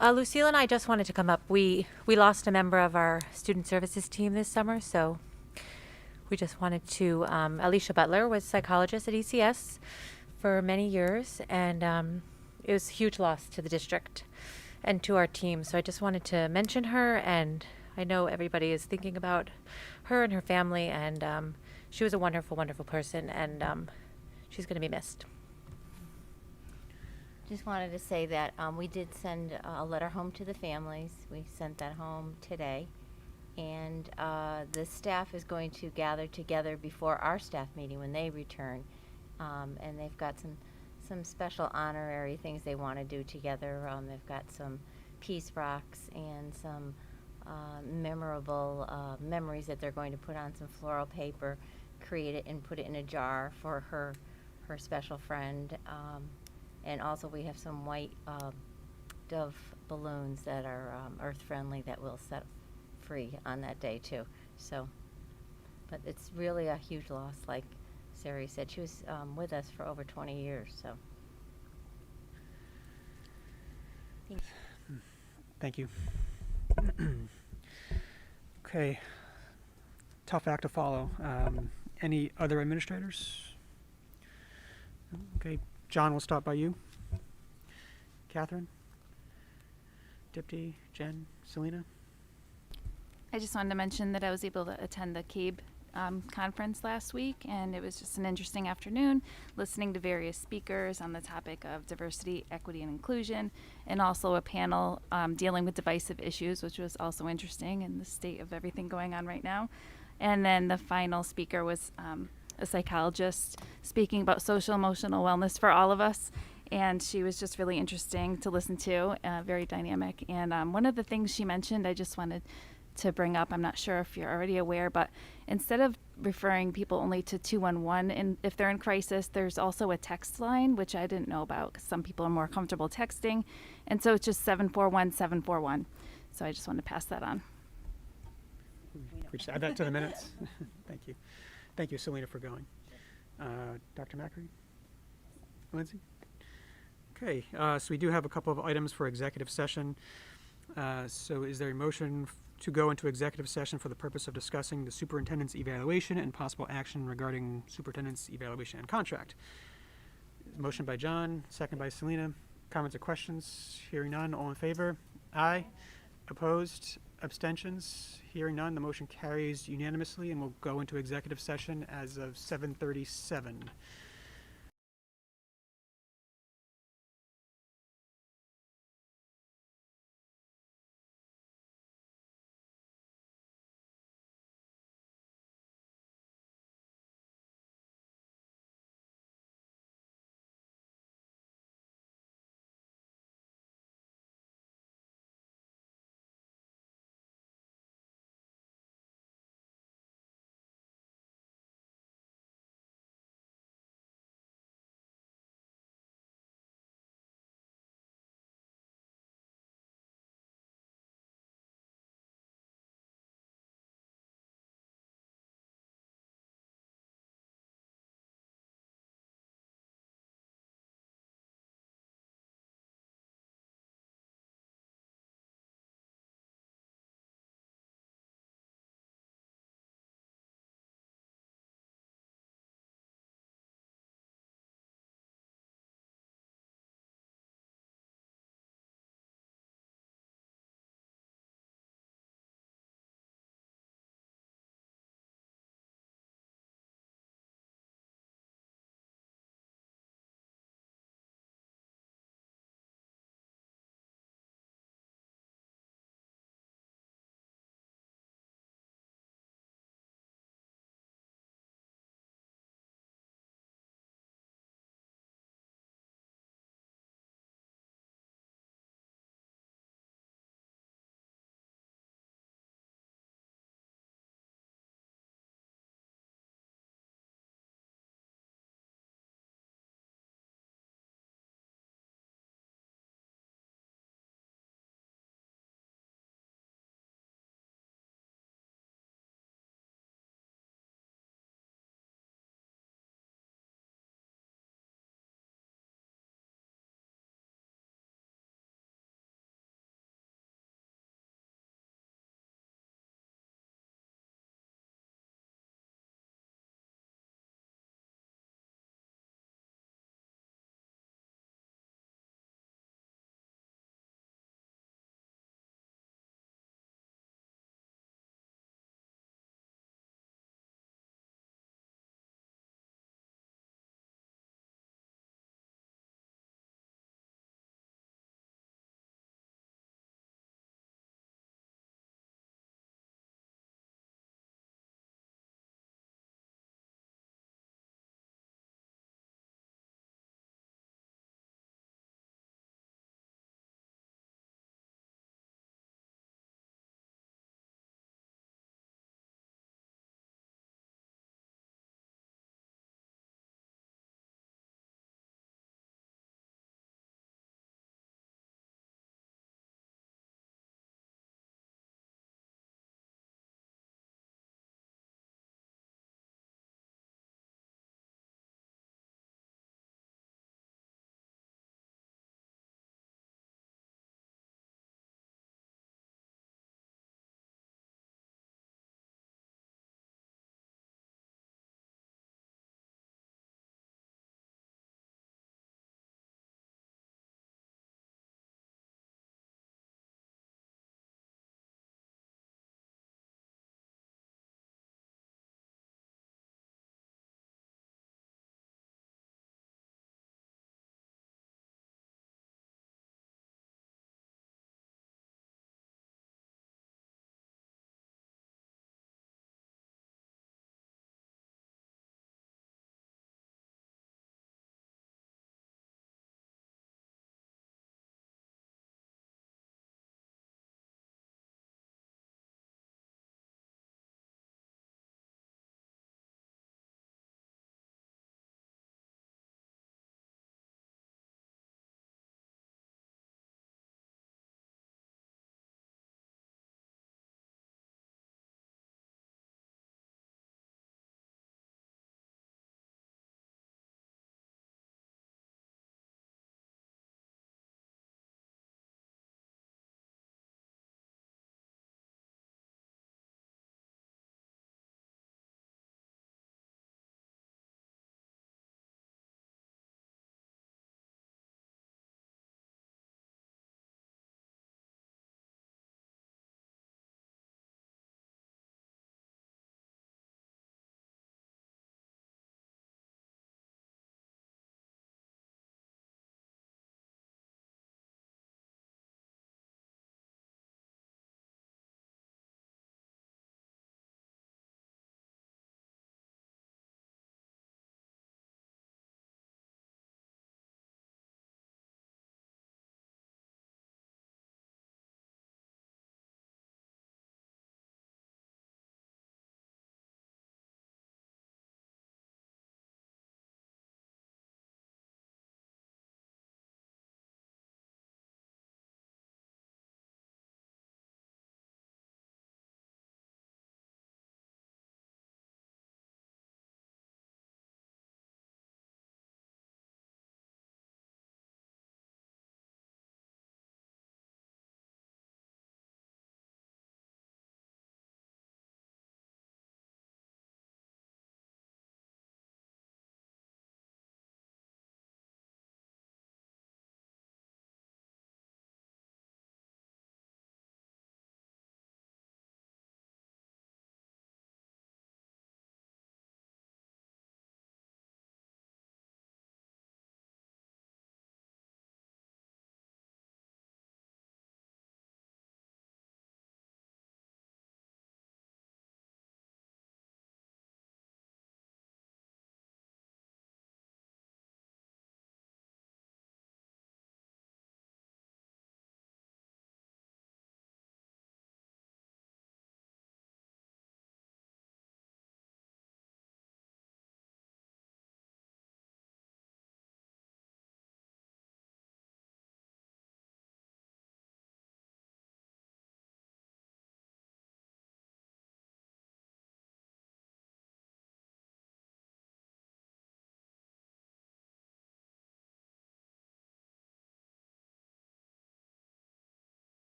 Lucille and I just wanted to come up. We lost a member of our student services team this summer, so we just wanted to. Alicia Butler was psychologist at ECS for many years, and it was a huge loss to the district. and to our team. So I just wanted to mention her, and I know everybody is thinking about her and her family, and she was a wonderful, wonderful person, and she's going to be missed. Just wanted to say that we did send a letter home to the families. We sent that home today. And the staff is going to gather together before our staff meeting when they return. And they've got some special honorary things they want to do together. They've got some peace rocks and some memorable memories that they're going to put on some floral paper, create it and put it in a jar for her special friend. And also we have some white dove balloons that are earth friendly that we'll set free on that day too. So, but it's really a huge loss, like Sari said. She was with us for over 20 years, so. Thank you. Okay. Tough act to follow. Any other administrators? Okay. John, we'll start by you. Catherine? Dipti? Jen? Selena? I just wanted to mention that I was able to attend the CABE conference last week, and it was just an interesting afternoon listening to various speakers on the topic of diversity, equity, and inclusion, and also a panel dealing with divisive issues, which was also interesting in the state of everything going on right now. And then the final speaker was a psychologist speaking about social emotional wellness for all of us. And she was just really interesting to listen to, very dynamic. And one of the things she mentioned, I just wanted to bring up, I'm not sure if you're already aware, but instead of referring people only to 211, and if they're in crisis, there's also a text line, which I didn't know about because some people are more comfortable texting. And so it's just 741-741. So I just wanted to pass that on. We just add that to the minutes. Thank you. Thank you, Selena, for going. Dr. Macri? Lindsay? Okay, so we do have a couple of items for executive session. So is there a motion to go into executive session for the purpose of discussing the superintendent's evaluation and possible action regarding superintendent's evaluation and contract? Motion by John, second by Selena. Comments or questions? Hearing none, all in favor? Aye. Opposed? Abstentions? Hearing none, the motion carries unanimously, and we'll go into executive session as of 7:37.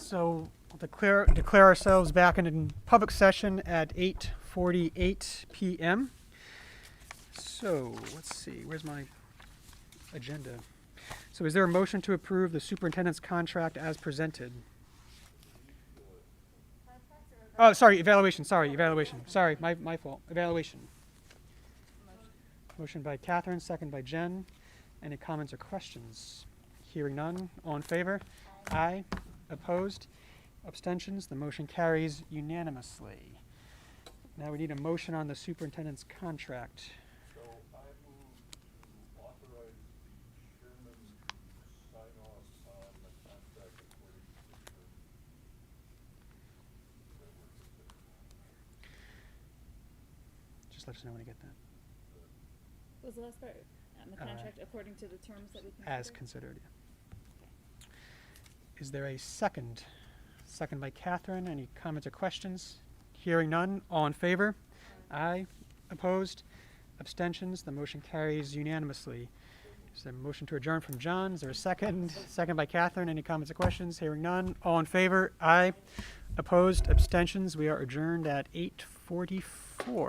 So we'll declare ourselves back in public session at 8:48 p.m. So let's see, where's my agenda? So is there a motion to approve the superintendent's contract as presented? Oh, sorry, evaluation. Sorry, my fault. Evaluation. Motion by Catherine, second by Jen. Any comments or questions? Hearing none. All in favor? Aye. Opposed? Abstentions? The motion carries unanimously. Now we need a motion on the superintendent's contract. So I move to authorize the chairman to sign off on the contract according to the terms. Just let us know when you get that. What was the last part? The contract according to the terms that we considered? As considered, yeah. Is there a second? Second by Catherine. Any comments or questions? Hearing none. All in favor? Aye. Opposed? Abstentions? The motion carries unanimously. Is there a motion to adjourn from John? Is there a second? Second by Catherine. Any comments or questions? Hearing none. All in favor? Aye. Opposed? Abstentions? We are adjourned at 8:44.